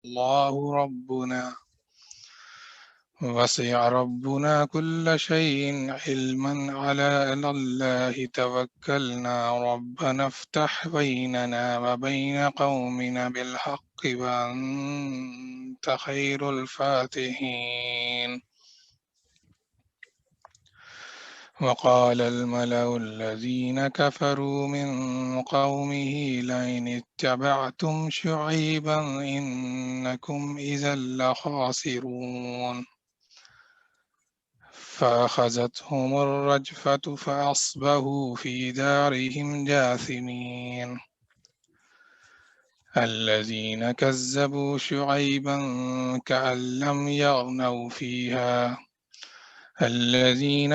الله ربنا وسع ربنا كل شيء علما على الله توكلنا ربنا افتح بيننا وبين قومنا بالحق وأنت خير الفاتحين. وقال الملأ الذين كفروا من قومه لئن اتبعتم شعيبا إنكم إذا لخاسرون فأخذتهم الرجفة فأصبحوا في دارهم جاثمين. الذين كذبوا شعيبا كأن لم يغنوا فيها الذين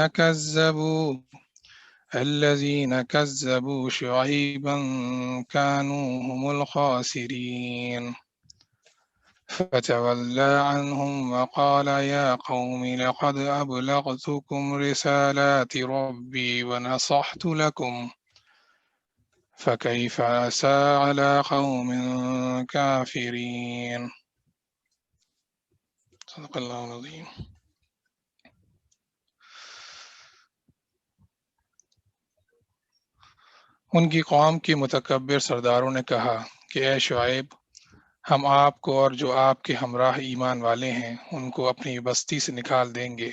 كذبوا شعيبا كانوا هم الخاسرين. فتولى عنهم وقال يا قوم لقد أبلغتكم رسالات ربي ونصحت لكم فكيف أسى على قوم كافرين. صدق اللہ العظیم. ان کی قوم کے متکبر سرداروں نے کہا کہ اے شعیب، ہم آپ کو اور جو آپ کے ہمراہ ایمان والے ہیں ان کو اپنی بستی سے نکال دیں گے،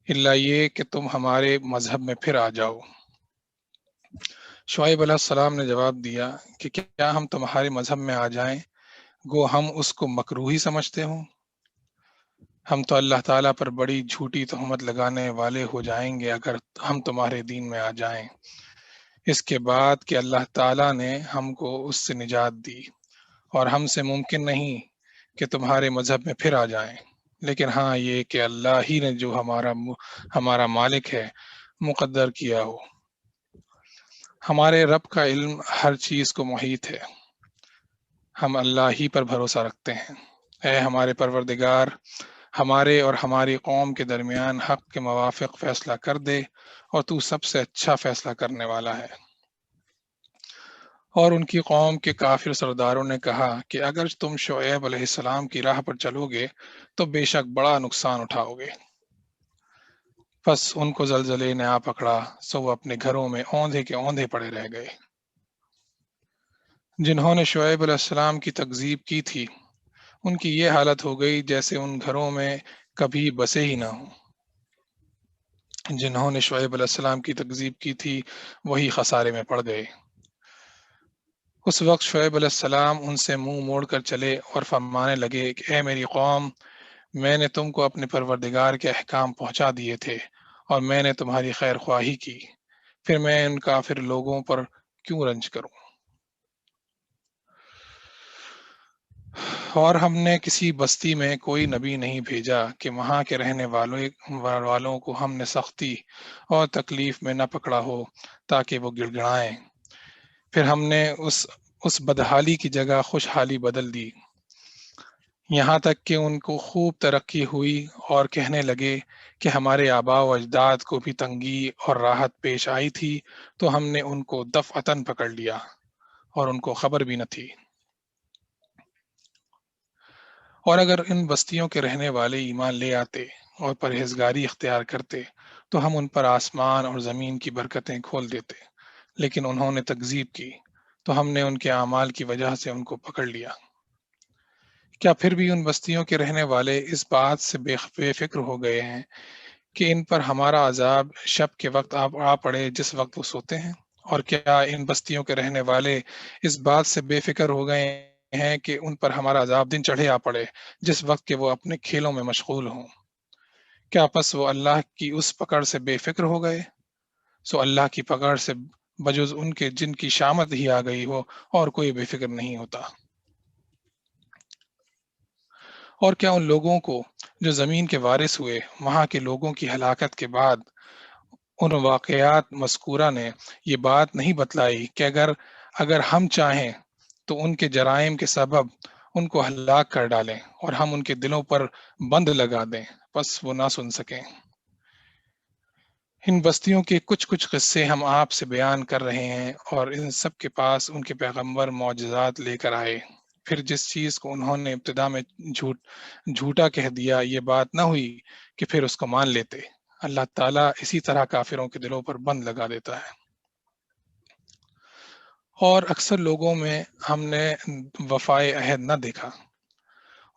الا یہ کہ تم ہمارے مذہب میں پھر آ جاؤ۔ شعیب علیہ السلام نے جواب دیا کہ کیا ہم تمہارے مذہب میں آ جائیں گو ہم اس کو مکروہی سمجھتے ہوں؟ ہم تو اللہ تعالیٰ پر بڑی جھوٹی تہمت لگانے والے ہو جائیں گے اگر ہم تمہارے دین میں آ جائیں، اس کے بعد کہ اللہ تعالیٰ نے ہم کو اس سے نجات دی، اور ہم سے ممکن نہیں کہ تمہارے مذہب میں پھر آ جائیں، لیکن ہاں یہ کہ اللہ ہی نے جو ہمارا مالک ہے مقدر کیا ہو۔ ہمارے رب کا علم ہر چیز کو محیط ہے، ہم اللہ ہی پر بھروسہ رکھتے ہیں۔ اے ہمارے پروردگار، ہمارے اور ہماری قوم کے درمیان حق کے موافق فیصلہ کر دے، اور تو سب سے اچھا فیصلہ کرنے والا ہے۔ اور ان کی قوم کے کافر سرداروں نے کہا کہ اگر تم شعیب علیہ السلام کی راہ پر چلو گے تو بے شک بڑا نقصان اٹھاؤ گے۔ پس ان کو زلزلے نے آ پکڑا، سو وہ اپنے گھروں میں اوندھے کے اوندھے پڑے رہ گئے۔ جنہوں نے شعیب علیہ السلام کی تکذیب کی تھی ان کی یہ حالت ہو گئی جیسے ان گھروں میں کبھی بسے ہی نہ ہوں۔ جنہوں نے شعیب علیہ السلام کی تکذیب کی تھی وہی خسارے میں پڑ گئے۔ اس وقت شعیب علیہ السلام ان سے منہ موڑ کر چلے اور فرمانے لگے کہ اے میری قوم، میں نے تم کو اپنے پروردگار کے احکام پہنچا دیے تھے اور میں نے تمہاری خیر خواہی کی، پھر میں ان کافر لوگوں پر کیوں رنج کروں؟ اور ہم نے کسی بستی میں کوئی نبی نہیں بھیجا کہ وہاں کے رہنے والوں کو ہم نے سختی اور تکلیف میں نہ پکڑا ہو تاکہ وہ گڑ گڑائیں۔ پھر ہم نے اس بدحالی کی جگہ خوشحالی بدل دی، یہاں تک کہ ان کو خوب ترقی ہوئی اور کہنے لگے کہ ہمارے آباء و اجداد کو بھی تنگی اور راحت پیش آئی تھی تو ہم نے ان کو دفعتاً پکڑ لیا اور ان کو خبر بھی نہ تھی۔ اور اگر ان بستیوں کے رہنے والے ایمان لے آتے اور پرہیزگاری اختیار کرتے تو ہم ان پر آسمان اور زمین کی برکتیں کھول دیتے، لیکن انہوں نے تکذیب کی تو ہم نے ان کے اعمال کی وجہ سے ان کو پکڑ لیا۔ کیا پھر بھی ان بستیوں کے رہنے والے اس بات سے بے فکر ہو گئے ہیں کہ ان پر ہمارا عذاب شب کے وقت آ پڑے جس وقت وہ سوتے ہیں؟ اور کیا ان بستیوں کے رہنے والے اس بات سے بے فکر ہو گئے ہیں کہ ان پر ہمارا عذاب دن چڑھے آ پڑے جس وقت کہ وہ اپنے کھیلوں میں مشغول ہوں؟ کیا پس وہ اللہ کی اس پکڑ سے بے فکر ہو گئے؟ سو اللہ کی پکڑ سے بجز ان کے جن کی شامت ہی آ گئی ہو اور کوئی بے فکر نہیں ہوتا۔ اور کیا ان لوگوں کو جو زمین کے وارث ہوئے وہاں کے لوگوں کی ہلاکت کے بعد ان واقعات مذکورہ نے یہ بات نہیں بتلائی کہ اگر ہم چاہیں تو ان کے جرائم کے سبب ان کو ہلاک کر ڈالیں اور ہم ان کے دلوں پر بند لگا دیں، پس وہ نہ سن سکیں۔ ان بستیوں کے کچھ قصے ہم آپ سے بیان کر رہے ہیں، اور ان سب کے پاس ان کے پیغمبر معجزات لے کر آئے، پھر جس چیز کو انہوں نے ابتدا میں جھوٹا کہہ دیا یہ بات نہ ہوئی کہ پھر اس کو مان لیتے۔ اللہ تعالیٰ اسی طرح کافروں کے دلوں پر بند لگا دیتا ہے۔ اور اکثر لوگوں میں ہم نے وفائے عہد نہ دیکھا،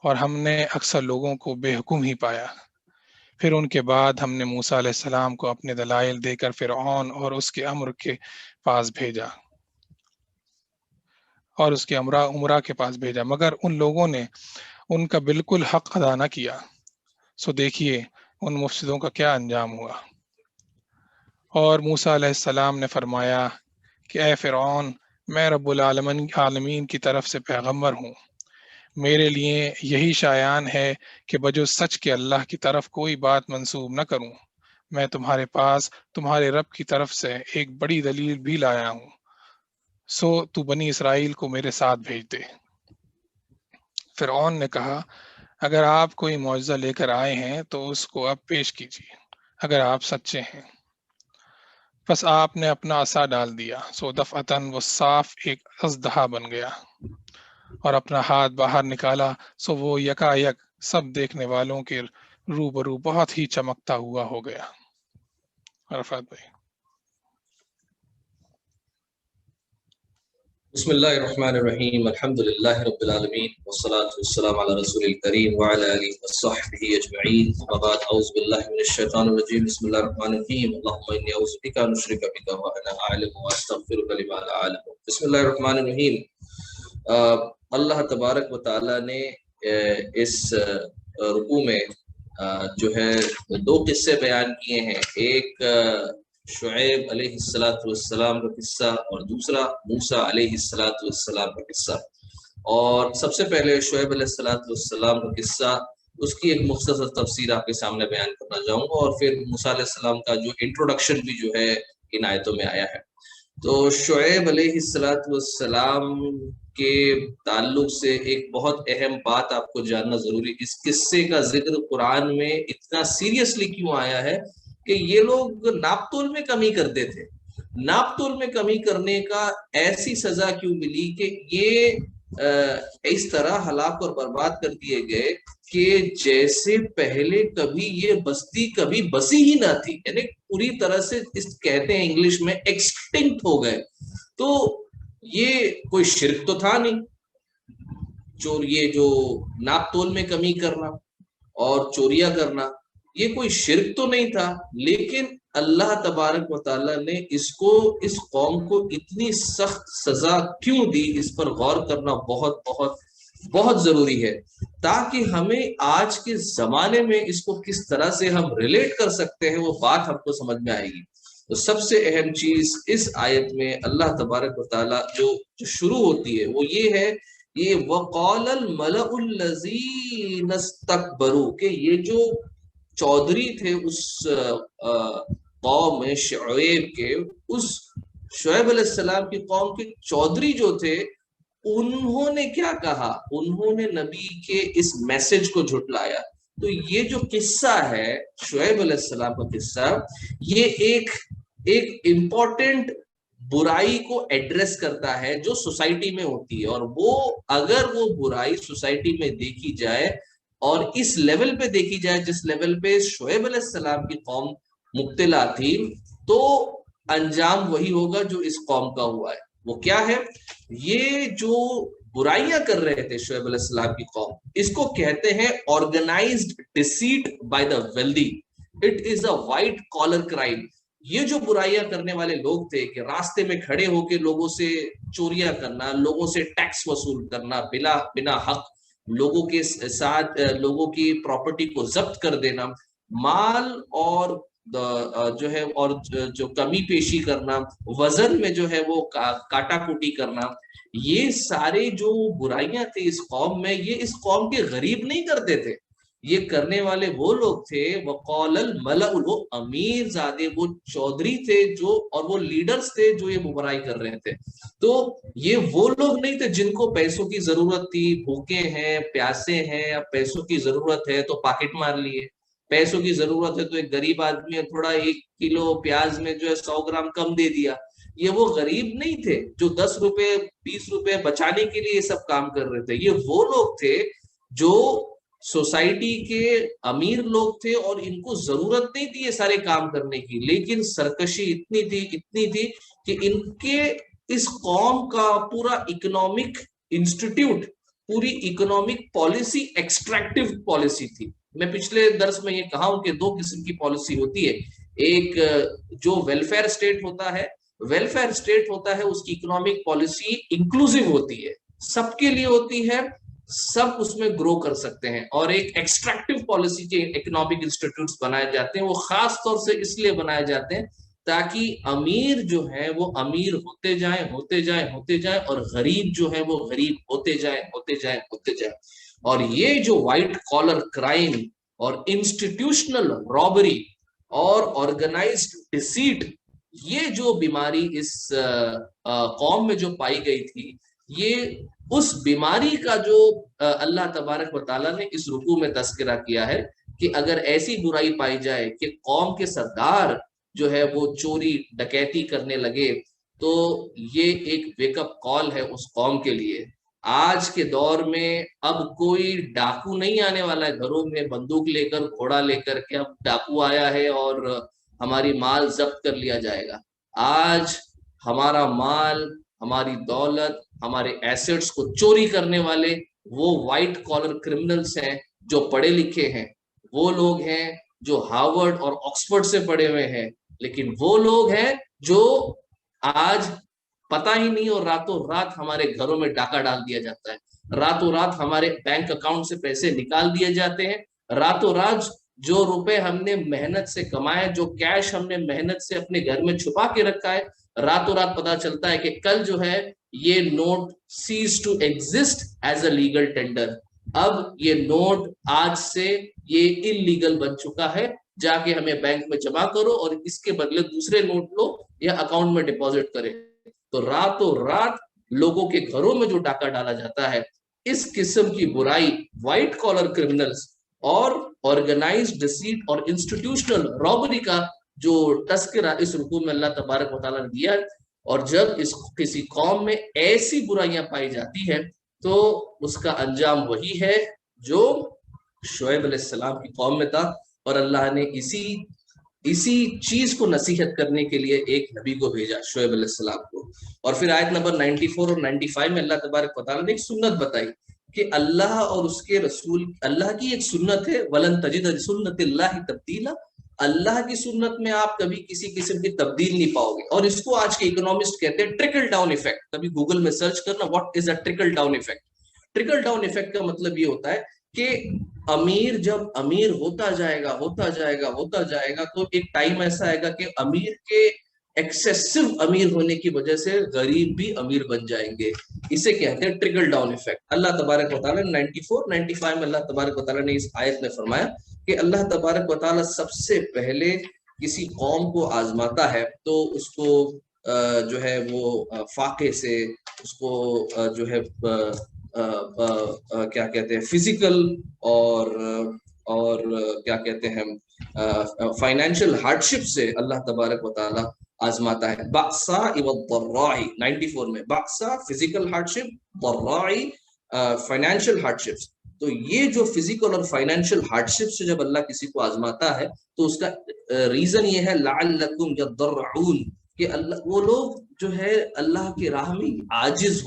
اور ہم نے اکثر لوگوں کو بے حکم ہی پایا۔ پھر ان کے بعد ہم نے موسیٰ علیہ السلام کو اپنے دلائل دے کر فرعون اور اس کے امر کے پاس بھیجا، عمرہ کے پاس بھیجا، مگر ان لوگوں نے ان کا بالکل حق ادا نہ کیا۔ سو دیکھیے ان مفسدوں کا کیا انجام ہوا۔ اور موسیٰ علیہ السلام نے فرمایا کہ اے فرعون، میں رب العالمین کی طرف سے پیغمبر ہوں، میرے لیے یہی شایان ہے کہ بجز سچ کے اللہ کی طرف کوئی بات منسوب نہ کروں۔ میں تمہارے پاس تمہارے رب کی طرف سے ایک بڑی دلیل بھی لایا ہوں، سو تو بنی اسرائیل کو میرے ساتھ بھیج دے۔ فرعون نے کہا اگر آپ کوئی معجزہ لے کر آئے ہیں تو اس کو اب پیش کیجیے اگر آپ سچے ہیں۔ پس آپ نے اپنا عصا ڈال دیا، سو دفعتاً وہ صاف ایک اژدہا بن گیا، اور اپنا ہاتھ باہر نکالا، سو وہ یکا یک سب دیکھنے والوں کے روبرو بہت ہی چمکتا ہوا ہو گیا۔ عرفات بھائی۔ بسم اللہ الرحمن الرحیم، الحمد للہ رب العالمین، والصلاة والسلام علی رسول الکریم وعلی آلہ وصحبہ اجمعین، اما بعد، اعوذ باللہ من الشیطان الرجیم، بسم اللہ الرحمن الرحیم، اللہم انی اعوذ بک ان اشرک بک وانا اعلم واستغفرک لما لا اعلم۔ بسم اللہ الرحمن الرحیم۔ اللہ تبارک و تعالی نے اس رکوع میں جو ہے دو قصے بیان کیے ہیں، ایک شعیب علیہ السلام کا قصہ اور دوسرا موسیٰ علیہ السلام کا قصہ۔ اور سب سے پہلے شعیب علیہ السلام کا قصہ، اس کی ایک مختصر تفسیر آپ کے سامنے بیان کرنا چاہوں گا، اور پھر موسیٰ علیہ السلام کا جو انٹروڈکشن بھی جو ہے ان آیتوں میں آیا ہے۔ تو شعیب علیہ السلام کے تعلق سے ایک بہت اہم بات آپ کو جاننا ضروری، اس قصے کا ذکر قرآن میں اتنا سیریسلی کیوں آیا ہے کہ یہ لوگ ناپ تول میں کمی کرتے تھے۔ ناپ تول میں کمی کرنے کا ایسی سزا کیوں ملی کہ یہ اس طرح ہلاک اور برباد کر دیے گئے کہ جیسے پہلے کبھی یہ بستی کبھی بسی ہی نہ تھی، یعنی پوری طرح سے اس کہتے ہیں انگلش میں ایکسٹنکٹ ہو گئے۔ تو یہ کوئی شرک تو تھا نہیں، یہ جو ناپ تول میں کمی کرنا اور چوریاں کرنا، یہ کوئی شرک تو نہیں تھا، لیکن اللہ تبارک و تعالیٰ نے اس قوم کو اتنی سخت سزا کیوں دی، اس پر غور کرنا بہت بہت بہت ضروری ہے، تاکہ ہمیں آج کے زمانے میں اس کو کس طرح سے ہم ریلیٹ کر سکتے ہیں وہ بات ہم کو سمجھ میں آئے گی۔ تو سب سے اہم چیز اس آیت میں اللہ تبارک و تعالیٰ جو شروع ہوتی ہے وہ یہ ہے، یہ وَقَالَ الْمَلَأُ الَّذِينَ اسْتَكْبَرُوا، کہ یہ جو چودھری تھے اس قوم شعیب کے، اس شعیب علیہ السلام کی قوم کے چودھری جو تھے، انہوں نے کیا کہا؟ انہوں نے نبی کے اس میسج کو جھٹلایا۔ تو یہ جو قصہ ہے شعیب علیہ السلام کا قصہ، یہ ایک امپورٹنٹ برائی کو ایڈریس کرتا ہے جو سوسائٹی میں ہوتی ہے، اور وہ اگر وہ برائی سوسائٹی میں دیکھی جائے اور اس لیول پہ دیکھی جائے جس لیول پہ شعیب علیہ السلام کی قوم مبتلا تھی، تو انجام وہی ہوگا جو اس قوم کا ہوا ہے۔ وہ کیا ہے؟ یہ جو برائیاں کر رہے تھے شعیب علیہ السلام کی قوم، اس کو کہتے ہیں organised deceit by the wealthy, it is a white collar crime. یہ جو برائیاں کرنے والے لوگ تھے کہ راستے میں کھڑے ہو کے لوگوں سے چوریاں کرنا، لوگوں سے ٹیکس وصول کرنا، بنا حق لوگوں کے ساتھ لوگوں کی پراپرٹی کو ضبط کر دینا، مال اور جو ہے اور جو کمی پیشی کرنا، وزن میں جو ہے وہ کاٹا کوٹی کرنا، یہ سارے جو برائیاں تھے اس قوم میں، یہ اس قوم کے غریب نہیں کرتے تھے، یہ کرنے والے وہ لوگ تھے وقال الملأ، وہ امیر زادے، وہ چودھری تھے جو، اور وہ لیڈرز تھے جو یہ برائی کر رہے تھے۔ تو یہ وہ لوگ نہیں تھے جن کو پیسوں کی ضرورت تھی، بھوکے ہیں، پیاسے ہیں، اب پیسوں کی ضرورت ہے تو پاکٹ مار لیے، پیسوں کی ضرورت ہے تو ایک غریب آدمی تھوڑا 1 کلو پیاز میں جو ہے 100 گرام کم دے دیا۔ یہ وہ غریب نہیں تھے جو 10 روپے 20 روپے بچانے کے لیے یہ سب کام کر رہے تھے. یہ وہ لوگ تھے جو سوسائٹی کے امیر لوگ تھے اور ان کو ضرورت نہیں تھی یہ سارے کام کرنے کی, لیکن سرکشی اتنی تھی کہ ان کے اس قوم کا پورا اکنامک انسٹیٹیوٹ, پوری اکنامک پالیسی ایکسٹریکٹیو پالیسی تھی. میں پچھلے درس میں یہ کہا ہوں کہ 2 قسم کی پالیسی ہوتی ہے. ایک جو ویلفیئر اسٹیٹ ہوتا ہے, اس کی اکنامک پالیسی انکلوسیو ہوتی ہے, سب کے لیے ہوتی ہے, سب اس میں گرو کر سکتے ہیں. اور ایک ایکسٹریکٹیو پالیسی کے اکنامک انسٹیٹیوٹس بنائے جاتے ہیں, وہ خاص طور سے اس لیے بنائے جاتے ہیں تاکہ امیر جو ہیں وہ امیر ہوتے جائیں اور غریب جو ہیں وہ غریب ہوتے جائیں. اور یہ جو وائٹ کالر کرائم اور انسٹیٹیوشنل رابری اور آرگنائزڈ ڈسیٹ, یہ جو بیماری اس قوم میں جو پائی گئی تھی, یہ اس بیماری کا جو اللہ تبارک و تعالیٰ نے اس رکوع میں تذکرہ کیا ہے کہ اگر ایسی برائی پائی جائے کہ قوم کے سردار جو ہے وہ چوری ڈکیتی کرنے لگے, تو یہ ایک ویک اپ کال ہے اس قوم کے لیے. آج کے دور میں اب کوئی ڈاکو نہیں آنے والا ہے گھروں میں بندوق لے کر, گھوڑا لے کر کہ اب ڈاکو آیا ہے اور ہماری مال ضبط کر لیا جائے گا. آج ہمارا مال, ہماری دولت, ہمارے ایسٹس کو چوری کرنے والے وہ وائٹ کالر کرمنلز ہیں جو پڑھے لکھے ہیں, وہ لوگ ہیں جو ہارورڈ اور آکسفورڈ سے پڑھے ہوئے ہیں, لیکن وہ لوگ ہیں جو آج پتہ ہی نہیں اور راتوں رات ہمارے گھروں میں ڈاکہ ڈال دیا جاتا ہے, راتوں رات ہمارے بینک اکاؤنٹ سے پیسے نکال دیے جاتے ہیں, راتوں رات جو روپے ہم نے محنت سے کمائے, جو کیش ہم نے محنت سے اپنے گھر میں چھپا کے رکھا ہے, راتوں رات پتا چلتا ہے کہ کل جو ہے یہ note ceases to exist as a legal tender. اب یہ نوٹ آج سے یہ انلیگل بن چکا ہے, جا کے ہمیں بینک میں جمع کرو اور اس کے بدلے دوسرے نوٹ لو یا اکاؤنٹ میں ڈپازٹ کرے. تو راتوں رات لوگوں کے گھروں میں جو ڈاکہ ڈالا جاتا ہے, اس قسم کی برائی وائٹ کالر کرمنلز اور آرگنائزڈ ڈسیٹ اور انسٹیٹیوشنل رابری کا جو تذکرہ اس رکوع میں اللہ تبارک و تعالیٰ نے دیا. اور جب اس کسی قوم میں ایسی برائیاں پائی جاتی ہیں تو اس کا انجام وہی ہے جو شعیب علیہ السلام کی قوم میں تھا, اور اللہ نے اسی چیز کو نصیحت کرنے کے لیے ایک نبی کو بھیجا, شعیب علیہ السلام کو. اور پھر آیت نمبر 94 اور 95 میں اللہ تبارک و تعالیٰ نے ایک سنت بتائی کہ اللہ اور اس کے رسول, اللہ کی ایک سنت ہے, وَلَن تَجِدَ لِسُنَّتِ اللَّهِ تَبْدِيلًا, اللہ کی سنت میں آپ کبھی کسی قسم کی تبدیل نہیں پاؤ گے. اور اس کو آج کے اکنامسٹ کہتے ہیں ٹرکل ڈاؤن ایفیکٹ. کبھی گوگل میں سرچ کرنا what is a trickle down effect. Trickle down effect کا مطلب یہ ہوتا ہے کہ امیر جب امیر ہوتا جائے گا تو ایک ٹائم ایسا آئے گا کہ امیر کے ایکسیسو امیر ہونے کی وجہ سے غریب بھی امیر بن جائیں گے. اسے کہتے ہیں ٹرکل ڈاؤن ایفیکٹ. اللہ تبارک و تعالیٰ نے 94-95 میں اللہ تبارک و تعالیٰ نے اس آیت میں فرمایا کہ اللہ تبارک و تعالیٰ سب سے پہلے کسی قوم کو آزماتا ہے تو اس کو جو ہے وہ فاقے سے, اس کو جو ہے کیا کہتے ہیں فزیکل اور کیا کہتے ہیں فائنینشیل ہارڈشپ سے اللہ تبارک و تعالیٰ آزماتا ہے. بأسا والضراء 94 میں بأسا فزیکل ہارڈشپ, ضراء فائنینشیل ہارڈشپس. تو یہ جو فزیکل اور فائنینشیل ہارڈشپ سے جب اللہ کسی کو آزماتا ہے تو اس کا ریزن یہ ہے لعلکم یضرعون, کہ اللہ وہ لوگ جو ہے اللہ کی راہ میں عاجز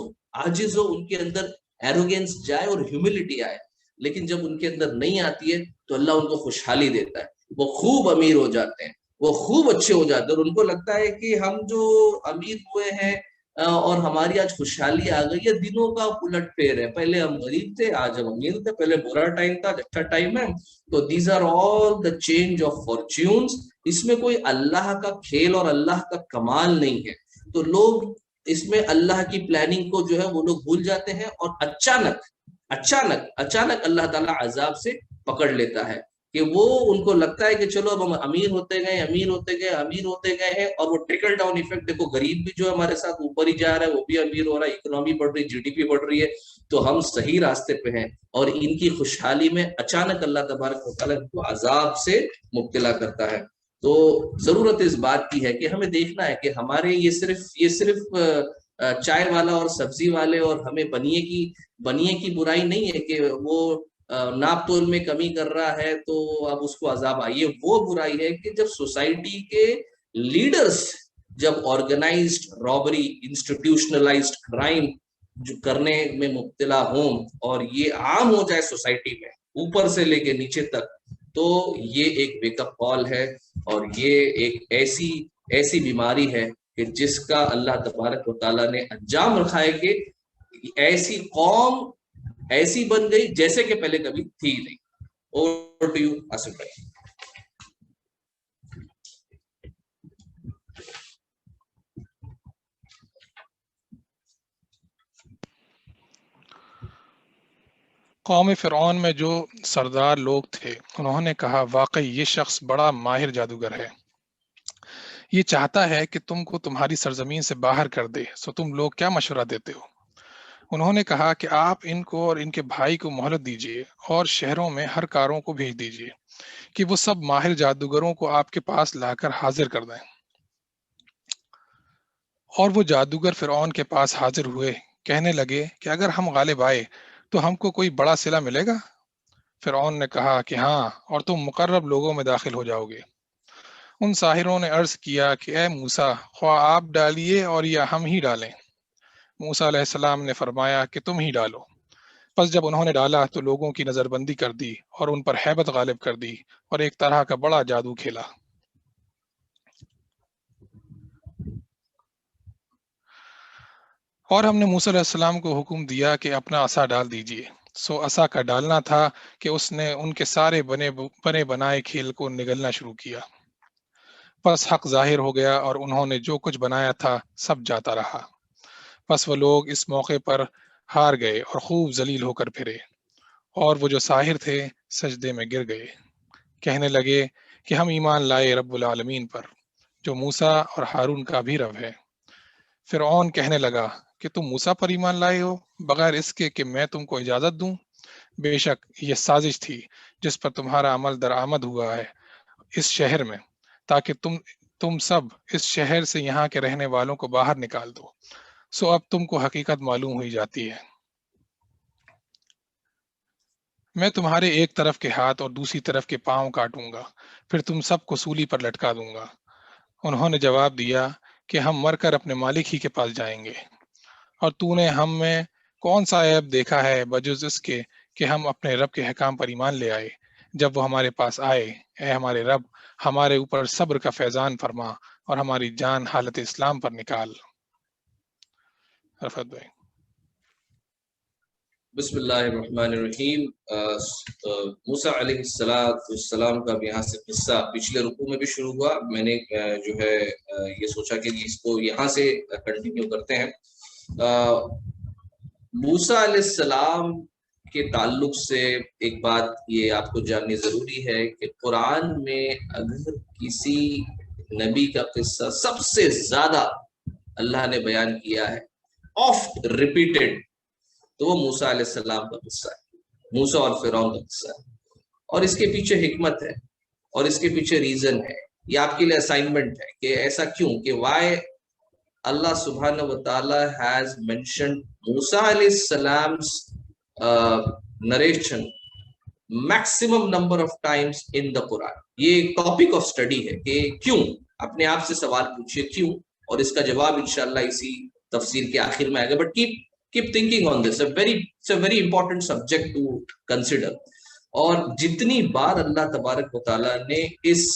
ہو, ان کے اندر ایروگینس جائے اور ہیوملٹی آئے. لیکن جب ان کے اندر نہیں آتی ہے تو اللہ ان کو خوشحالی دیتا ہے, وہ خوب امیر ہو جاتے ہیں, وہ خوب اچھے ہو جاتے ہیں, اور ان کو لگتا ہے کہ ہم جو امیر ہوئے ہیں اور ہماری آج خوشحالی آ گئی ہے, دنوں کا الٹ پھیر ہے. پہلے ہم غریب تھے, آج ہم امیر تھے, پہلے برا ٹائم تھا, اچھا ٹائم ہے. تو these are all the change of fortunes. اس میں کوئی اللہ کا کھیل اور اللہ کا کمال نہیں ہے. تو لوگ اس میں اللہ کی پلاننگ کو جو ہے وہ لوگ بھول جاتے ہیں, اور اچانک اللہ تعالیٰ عذاب سے پکڑ لیتا ہے کہ وہ ان کو لگتا ہے کہ چلو اب ہم امیر ہوتے گئے ہیں, اور وہ ٹرکل ڈاؤن ایفیکٹ دیکھو, غریب بھی جو ہے ہمارے ساتھ اوپر ہی جا رہا ہے, وہ بھی امیر ہو رہا ہے, اکنامی بڑھ رہی ہے, جی ڈی پی بڑھ رہی ہے, تو ہم صحیح راستے پہ ہیں. اور ان کی خوشحالی میں اچانک اللہ تبارک و تعالیٰ کو عذاب سے مبتلا کرتا ہے. تو ضرورت اس بات کی ہے کہ ہمیں دیکھنا ہے کہ ہمارے یہ صرف چائے والا اور سبزی والے اور ہمیں بنیے کی برائی نہیں ہے کہ وہ ناپ تول میں کمی کر رہا ہے تو اب اس کو عذاب آئیے. وہ برائی ہے کہ جب سوسائٹی کے لیڈرز جب آرگنائزڈ رابری انسٹیٹیوشنلائزڈ کرائم جو کرنے میں مبتلا ہوں اور یہ عام ہو جائے سوسائٹی میں اوپر سے لے کے نیچے تک, تو یہ ایک ویک اپ کال ہے اور یہ ایک ایسی بیماری ہے کہ جس کا اللہ تبارک و تعالیٰ نے انجام رکھا ہے کہ ایسی قوم ایسی بن گئی جیسے کہ پہلے کبھی تھی نہیں. اوور ٹو یو آصف بھائی. قوم فرعون میں جو سردار لوگ تھے انہوں نے کہا واقعی یہ شخص بڑا ماہر جادوگر ہے, یہ چاہتا ہے کہ تم کو تمہاری سرزمین سے باہر کر دے, سو تم لوگ کیا مشورہ دیتے ہو؟ انہوں نے کہا کہ آپ ان کو اور ان کے بھائی کو مہلت دیجیے اور شہروں میں ہر کاروں کو بھیج دیجیے کہ وہ سب ماہر جادوگروں کو آپ کے پاس لا کر حاضر کر دیں. اور وہ جادوگر فرعون کے پاس حاضر ہوئے, کہنے لگے کہ اگر ہم غالب آئے تو ہم کو کوئی بڑا صلہ ملے گا؟ فرعون نے کہا کہ ہاں, اور تم مقرب لوگوں میں داخل ہو جاؤ گے. ان ساحروں نے عرض کیا کہ اے موسیٰ, خواہ آپ ڈالیے اور یا ہم ہی ڈالیں. موسیٰ علیہ السلام نے فرمایا کہ تم ہی ڈالو. پس جب انہوں نے ڈالا تو لوگوں کی نظر بندی کر دی اور ان پر ہیبت غالب کر دی اور ایک طرح کا بڑا جادو کھیلا. اور ہم نے موسیٰ علیہ السلام کو حکم دیا کہ اپنا عصا ڈال دیجیے. سو عصا کا ڈالنا تھا کہ اس نے ان کے سارے بنے بنائے کھیل کو نگلنا شروع کیا. پس حق ظاہر ہو گیا اور انہوں نے جو کچھ بنایا تھا سب جاتا رہا. پس وہ لوگ اس موقع پر ہار گئے اور خوب ذلیل ہو کر پھرے, اور وہ جو ساحر تھے سجدے میں گر گئے, کہنے لگے کہ ہم ایمان لائے رب العالمین پر, جو موسیٰ اور ہارون کا بھی رب ہے. فرعون کہنے لگا کہ تم موسیٰ پر ایمان لائے ہو بغیر اس کے کہ میں تم کو اجازت دوں؟ بے شک یہ سازش تھی جس پر تمہارا عمل درآمد ہوا ہے اس شہر میں, تاکہ تم سب اس شہر سے یہاں کے رہنے والوں کو باہر نکال دو. سو اب تم کو حقیقت معلوم ہوئی جاتی ہے. میں تمہارے ایک طرف کے ہاتھ اور دوسری طرف کے پاؤں کاٹوں گا, پھر تم سب کو سولی پر لٹکا دوں گا. انہوں نے جواب دیا کہ ہم مر کر اپنے مالک ہی کے پاس جائیں گے, اور تو نے ہم میں کون سا عیب دیکھا ہے بجز اس کے کہ ہم اپنے رب کے حکام پر ایمان لے آئے. جب وہ ہمارے پاس آئے, اے ہمارے رب, ہمارے اوپر صبر کا فیضان فرما اور ہماری جان حالت اسلام پر نکال. رفعت بھائی. بسم اللہ الرحمن الرحیم. موسیٰ علیہ السلام کا یہاں سے قصہ پچھلے رکوع میں بھی شروع ہوا. میں نے جو ہے یہ سوچا کہ اس کو یہاں سے کنٹینیو کرتے ہیں. موسیٰ علیہ السلام کے تعلق سے ایک بات یہ آپ کو جاننی ضروری ہے کہ قرآن میں اگر کسی نبی کا قصہ سب سے زیادہ اللہ نے بیان کیا ہے آفٹ ریپیٹڈ, تو وہ موسیٰ علیہ السلام کا قصہ ہے, موسیٰ اور فرعون کا قصہ ہے. اور اس کے پیچھے حکمت ہے اور اس کے پیچھے ریزن ہے. یہ آپ کے لیے اسائنمنٹ ہے کہ ایسا کیوں, کہ وائی اللہ سبحانہ و تعالی has mentioned موسیٰ علیہ السلام's narration maximum number of times in the Quran. یہ ایک ٹاپک آف اسٹڈی ہے کہ کیوں, اپنے آپ سے سوال پوچھئے کیوں, اور اس کا جواب انشاءاللہ اسی تفسیر کے آخر میں آئے گا. But keep thinking on this. It's a very important subject to consider. اور جتنی بار اللہ تبارک و تعالیٰ نے اس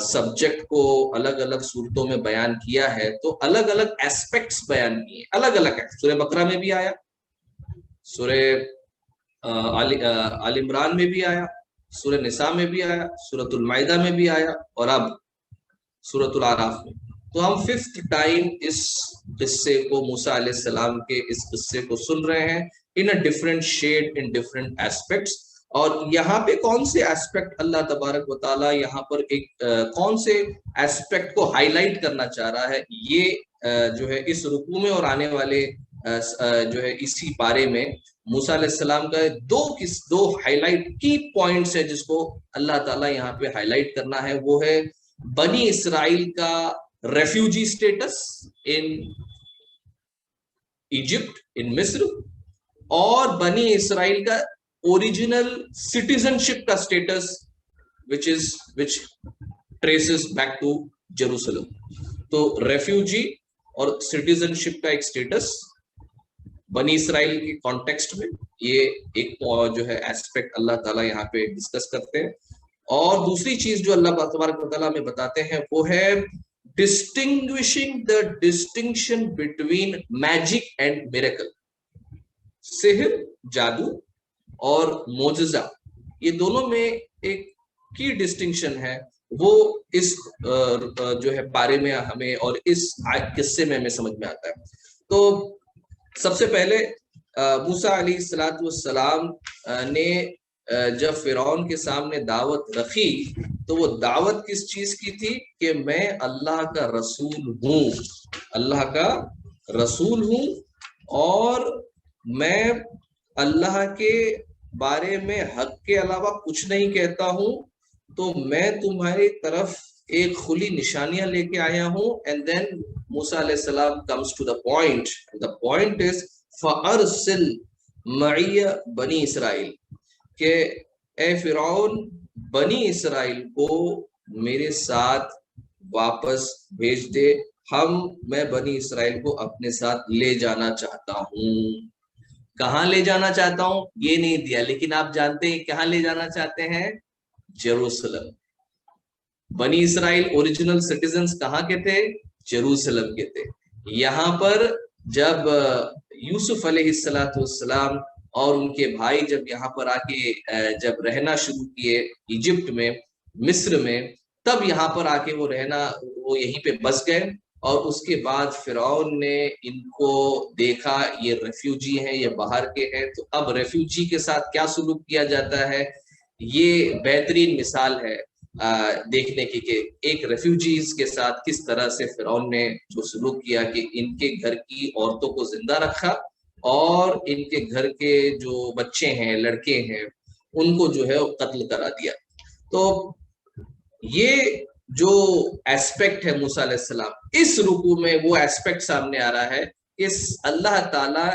سبجیکٹ کو الگ الگ صورتوں میں بیان کیا ہے تو الگ الگ ایسپیکٹس بیان کیے, الگ الگ ہے. سورہ بقرہ میں بھی آیا, سورہ آل عمران میں بھی آیا, سورہ نساء میں بھی آیا, سورۃ المائدہ میں بھی آیا, اور اب سورۃ الاعراف میں. تو ہم 5th ٹائم اس قصے کو, موسیٰ علیہ السلام کے اس قصے کو سن رہے ہیں in a different shade, in different aspects. اور یہاں پہ کون سے ایسپیکٹ اللہ تبارک و تعالیٰ یہاں پر ایک کون سے ایسپیکٹ کو ہائی لائٹ کرنا چاہ رہا ہے, یہ جو ہے اس رکوع میں اور آنے والے جو ہے اسی پارے میں موسیٰ علیہ السلام کا دو ہائی لائٹ کی پوائنٹس ہے جس کو اللہ تعالیٰ یہاں پہ ہائی لائٹ کرنا ہے. وہ ہے بنی اسرائیل کا refugee status in Egypt, in مصر، اور بنی اسرائیل کا اوریجنل سٹیزن شپ کا status which traces back to Jerusalem. تو ریفیوجی اور سٹیزن شپ کا ایک سٹیٹس بنی اسرائیل کے کانٹیکسٹ میں، یہ ایک جو ہے ایسپیکٹ اللہ تعالیٰ یہاں پہ ڈسکس کرتے ہیں. اور دوسری چیز جو اللہ تبارک و تعالیٰ میں بتاتے ہیں وہ ہے distinguishing the distinction between magic and miracle. سحر، جادو اور معجزہ، یہ دونوں میں ایک کی ڈسٹنکشن ہے، وہ اس جو ہے بارے میں ہمیں اور اس قصے میں ہمیں سمجھ میں آتا ہے. تو سب سے پہلے موسیٰ علیہ السلام نے جب فرعون کے سامنے دعوت رکھی تو وہ دعوت کس چیز کی تھی کہ میں اللہ کا رسول ہوں، اللہ کا رسول ہوں، اور میں اللہ کے بارے میں حق کے علاوہ کچھ نہیں کہتا ہوں، تو میں تمہاری طرف ایک کھلی نشانیاں لے کے آیا ہوں. اینڈ دین موسیٰ علیہ السلام comes to the point. The point is فَأَرْسِلْ مَعِيَ بنی اسرائیل، کہ اے فرعون بنی اسرائیل کو میرے ساتھ واپس بھیج دے، میں بنی اسرائیل کو اپنے ساتھ لے جانا چاہتا ہوں. کہاں لے جانا چاہتا ہوں یہ نہیں دیا، لیکن آپ جانتے ہیں کہاں لے جانا چاہتے ہیں؟ جیروسلم. بنی اسرائیل اوریجنل سٹیزنز کہاں کے تھے؟ جیروسلم کے تھے. یہاں پر جب یوسف علیہ السلام اور ان کے بھائی جب یہاں پر آ کے جب رہنا شروع کیے ایجپٹ میں، مصر میں، تب یہاں پر آ کے وہ یہیں پہ بس گئے. اور اس کے بعد فرعون نے ان کو دیکھا یہ ریفیوجی ہیں، یہ باہر کے ہیں، تو اب ریفیوجی کے ساتھ کیا سلوک کیا جاتا ہے، یہ بہترین مثال ہے دیکھنے کی کہ ایک ریفیوجیز کے ساتھ کس طرح سے فرعون نے جو سلوک کیا کہ ان کے گھر کی عورتوں کو زندہ رکھا اور ان کے گھر کے جو بچے ہیں، لڑکے ہیں، ان کو جو ہے قتل کرا دیا. تو یہ جو ایسپیکٹ ہے موسیٰ علیہ السلام، اس رکوع میں وہ ایسپیکٹ سامنے آ رہا ہے کہ اللہ تعالیٰ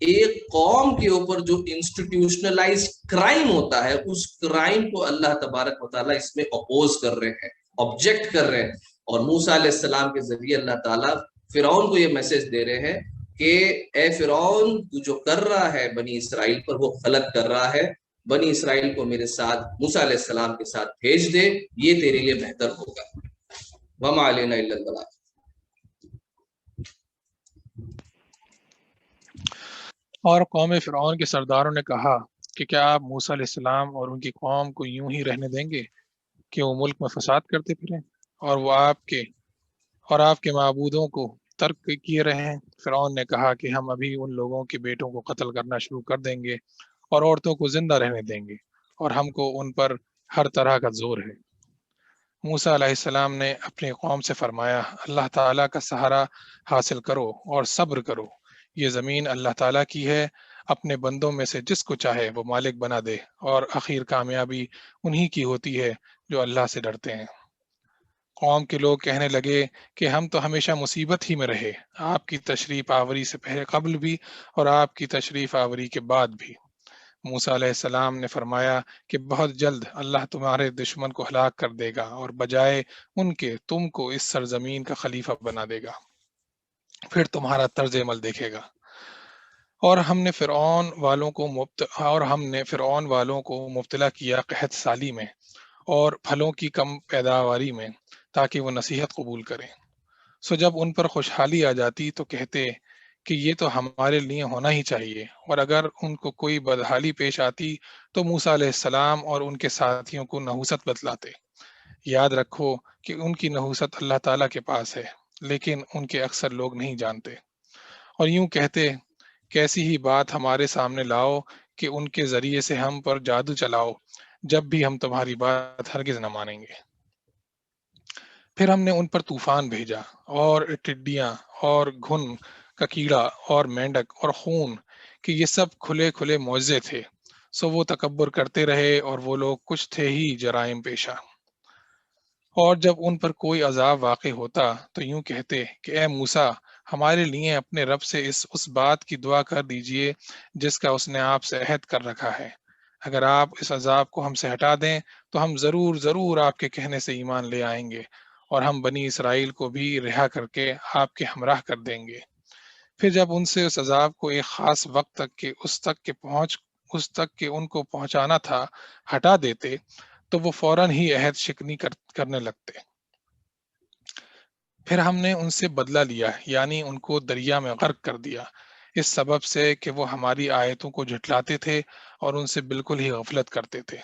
ایک قوم کے اوپر جو انسٹیٹیوشنلائز کرائم ہوتا ہے، اس کرائم کو اللہ تبارک و تعالیٰ اس میں اپوز کر رہے ہیں، آبجیکٹ کر رہے ہیں. اور موسیٰ علیہ السلام کے ذریعے اللہ تعالیٰ فرعون کو یہ میسج دے رہے ہیں کہ اے فرعون، تو جو کر رہا ہے بنی اسرائیل پر وہ غلط کر رہا ہے، بنی اسرائیل کو میرے ساتھ موسیٰ علیہ السلام کے ساتھ بھیج دے، یہ تیرے لیے بہتر ہوگا. وما علینا الا البلاغ. اور قوم فرعون کے سرداروں نے کہا کہ کیا آپ موسیٰ علیہ السلام اور ان کی قوم کو یوں ہی رہنے دیں گے کہ وہ ملک میں فساد کرتے پھریں اور وہ آپ کے معبودوں کو ترک کیے رہیں؟ فرعون نے کہا کہ ہم ابھی ان لوگوں کے بیٹوں کو قتل کرنا شروع کر دیں گے اور عورتوں کو زندہ رہنے دیں گے، اور ہم کو ان پر ہر طرح کا زور ہے. موسیٰ علیہ السلام نے اپنی قوم سے فرمایا، اللہ تعالیٰ کا سہارا حاصل کرو اور صبر کرو. یہ زمین اللہ تعالیٰ کی ہے، اپنے بندوں میں سے جس کو چاہے وہ مالک بنا دے، اور آخر کامیابی انہی کی ہوتی ہے جو اللہ سے ڈرتے ہیں. قوم کے لوگ کہنے لگے کہ ہم تو ہمیشہ مصیبت ہی میں رہے، آپ کی تشریف آوری سے قبل بھی اور آپ کی تشریف آوری کے بعد بھی. موسیٰ علیہ السلام نے فرمایا کہ بہت جلد اللہ تمہارے دشمن کو ہلاک کر دے گا اور بجائے ان کے تم کو اس سرزمین کا خلیفہ بنا دے گا، پھر تمہارا طرز عمل دیکھے گا. اور ہم نے فرعون والوں کو مبتلا کیا قحط سالی میں اور پھلوں کی کم پیداواری میں تاکہ وہ نصیحت قبول کریں. سو جب ان پر خوشحالی آ جاتی تو کہتے کہ یہ تو ہمارے لیے ہونا ہی چاہیے، اور اگر ان کو کوئی بدحالی پیش آتی تو موسیٰ علیہ السلام اور ان کے ساتھیوں کو نحوست بتلاتے. یاد رکھو کہ ان کی نحوست اللہ تعالیٰ کے پاس ہے، لیکن ان کے اکثر لوگ نہیں جانتے. اور یوں کہتے کیسی ہی بات ہمارے سامنے لاؤ کہ ان کے ذریعے سے ہم پر جادو چلاؤ، جب بھی ہم تمہاری بات ہرگز نہ مانیں گے. پھر ہم نے ان پر طوفان بھیجا اور ٹڈیاں اور گھن کا کیڑا اور مینڈک اور خون کہ یہ سب کھلے کھلے معجزے تھے، سو وہ تکبر کرتے رہے اور وہ لوگ کچھ تھے ہی جرائم پیشہ۔ اور جب ان پر کوئی عذاب واقع ہوتا تو یوں کہتے کہ اے موسیٰ، ہمارے لیے اپنے رب سے اس بات کی دعا کر دیجئے جس کا اس نے آپ سے عہد کر رکھا ہے۔ اگر آپ اس عذاب کو ہم سے ہٹا دیں تو ہم ضرور آپ کے کہنے سے ایمان لے آئیں گے، اور ہم بنی اسرائیل کو بھی رہا کر کے آپ کے ہمراہ کر دیں گے۔ پھر جب ان سے اس عذاب کو ایک خاص وقت تک کہ اس تک کہ ان کو پہنچانا تھا ہٹا دیتے تو وہ فوراً ہی عہد شکنی کرنے لگتے۔ پھر ہم نے ان سے بدلہ لیا، یعنی ان کو دریا میں غرق کر دیا، اس سبب سے کہ وہ ہماری آیتوں کو جھٹلاتے تھے اور ان سے بالکل ہی غفلت کرتے تھے۔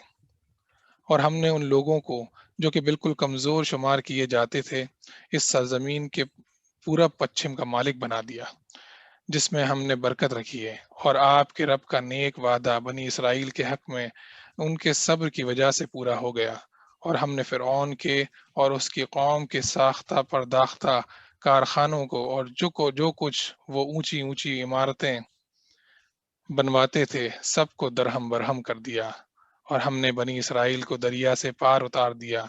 اور ہم نے ان لوگوں کو جو کہ بالکل کمزور شمار کیے جاتے تھے اس سرزمین کے پورا پچھم کا مالک بنا دیا، جس میں ہم نے برکت رکھی ہے، اور آپ کے رب کا نیک وعدہ بنی اسرائیل کے حق میں ان کے صبر کی وجہ سے پورا ہو گیا۔ اور ہم نے فرعون کے اور اس کی قوم کے ساختہ پرداختہ کارخانوں کو اور جو کچھ وہ اونچی اونچی عمارتیں بنواتے تھے سب کو درہم برہم کر دیا، اور ہم نے بنی اسرائیل کو دریا سے پار اتار دیا۔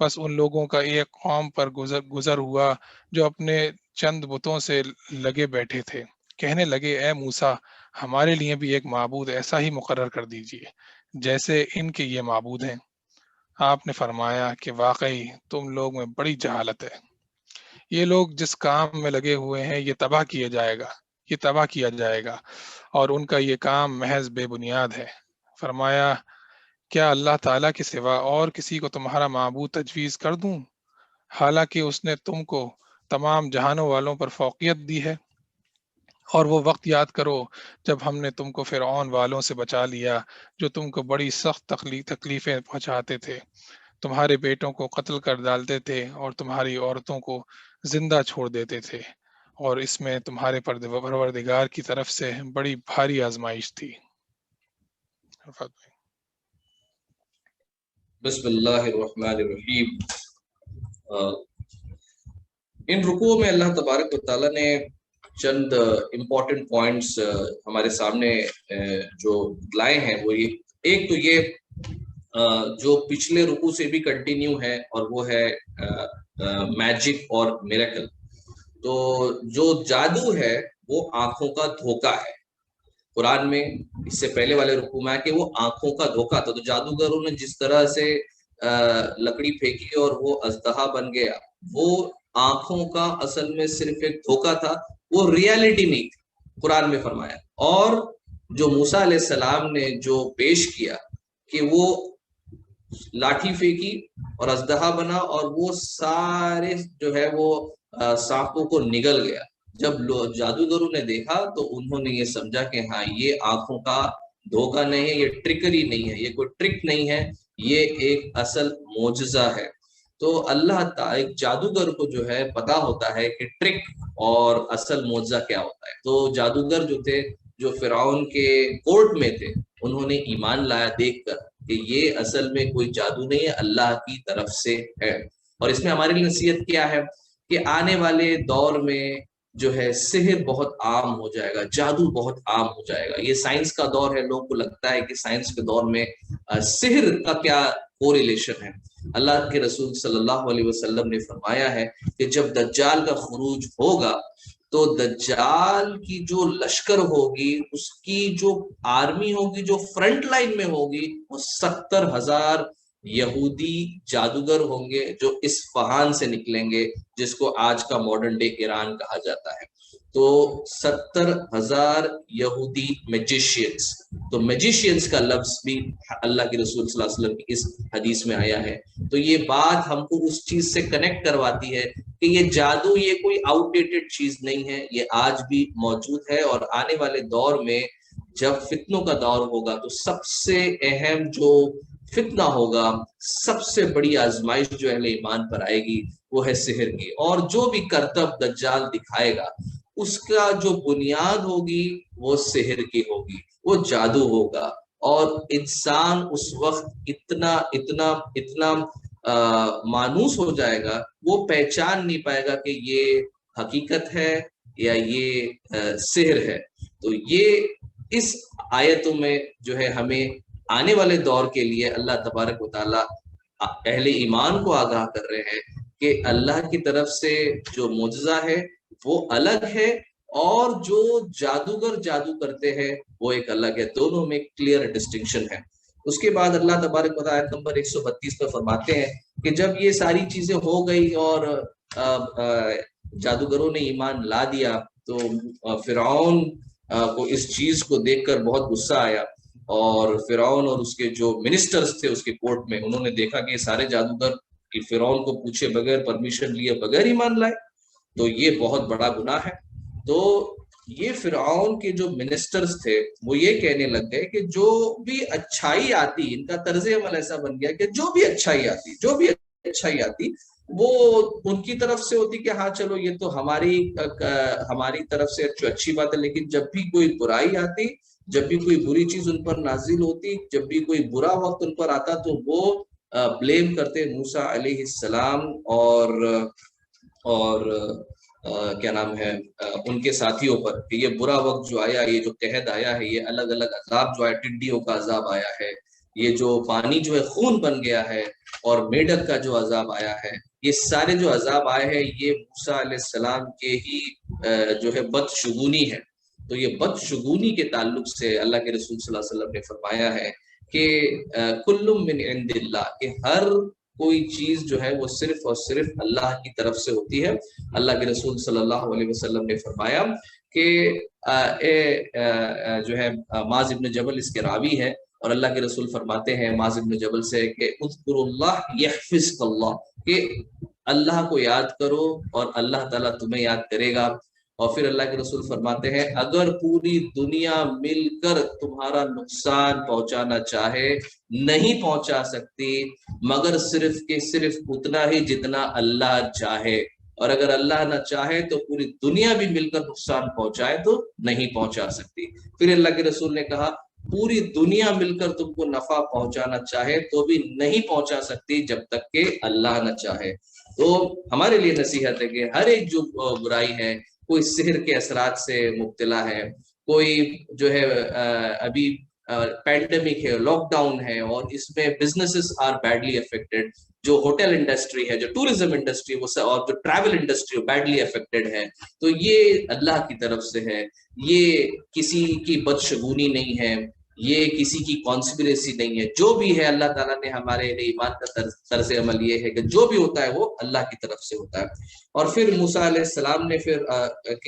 بس ان لوگوں کا ایک قوم پر گزر ہوا جو اپنے چند بتوں سے لگے بیٹھے تھے، کہنے لگے اے موسیٰ، ہمارے لیے بھی ایک معبود ایسا ہی مقرر کر دیجئے جیسے ان کے یہ معبود ہیں۔ آپ نے فرمایا کہ واقعی تم لوگ میں بڑی جہالت ہے، یہ لوگ جس کام میں لگے ہوئے ہیں یہ تباہ کیا جائے گا اور ان کا یہ کام محض بے بنیاد ہے۔ فرمایا کیا اللہ تعالیٰ کے سوا اور کسی کو تمہارا معبود تجویز کر دوں، حالانکہ اس نے تم کو تمام جہانوں والوں پر فوقیت دی ہے؟ اور وہ وقت یاد کرو جب ہم نے تم کو فرعون والوں سے بچا لیا جو تم کو بڑی سخت تکلیفیں پہنچاتے تھے، تمہارے بیٹوں کو قتل کر ڈالتے تھے اور تمہاری عورتوں کو زندہ چھوڑ دیتے تھے، اور اس میں تمہارے پروردگار کی طرف سے بڑی بھاری آزمائش تھی۔ بسم اللہ الرحمن الرحیم۔ ان رکوع میں اللہ تبارک و تعالیٰ نے چند امپورٹنٹ پوائنٹس ہمارے سامنے جو لائے ہیں، وہ ایک تو یہ جو پچھلے رکوع سے بھی کنٹینیو ہے، اور وہ ہے میجک اور میریکل۔ تو جو جادو ہے وہ آنکھوں کا دھوکہ ہے۔ قرآن میں اس سے پہلے والے رکوع میں کہ وہ آنکھوں کا دھوکہ تھا، تو جادوگروں نے جس طرح سے لکڑی پھینکی اور وہ اژدہا بن گیا، وہ آنکھوں کا اصل میں صرف ایک دھوکہ تھا، وہ ریالٹی نہیں تھی، قرآن میں فرمایا۔ اور جو موسیٰ علیہ السلام نے جو پیش کیا کہ وہ لاٹھی پھینکی اور اژدہا بنا، اور وہ سارے جو ہے وہ سانپوں کو نگل گیا۔ جب جادوگروں نے دیکھا تو انہوں نے یہ سمجھا کہ ہاں یہ آنکھوں کا دھوکہ نہیں ہے، یہ ٹرکری نہیں ہے، یہ کوئی ٹرک نہیں ہے، یہ ایک اصل معجزہ ہے۔ تو اللہ تعالیٰ ایک جادوگر کو جو ہے پتا ہوتا ہے کہ ٹرک اور اصل معجزہ کیا ہوتا ہے۔ تو جادوگر جو تھے، جو فرعون کے کورٹ میں تھے، انہوں نے ایمان لایا دیکھ کر کہ یہ اصل میں کوئی جادو نہیں ہے، اللہ کی طرف سے ہے۔ اور اس میں ہمارے لیے نصیحت کیا ہے کہ آنے والے دور میں جو ہے سحر بہت عام ہو جائے گا، جادو بہت عام ہو جائے گا۔ یہ سائنس کا دور ہے، لوگوں کو لگتا ہے کہ سائنس کے دور میں سحر کا کیا کوریلیشن ہے۔ اللہ کے رسول صلی اللہ علیہ وسلم نے فرمایا ہے کہ جب دجال کا خروج ہوگا تو دجال کی جو لشکر ہوگی، اس کی جو آرمی ہوگی، جو فرنٹ لائن میں ہوگی، وہ 70,000 یہودی جادوگر ہوں گے جو اصفہان سے نکلیں گے، جس کو آج کا ماڈرن ڈے ایران کہا جاتا ہے۔ تو 70,000 یہودی میجیشینز، تو میجیشینز کا لفظ بھی اللہ کے رسول صلی اللہ علیہ وسلم کی اس حدیث میں آیا ہے۔ تو یہ بات ہم کو اس چیز سے کنیکٹ کرواتی ہے کہ یہ جادو یہ کوئی آؤٹ ڈیٹڈ چیز نہیں ہے، یہ آج بھی موجود ہے۔ اور آنے والے دور میں جب فتنوں کا دور ہوگا تو سب سے اہم جو فتنہ ہوگا، سب سے بڑی آزمائش جو اہل ایمان پر آئے گی، وہ ہے سحر کی۔ اور جو بھی کرتب دجال دکھائے گا، اس کا جو بنیاد ہوگی وہ سحر کی ہوگی، وہ جادو ہوگا۔ اور انسان اس وقت اتنا مانوس ہو جائے گا، وہ پہچان نہیں پائے گا کہ یہ حقیقت ہے یا یہ سحر ہے۔ تو یہ اس آیتوں میں جو ہے ہمیں آنے والے دور کے لیے اللہ تبارک و تعالیٰ اہل ایمان کو آگاہ کر رہے ہیں کہ اللہ کی طرف سے جو معجزہ ہے وہ الگ ہے، اور جو جادوگر جادو کرتے ہیں وہ ایک الگ ہے، دونوں میں کلیئر ڈسٹنکشن ہے۔ اس کے بعد اللہ تبارک و تعالیٰ آیت نمبر 132 پہ فرماتے ہیں کہ جب یہ ساری چیزیں ہو گئی اور جادوگروں نے ایمان لا دیا تو فرعون کو اس چیز کو دیکھ کر بہت غصہ آیا، اور فرعون اور اس کے جو منسٹرز تھے اس کے کورٹ میں، انہوں نے دیکھا کہ یہ سارے جادوگر فرعون کو پوچھے بغیر، پرمیشن لیے بغیر ایمان لائے، تو یہ بہت بڑا گناہ ہے۔ تو یہ فرعون کے جو منسٹرز تھے وہ یہ کہنے لگ گئے کہ جو بھی اچھائی آتی، ان کا طرز عمل ایسا بن گیا کہ جو بھی اچھائی آتی وہ ان کی طرف سے ہوتی کہ ہاں چلو یہ تو ہماری طرف سے اچھی بات ہے، لیکن جب بھی کوئی برائی آتی، جب بھی کوئی بری چیز ان پر نازل ہوتی، جب بھی کوئی برا وقت ان پر آتا تو وہ بلیم کرتے موسیٰ علیہ السلام اور کیا نام ہے ان کے ساتھیوں پر، کہ یہ برا وقت جو آیا، یہ جو قحط آیا ہے، یہ الگ الگ عذاب جو آیا، ٹڈیوں کا عذاب آیا ہے، یہ جو پانی جو ہے خون بن گیا ہے، اور میڈک کا جو عذاب آیا ہے، یہ سارے جو عذاب آئے ہیں یہ موسیٰ علیہ السلام کے ہی جو ہے بدشگونی ہے۔ تو یہ بدشگونی کے تعلق سے اللہ کے رسول صلی اللہ علیہ وسلم نے فرمایا ہے کہ کل من عند اللہ، کہ ہر کوئی چیز جو ہے وہ صرف اور صرف اللہ کی طرف سے ہوتی ہے۔ اللہ کے رسول صلی اللہ علیہ وسلم نے فرمایا کہ جو ہے معاذ ابن جبل اس کے راوی ہے، اور اللہ کے رسول فرماتے ہیں معاذ ابن جبل سے کہ اذکر اللہ یحفظک اللہ، کہ اللہ کو یاد کرو اور اللہ تعالیٰ تمہیں یاد کرے گا۔ اور پھر اللہ کے رسول فرماتے ہیں اگر پوری دنیا مل کر تمہارا نقصان پہنچانا چاہے نہیں پہنچا سکتی، مگر صرف کہ صرف اتنا ہی جتنا اللہ چاہے، اور اگر اللہ نہ چاہے تو پوری دنیا بھی مل کر نقصان پہنچائے تو نہیں پہنچا سکتی۔ پھر اللہ کے رسول نے کہا پوری دنیا مل کر تم کو نفع پہنچانا چاہے تو بھی نہیں پہنچا سکتی جب تک کہ اللہ نہ چاہے۔ تو ہمارے لیے نصیحت ہے کہ ہر ایک جو برائی ہے، کوئی سحر کے اثرات سے مبتلا ہے، کوئی جو ہے ابھی پینڈیمک ہے، لاک ڈاؤن ہے، اور اس میں بزنسز آر بیڈلی افیکٹڈ، جو ہوٹل انڈسٹری ہے، جو ٹورزم انڈسٹری اور جو ٹریول انڈسٹری بیڈلی افیکٹڈ ہے، تو یہ اللہ کی طرف سے ہے، یہ کسی کی بدشگونی نہیں ہے، یہ کسی کی کانسپریسی نہیں ہے، جو بھی ہے اللہ تعالیٰ نے ہمارے ایمان کا طرز عمل یہ ہے کہ جو بھی ہوتا ہے وہ اللہ کی طرف سے ہوتا ہے۔ اور پھر موسیٰ علیہ السلام نے پھر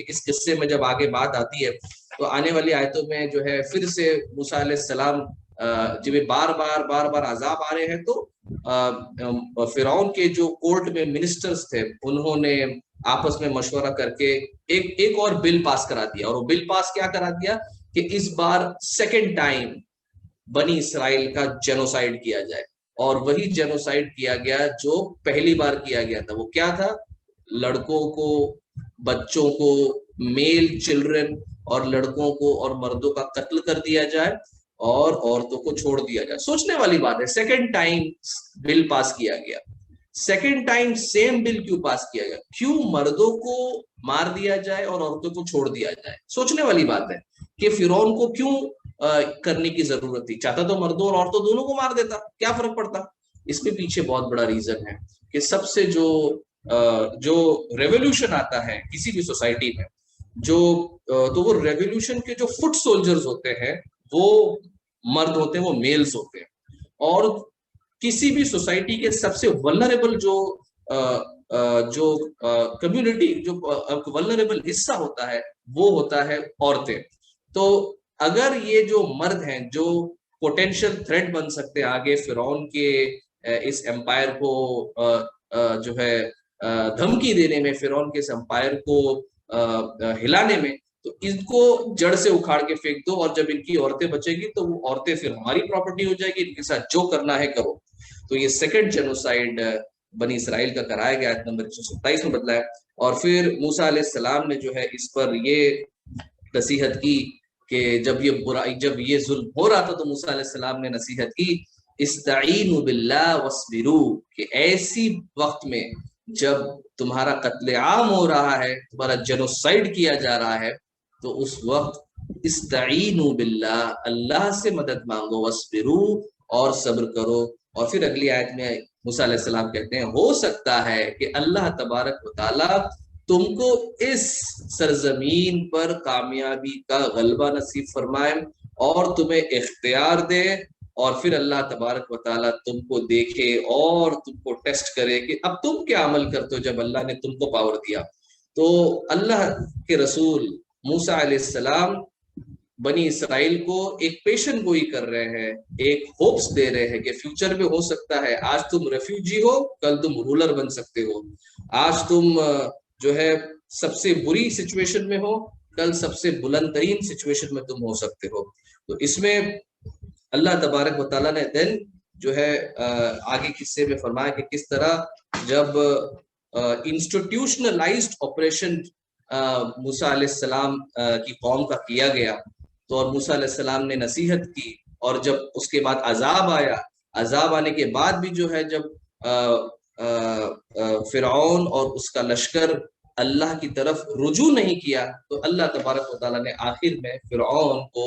اس قصے میں جب آگے بات آتی ہے تو آنے والی آیتوں میں جو ہے پھر سے موسیٰ علیہ السلام جب بار بار عذاب آ رہے ہیں تو فرعون کے جو کورٹ میں منسٹرز تھے انہوں نے آپس میں مشورہ کر کے ایک اور بل پاس کرا دیا، اور وہ بل پاس کیا کرا دیا کہ اس بار سیکنڈ ٹائم بنی اسرائیل کا جینوسائیڈ کیا جائے، اور وہی جینوسائیڈ کیا گیا جو پہلی بار کیا گیا تھا۔ وہ کیا تھا؟ لڑکوں کو، بچوں کو، میل چلڈرن اور لڑکوں کو اور مردوں کا قتل کر دیا جائے اور عورتوں کو چھوڑ دیا جائے۔ سوچنے والی بات ہے، سیکنڈ ٹائم بل پاس کیا گیا، سیکنڈ ٹائم سیم بل کیوں پاس کیا گیا؟ کیوں مردوں کو مار دیا جائے اور عورتوں کو چھوڑ دیا جائے؟ سوچنے والی بات ہے کہ فرعون کو کیوں کرنے کی ضرورت تھی؟ چاہتا تو مردوں اور عورتوں دونوں کو مار دیتا، کیا فرق پڑتا؟ اس کے پیچھے بہت بڑا ریزن ہے کہ سب سے جو ریولیوشن آتا ہے کسی بھی سوسائٹی میں، تو وہ ریولیوشن کے جو فٹ سولجرز ہوتے ہیں وہ مرد ہوتے ہیں، وہ میلز ہوتے ہیں، اور کسی بھی سوسائٹی کے سب سے ولنریبل جو کمیونٹی جو ولنریبل حصہ ہوتا ہے وہ ہوتا ہے عورتیں۔ تو اگر یہ جو مرد ہیں جو پوٹینشیل تھریٹ بن سکتے ہیں آگے فرعون کے اس امپائر کو جو ہے دھمکی دینے میں، فرعون کے اس امپائر کو ہلانے میں، تو ان کو جڑ سے اکھاڑ کے پھینک دو، اور جب ان کی عورتیں بچے گی تو وہ عورتیں پھر ہماری پراپرٹی ہو جائے گی، ان کے ساتھ جو کرنا ہے کرو۔ تو یہ سیکنڈ جینوسائیڈ بنی اسرائیل کا کرایا گیا، آیت نمبر 127 میں بدلا ہے۔ اور پھر موسیٰ علیہ السلام نے جو ہے اس پر یہ نصیحت کی کہ جب یہ ظلم ہو رہا تھا تو موسیٰ علیہ السلام نے نصیحت کی استعینوا باللہ واصبروا، کہ ایسی وقت میں جب تمہارا قتل عام ہو رہا ہے، تمہارا جینوسائیڈ کیا جا رہا ہے، تو اس وقت استعینوا باللہ، اللہ سے مدد مانگو، واسبرو، اور صبر کرو۔ اور پھر اگلی آیت میں موسیٰ علیہ السلام کہتے ہیں ہو سکتا ہے کہ اللہ تبارک و تعالی تم کو اس سرزمین پر کامیابی کا غلبہ نصیب فرمائے اور تمہیں اختیار دے، اور پھر اللہ تبارک و تعالیٰ تم کو دیکھے اور تم کو ٹیسٹ کرے کہ اب تم کیا عمل کرتے ہو جب اللہ نے تم کو پاور دیا۔ تو اللہ کے رسول موسیٰ علیہ السلام بنی اسرائیل کو ایک پیشن گوئی کر رہے ہیں، ایک ہوپس دے رہے ہیں کہ فیوچر میں ہو سکتا ہے آج تم ریفیوجی ہو، کل تم رولر بن سکتے ہو، آج تم جو ہے سب سے بری سچویشن میں ہو، کل سب سے بلند ترین سچویشن میں تم ہو سکتے ہو۔ تو اس میں اللہ تبارک و تعالیٰ نے دین جو ہے آگے قصے میں فرمایا کہ کس طرح جب انسٹیٹیوشنلائزڈ آپریشن موسیٰ علیہ السلام کی قوم کا کیا گیا، تو اور موسیٰ علیہ السلام نے نصیحت کی، اور جب اس کے بعد عذاب آیا، عذاب آنے کے بعد بھی جو ہے جب فرعون اور اس کا لشکر اللہ کی طرف رجوع نہیں کیا، تو اللہ تبارک و تعالیٰ نے آخر میں فرعون کو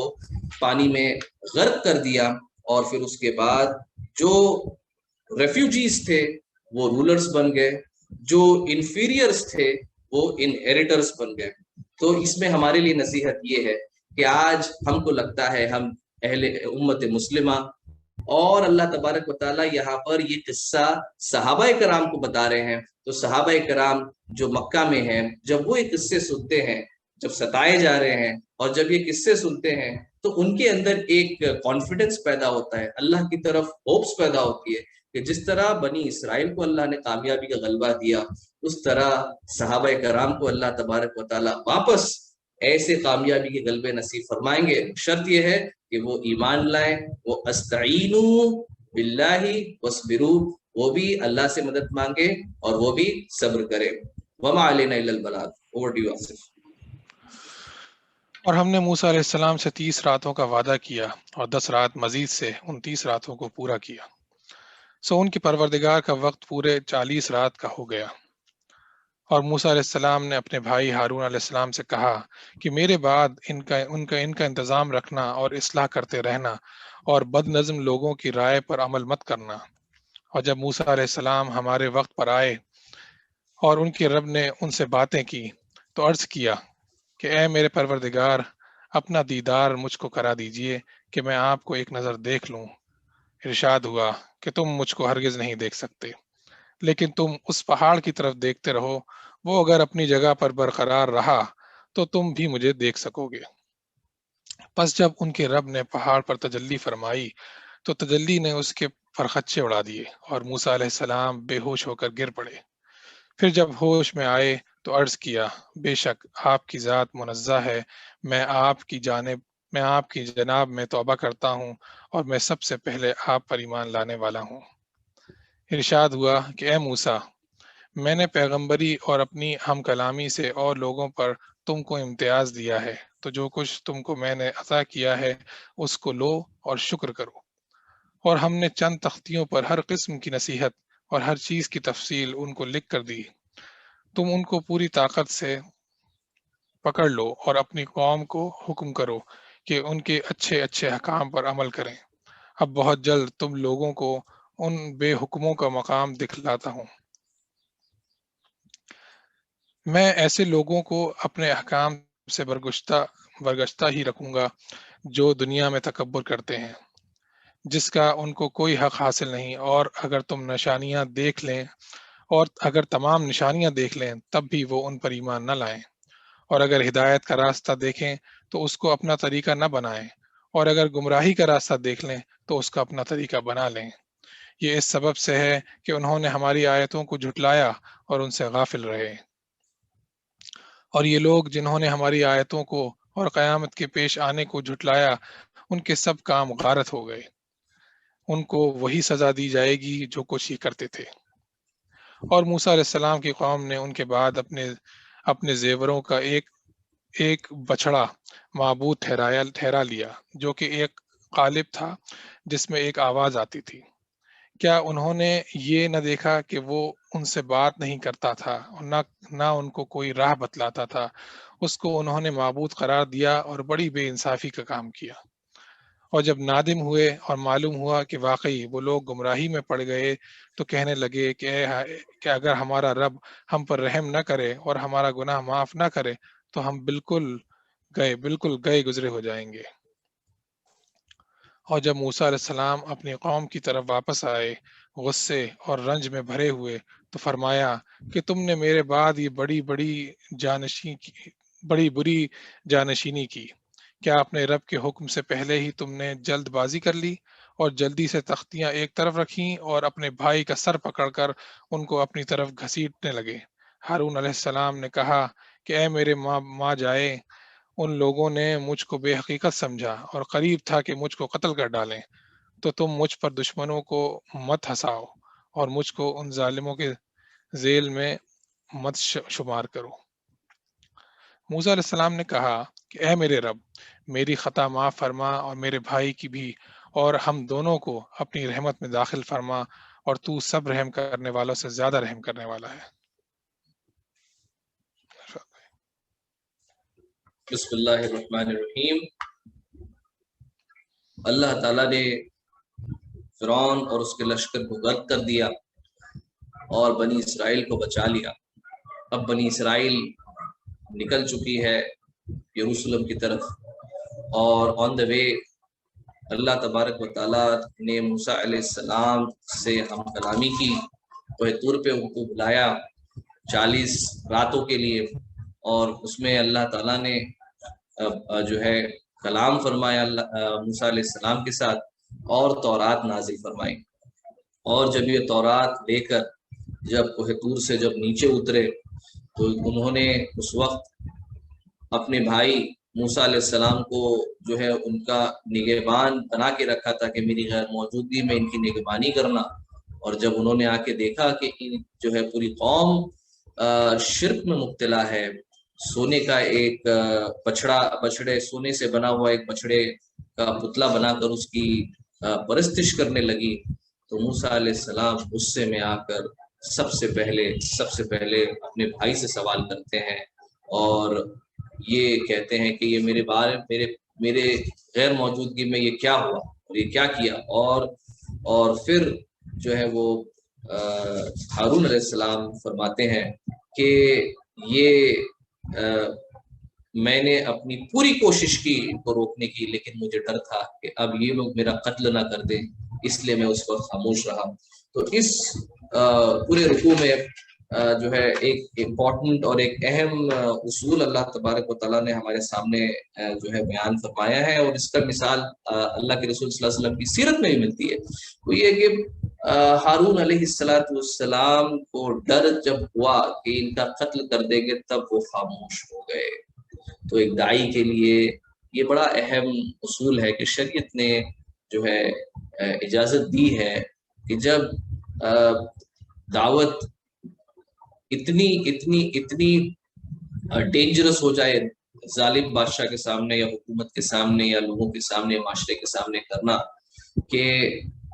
پانی میں غرق کر دیا، اور پھر اس کے بعد جو ریفیوجیز تھے وہ رولرز بن گئے، جو انفیریئرز تھے وہ انہیریٹرز بن گئے۔ تو اس میں ہمارے لیے نصیحت یہ ہے کہ آج ہم کو لگتا ہے ہم اہل امت مسلمہ، اور اللہ تبارک و تعالیٰ یہاں پر یہ قصہ صحابہ کرام کو بتا رہے ہیں، تو صحابہ کرام جو مکہ میں ہیں جب وہ یہ قصے سنتے ہیں، جب ستائے جا رہے ہیں اور جب یہ قصے سنتے ہیں تو ان کے اندر ایک کانفیڈنس پیدا ہوتا ہے، اللہ کی طرف ہوپس پیدا ہوتی ہے کہ جس طرح بنی اسرائیل کو اللہ نے کامیابی کا غلبہ دیا، اس طرح صحابہ کرام کو اللہ تبارک و تعالیٰ واپس ایسے کامیابی کے غلبے نصیب فرمائیں گے۔ شرط یہ ہے کہ وہ ایمان لائیں، وہ استعینوا باللہ واصبروا، وہ بھی اللہ سے مدد مانگے اور وہ بھی صبر کرے۔ وما علینا الا البلاغ۔ Over to you Asif. اور ہم نے موسیٰ علیہ السلام سے 30 راتوں کا وعدہ کیا اور 10 رات مزید سے 29 راتوں کو پورا کیا، سو ان کی پروردگار کا وقت پورے 40 رات کا ہو گیا۔ اور موسیٰ علیہ السلام نے اپنے بھائی ہارون علیہ السلام سے کہا کہ میرے بعد ان کا انتظام رکھنا اور اصلاح کرتے رہنا، اور بد نظم لوگوں کی رائے پر عمل مت کرنا۔ اور جب موسیٰ علیہ السلام ہمارے وقت پر آئے اور ان کے رب نے ان سے باتیں کی تو عرض کیا کہ اے میرے پروردگار، اپنا دیدار مجھ کو کرا دیجئے کہ میں آپ کو ایک نظر دیکھ لوں۔ ارشاد ہوا کہ تم مجھ کو ہرگز نہیں دیکھ سکتے، لیکن تم اس پہاڑ کی طرف دیکھتے رہو، وہ اگر اپنی جگہ پر برقرار رہا تو تم بھی مجھے دیکھ سکو گے۔ پس جب ان کے رب نے پہاڑ پر تجلی فرمائی تو تجلی نے اس کے فرخچے اڑا دیے اور موسیٰ علیہ السلام بے ہوش ہو کر گر پڑے۔ پھر جب ہوش میں آئے تو عرض کیا بے شک آپ کی ذات منزہ ہے، میں آپ کی جناب میں توبہ کرتا ہوں، اور میں سب سے پہلے آپ پر ایمان لانے والا ہوں۔ ارشاد ہوا کہ اے موسیٰ، میں نے پیغمبری اور اپنی ہم کلامی سے اور لوگوں پر تم کو امتیاز دیا ہے، تو جو کچھ تم کو میں نے عطا کیا ہے اس کو لو اور شکر کرو۔ اور ہم نے چند تختیوں پر ہر قسم کی نصیحت اور ہر چیز کی تفصیل ان کو لکھ کر دی، تم ان کو پوری طاقت سے پکڑ لو اور اپنی قوم کو حکم کرو کہ ان کے اچھے اچھے حکام پر عمل کریں۔ اب بہت جلد تم لوگوں کو ان بے حکموں کا مقام دکھلاتا ہوں۔ میں ایسے لوگوں کو اپنے احکام سے برگشتہ ہی رکھوں گا جو دنیا میں تکبر کرتے ہیں، جس کا ان کو کوئی حق حاصل نہیں، اور اگر تمام نشانیاں دیکھ لیں تب بھی وہ ان پر ایمان نہ لائیں، اور اگر ہدایت کا راستہ دیکھیں تو اس کو اپنا طریقہ نہ بنائیں، اور اگر گمراہی کا راستہ دیکھ لیں تو اس کا اپنا طریقہ بنا لیں۔ یہ اس سبب سے ہے کہ انہوں نے ہماری آیتوں کو جھٹلایا اور ان سے غافل رہے۔ اور یہ لوگ جنہوں نے ہماری آیتوں کو اور قیامت کے پیش آنے کو جھٹلایا، ان کے سب کام غارت ہو گئے، ان کو وہی سزا دی جائے گی جو کچھ ہی کرتے تھے۔ اور موسیٰ علیہ السلام کی قوم نے ان کے بعد اپنے زیوروں کا ایک بچڑا معبود ٹھہرا لیا، جو کہ ایک قالب تھا جس میں ایک آواز آتی تھی کیا انہوں نے یہ نہ دیکھا کہ وہ ان سے بات نہیں کرتا تھا اور نہ ان کو کوئی راہ بتلاتا تھا؟ اس کو انہوں نے معبود قرار دیا اور بڑی بے انصافی کا کام کیا۔ اور جب نادم ہوئے اور معلوم ہوا کہ واقعی وہ لوگ گمراہی میں پڑ گئے تو کہنے لگے کہ اگر ہمارا رب ہم پر رحم نہ کرے اور ہمارا گناہ معاف نہ کرے تو ہم بالکل گئے گزرے ہو جائیں گے۔ اور جب موسیٰ علیہ السلام اپنی قوم کی طرف واپس آئے غصے اور رنج میں بھرے ہوئے تو فرمایا کہ تم نے میرے بعد یہ بڑی بری جانشینی کی۔ کیا اپنے رب کے حکم سے پہلے ہی تم نے جلد بازی کر لی اور جلدی سے تختیاں ایک طرف رکھیں اور اپنے بھائی کا سر پکڑ کر ان کو اپنی طرف گھسیٹنے لگے؟ ہارون علیہ السلام نے کہا کہ اے میرے ماں جائے، ان لوگوں نے مجھ کو بے حقیقت سمجھا اور قریب تھا کہ مجھ کو قتل کر ڈالیں، تو تم مجھ پر دشمنوں کو مت ہنساؤ اور مجھ کو ان ظالموں کے ذیل میں مت شمار کرو۔ موسیٰ علیہ السلام نے کہا کہ اے میرے رب، میری خطا معاف فرما اور میرے بھائی کی بھی، اور ہم دونوں کو اپنی رحمت میں داخل فرما، اور تو سب رحم کرنے والوں سے زیادہ رحم کرنے والا ہے۔ بسم اللہ الرحمن الرحیم۔ اللہ تعالیٰ نے فرعون اور اس کے لشکر کو غرق کر دیا اور بنی اسرائیل کو بچا لیا۔ اب بنی اسرائیل نکل چکی ہے یروشلم کی طرف، اور آن دا وے اللہ تبارک و تعالیٰ نے موسیٰ علیہ السلام سے ہم کلامی کی، کوہ طور پہ ان کو بلایا 40 راتوں کے لیے، اور اس میں اللہ تعالیٰ نے جو ہے کلام فرمایا موسیٰ علیہ السلام کے ساتھ، اور تورات نازل فرمائی۔ اور جب یہ تورات لے کر جب کوہ طور سے جب نیچے اترے تو انہوں نے اس وقت اپنے بھائی موسیٰ علیہ السلام کو جو ہے ان کا نگہبان بنا کے رکھا تھا کہ میری غیر موجودگی میں ان کی نگہبانی کرنا۔ اور جب انہوں نے آ کے دیکھا کہ جو ہے پوری قوم شرک میں مبتلا ہے، سونے کا ایک بچڑے سونے سے بنا ہوا ایک بچڑے کا پتلا بنا کر اس کی پرستش کرنے لگی، تو موسیٰ علیہ السلام غصے میں آ کر سب سے پہلے اپنے بھائی سے سوال کرتے ہیں اور یہ کہتے ہیں کہ یہ میرے غیر موجودگی میں یہ کیا ہوا اور یہ کیا کیا، اور پھر جو ہے وہ ہارون علیہ السلام فرماتے ہیں کہ یہ میں نے اپنی پوری کوشش کی ان کو روکنے کی، لیکن مجھے ڈر تھا کہ اب یہ لوگ میرا قتل نہ کر دیں، اس لیے میں اس وقت خاموش رہا۔ تو اس پورے رکوع میں جو ہے ایک امپورٹنٹ اور ایک اہم اصول اللہ تبارک و تعالیٰ نے ہمارے سامنے جو ہے بیان فرمایا ہے، اور اس کا مثال اللہ کے رسول صلی اللہ علیہ وسلم کی سیرت میں بھی ملتی ہے۔ وہ یہ کہ ہارون علیہ السلام کو ڈر جب ہوا کہ ان کا قتل کر دیں گے تب وہ خاموش ہو گئے۔ تو ایک داعی کے لیے یہ بڑا اہم اصول ہے کہ شریعت نے جو ہے اجازت دی ہے کہ جب دعوت اتنی ڈینجرس ہو جائے ظالم بادشاہ کے سامنے یا حکومت کے سامنے یا لوگوں کے سامنے معاشرے کے سامنے کرنا، کہ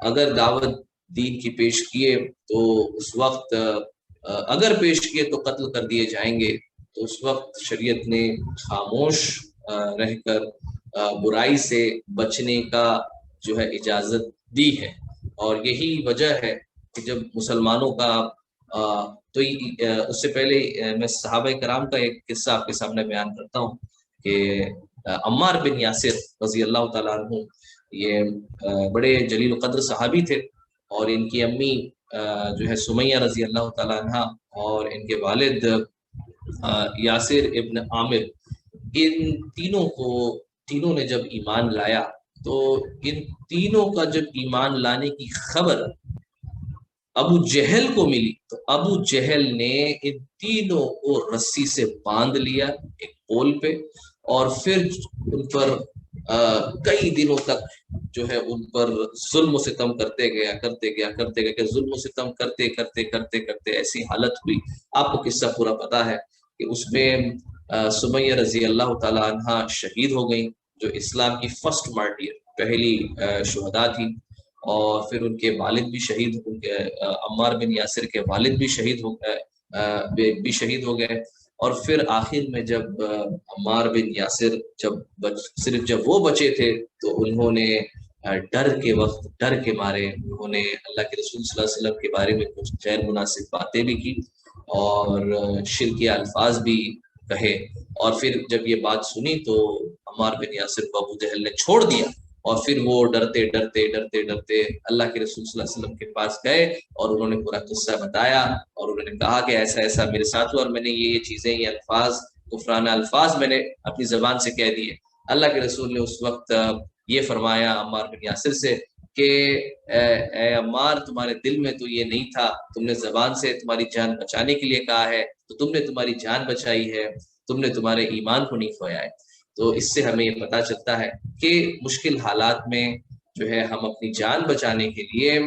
اگر دعوت دین کی پیش کیے تو اس وقت اگر پیش کیے تو قتل کر دیے جائیں گے، تو اس وقت شریعت نے خاموش رہ کر برائی سے بچنے کا جو ہے اجازت دی ہے۔ اور یہی وجہ ہے کہ جب مسلمانوں کا تو اس سے پہلے میں صحابہ کرام کا ایک قصہ آپ کے سامنے بیان کرتا ہوں کہ عمار بن یاسر رضی اللہ تعالیٰ عنہ یہ بڑے جلیل القدر صحابی تھے، اور ان کی امی جو ہے سمیہ رضی اللہ تعالیٰ عنہ اور ان کے والد یاسر ابن عامر، ان تینوں نے جب ایمان لایا تو ان تینوں کا جب ایمان لانے کی خبر ابو جہل کو ملی تو ابو جہل نے ان تینوں کو رسی سے باندھ لیا ایک پول پہ، اور پھر ان پر کئی دنوں تک جو ہے ان پر ظلم و ستم کرتے گیا کہ ظلم و ستم کرتے ایسی حالت ہوئی۔ آپ کو قصہ پورا پتا ہے کہ اس میں سمیہ رضی اللہ تعالی عنہ شہید ہو گئیں، جو اسلام کی فرسٹ مارٹیر، پہلی شہداء تھی، اور پھر ان کے والد بھی شہید، ان کے عمار بن یاسر کے والد بھی شہید ہو گئے. اور پھر آخر میں جب عمار بن یاسر جب وہ بچے تھے تو انہوں نے ڈر کے مارے انہوں نے اللہ کے رسول صلی اللہ علیہ وسلم کے بارے میں کچھ غیر مناسب باتیں بھی کی اور شرکی الفاظ بھی کہے. اور پھر جب یہ بات سنی تو عمار بن یاسر کو ابو جہل نے چھوڑ دیا اور پھر وہ ڈرتے اللہ کے رسول صلی اللہ علیہ وسلم کے پاس گئے اور انہوں نے پورا قصہ بتایا اور انہوں نے کہا کہ ایسا ایسا میرے ساتھ ہوا اور میں نے یہ چیزیں، یہ الفاظ، کفرانہ الفاظ میں نے اپنی زبان سے کہہ دیے. اللہ کے رسول نے اس وقت یہ فرمایا عمار بن یاسر سے کہ اے عمار، تمہارے دل میں تو یہ نہیں تھا، تم نے زبان سے تمہاری جان بچانے کے لیے کہا ہے تو تم نے تمہاری جان بچائی ہے، تم نے تمہارے ایمان کو نہیں کھویا ہے. تو اس سے ہمیں یہ پتہ چلتا ہے کہ مشکل حالات میں جو ہے ہم اپنی جان بچانے کے لیے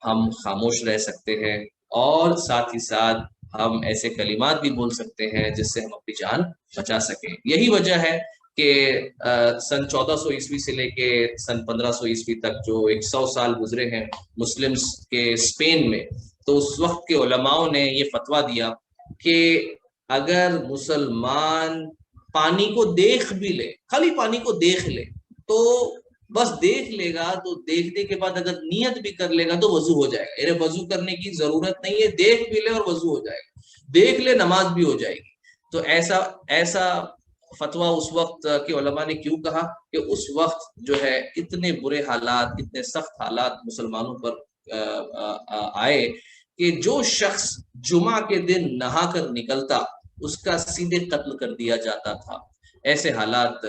ہم خاموش رہ سکتے ہیں اور ساتھ ہی ساتھ ہم ایسے کلمات بھی بول سکتے ہیں جس سے ہم اپنی جان بچا سکیں. یہی وجہ ہے کہ سن 1400 عیسوی سے لے کے سن 1500 عیسوی تک جو 100 سال گزرے ہیں مسلمز کے اسپین میں، تو اس وقت کے علماؤں نے یہ فتویٰ دیا کہ اگر مسلمان پانی کو دیکھ بھی لے، خالی پانی کو دیکھ لے، تو بس دیکھ لے گا تو دیکھنے کے بعد اگر نیت بھی کر لے گا تو وضو ہو جائے گا. یعنی وضو کرنے کی ضرورت نہیں ہے، دیکھ بھی لے اور وضو ہو جائے گا، دیکھ لے نماز بھی ہو جائے گی. تو ایسا فتویٰ اس وقت کے علماء نے کیوں کہا کہ اس وقت جو ہے اتنے برے حالات، اتنے سخت حالات مسلمانوں پر آئے کہ جو شخص جمعہ کے دن نہا کر نکلتا اس کا سیدھے قتل کر دیا جاتا تھا. ایسے حالات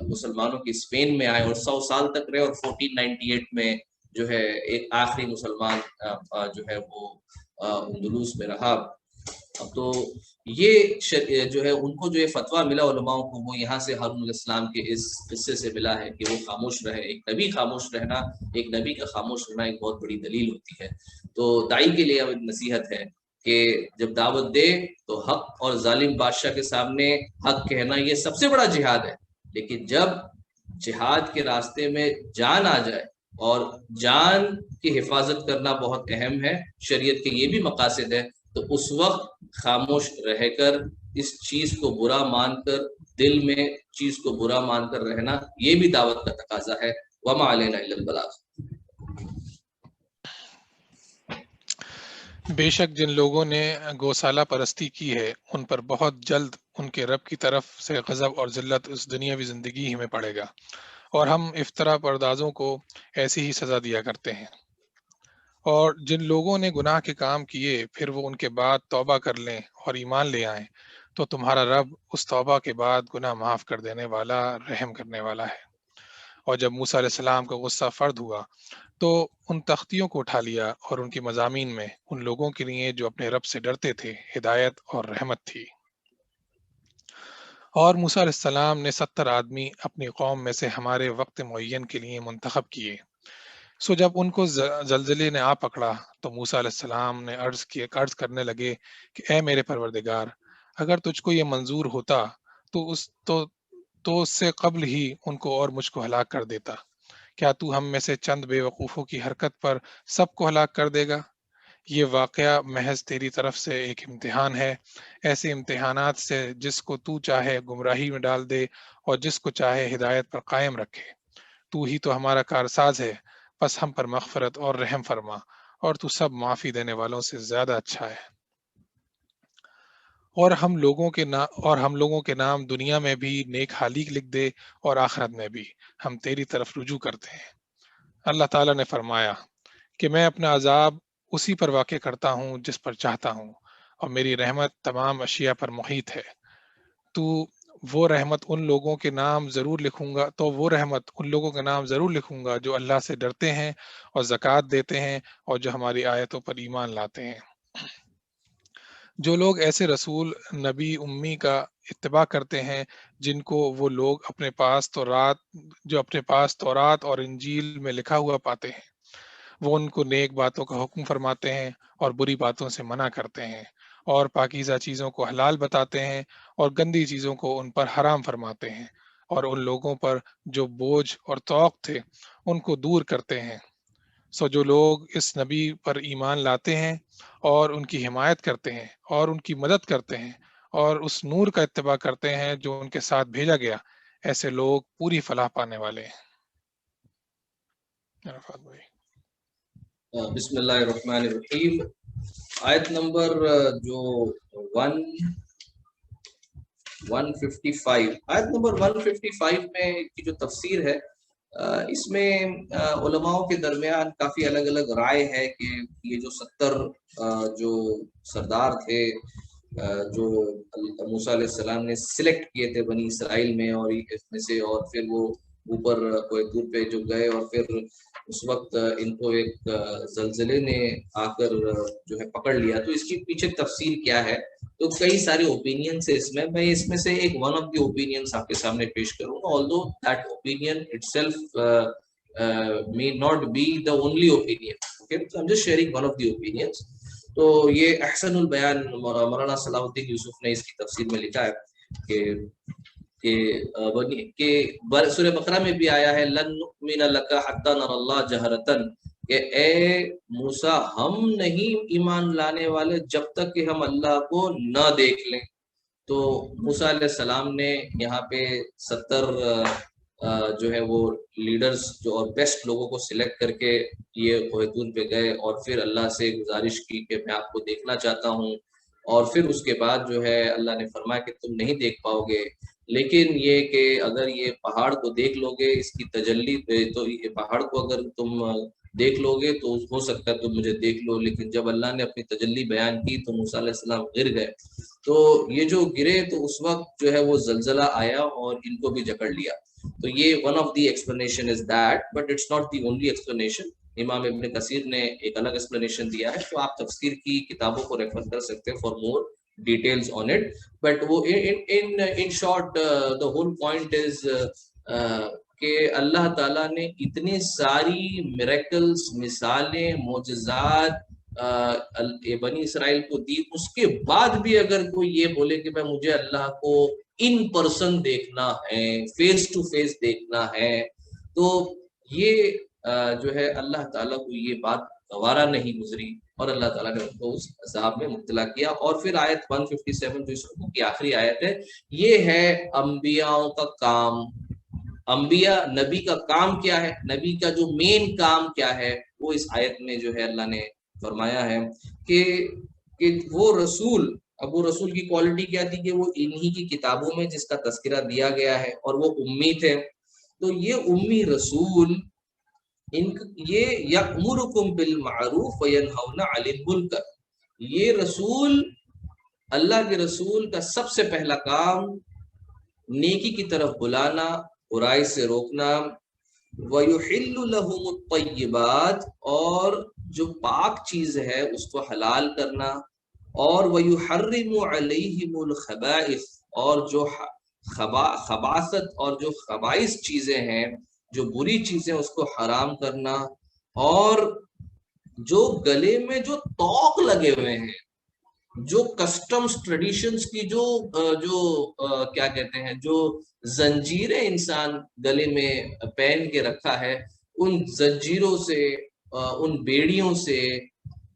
مسلمانوں کی اسپین میں آئے اور 100 سال تک رہے اور 1498 میں جو ہے ایک آخری مسلمان جو ہے وہ اندلس میں رہا. تو یہ جو ہے ان کو جو یہ فتویٰ ملا علماؤں کو، وہ یہاں سے ہارون علیہ السلام کے اس قصے سے ملا ہے کہ وہ خاموش رہے. ایک نبی خاموش رہنا، ایک نبی کا خاموش رہنا ایک بہت بڑی دلیل ہوتی ہے. تو داعی کے لیے اب نصیحت ہے کہ جب دعوت دے تو حق اور ظالم بادشاہ کے سامنے حق کہنا یہ سب سے بڑا جہاد ہے. لیکن جب جہاد کے راستے میں جان آ جائے، اور جان کی حفاظت کرنا بہت اہم ہے، شریعت کے یہ بھی مقاصد ہے، تو اس وقت خاموش رہ کر اس چیز کو برا مان کر، دل میں چیز کو برا مان کر رہنا، یہ بھی دعوت کا تقاضا ہے. وما علینا الا البلاغ. بے شک جن لوگوں نے گوسالہ پرستی کی ہے ان پر بہت جلد ان کے رب کی طرف سے غضب اور ذلت اس دنیاوی زندگی ہی میں پڑے گا، اور ہم افطرا پردازوں کو ایسی ہی سزا دیا کرتے ہیں. اور جن لوگوں نے گناہ کے کام کیے پھر وہ ان کے بعد توبہ کر لیں اور ایمان لے آئیں تو تمہارا رب اس توبہ کے بعد گناہ معاف کر دینے والا، رحم کرنے والا ہے. اور جب موسیٰ علیہ السلام کا غصہ فرد ہوا تو ان تختیوں کو اٹھا لیا اور ان کی مضامین میں ان لوگوں کے لیے جو اپنے رب سے ڈرتے تھے ہدایت اور رحمت تھی. اور موسیٰ علیہ السلام نے 70 آدمی اپنی قوم میں سے ہمارے وقت معین کے لیے منتخب کیے. سو جب ان کو زلزلے نے آ پکڑا تو موسیٰ علیہ السلام نے عرض کرنے لگے کہ اے میرے پروردگار، اگر تجھ کو یہ منظور ہوتا تو اس سے قبل ہی ان کو اور مجھ کو ہلاک کر دیتا. کیا تو ہم میں سے چند بے وقوفوں کی حرکت پر سب کو ہلاک کر دے گا؟ یہ واقعہ محض تیری طرف سے ایک امتحان ہے، ایسے امتحانات سے جس کو تو چاہے گمراہی میں ڈال دے اور جس کو چاہے ہدایت پر قائم رکھے. تو ہی تو ہمارا کارساز ہے، بس ہم پر مغفرت اور رحم فرما، اور تو سب معافی دینے والوں سے زیادہ اچھا ہے. اور ہم لوگوں کے نام دنیا میں بھی نیک حالی لکھ دے اور آخرت میں بھی ہم تیری طرف رجوع کرتے ہیں. اللہ تعالیٰ نے فرمایا کہ میں اپنا عذاب اسی پر واقع کرتا ہوں جس پر چاہتا ہوں، اور میری رحمت تمام اشیاء پر محیط ہے. تو وہ رحمت ان لوگوں کے نام ضرور لکھوں گا جو اللہ سے ڈرتے ہیں اور زکوٰۃ دیتے ہیں اور جو ہماری آیتوں پر ایمان لاتے ہیں. جو لوگ ایسے رسول نبی امی کا اتباع کرتے ہیں جن کو وہ لوگ اپنے پاس تورات اور انجیل میں لکھا ہوا پاتے ہیں، وہ ان کو نیک باتوں کا حکم فرماتے ہیں اور بری باتوں سے منع کرتے ہیں، اور پاکیزہ چیزوں کو حلال بتاتے ہیں اور گندی چیزوں کو ان پر حرام فرماتے ہیں، اور ان لوگوں پر جو بوجھ اور توق تھے ان کو دور کرتے ہیں. سو جو لوگ اس نبی پر ایمان لاتے ہیں اور ان کی حمایت کرتے ہیں اور ان کی مدد کرتے ہیں اور اس نور کا اتباع کرتے ہیں جو ان کے ساتھ بھیجا گیا، ایسے لوگ پوری فلاح پانے والے ہیں۔ عرفات بھائی۔ بسم اللہ الرحمن الرحیم۔ آیت نمبر جو 155، آیت نمبر 155 میں کی جو تفسیر ہے، اس میں علماء کے درمیان کافی الگ الگ رائے ہے کہ یہ جو 70 جو سردار تھے جو موسیٰ علیہ السلام نے سلیکٹ کیے تھے بنی اسرائیل میں، اور اس میں سے اور پھر وہ اوپر کوہ طور پہ جو گئے، اور پھر اس وقت ان کو ایک زلزلے نے آ کر جو ہے پکڑ لیا، تو اس کی پیچھے تفسیر کیا ہے؟ تو کئی سارے اوپینینس ہے میں اس میں سے ایک ون آف دی اوپینینس آپ کے سامنے پیش کروں گا، although that opinion itself may not be the only opinion. Okay, so I'm just sharing one of the opinions. تو یہ احسن البیان مولانا صلاح الدین یوسف نے اس کی تفسیر میں لکھا ہے کہ سورہ بقرہ میں بھی آیا ہے لن نؤمن لک حتی نری اللہ جہرتن، کہ اے موسیٰ ہم نہیں ایمان لانے والے جب تک کہ ہم اللہ کو نہ دیکھ لیں۔ تو موسیٰ علیہ السلام نے یہاں پہ 70 جو ہے وہ لیڈرز جو اور بیسٹ لوگوں کو سلیکٹ کر کے یہ کوہ طور پہ گئے، اور پھر اللہ سے گزارش کی کہ میں آپ کو دیکھنا چاہتا ہوں، اور پھر اس کے بعد جو ہے اللہ نے فرمایا کہ تم نہیں دیکھ پاؤ گے، لیکن یہ کہ اگر یہ پہاڑ کو دیکھ لو گے، اس کی تجلی، تو یہ پہاڑ کو اگر تم دیکھ لو گے تو ہو سکتا ہے تم مجھے دیکھ لو۔ لیکن جب اللہ نے اپنی تجلی بیان کی تو موسیٰ علیہ السلام گر گئے، تو یہ جو گرے تو اس وقت جو ہے وہ زلزلہ آیا اور ان کو بھی جکڑ لیا۔ تو یہ one of the explanation is that, but it's not the only explanation. امام ابن کثیر نے ایک الگ ایکسپلینیشن دیا ہے، تو آپ تفسیر کی کتابوں کو ریفر کر سکتے ہیں for more details on it, but in short the whole point is کہ اللہ تعالیٰ نے اتنی ساری میریکلز، مثالیں، معجزات بنی اسرائیل کو دی، اس کے بعد بھی اگر کوئی یہ بولے کہ مجھے اللہ کو ان پرسن دیکھنا ہے، فیس ٹو فیس دیکھنا ہے، تو یہ جو ہے اللہ تعالیٰ کو یہ بات گوارا نہیں گزری، اور اللہ تعالیٰ نے ان کو اس عذاب میں مبتلا کیا۔ اور پھر آیت 157 جو اس رکوع کی آخری آیت ہے، یہ ہے انبیاءوں کا کام۔ انبیاء، نبی کا کام کیا ہے، نبی کا جو مین کام کیا ہے، وہ اس آیت میں جو ہے اللہ نے فرمایا ہے کہ وہ رسول، اب وہ رسول کی کوالٹی کیا تھی کہ وہ انہی کی کتابوں میں جس کا تذکرہ دیا گیا ہے، اور وہ امی تھے۔ تو یہ امی رسول یہ یأمرکم بالمعروف وینہون عن المنکر، یہ رسول، اللہ کے رسول کا سب سے پہلا کام نیکی کی طرف بلانا، برائی سے روکنا، وَيُحِلُّ لَهُمُ الطَّيِّبَاتِ، اور جو پاک چیز ہے اس کو حلال کرنا، اور وَيُحَرِّمُ عَلَيْهِمُ الْخَبَائِثِ، اور جو خباثت اور جو خبائث چیزیں ہیں، جو بری چیزیں، اس کو حرام کرنا، اور جو گلے میں جو توق لگے ہوئے ہیں، جو کسٹمز ٹریڈیشنز کی جو کیا کہتے ہیں، جو زنجیریں انسان گلے میں پہن کے رکھا ہے، ان زنجیروں سے، ان بیڑیوں سے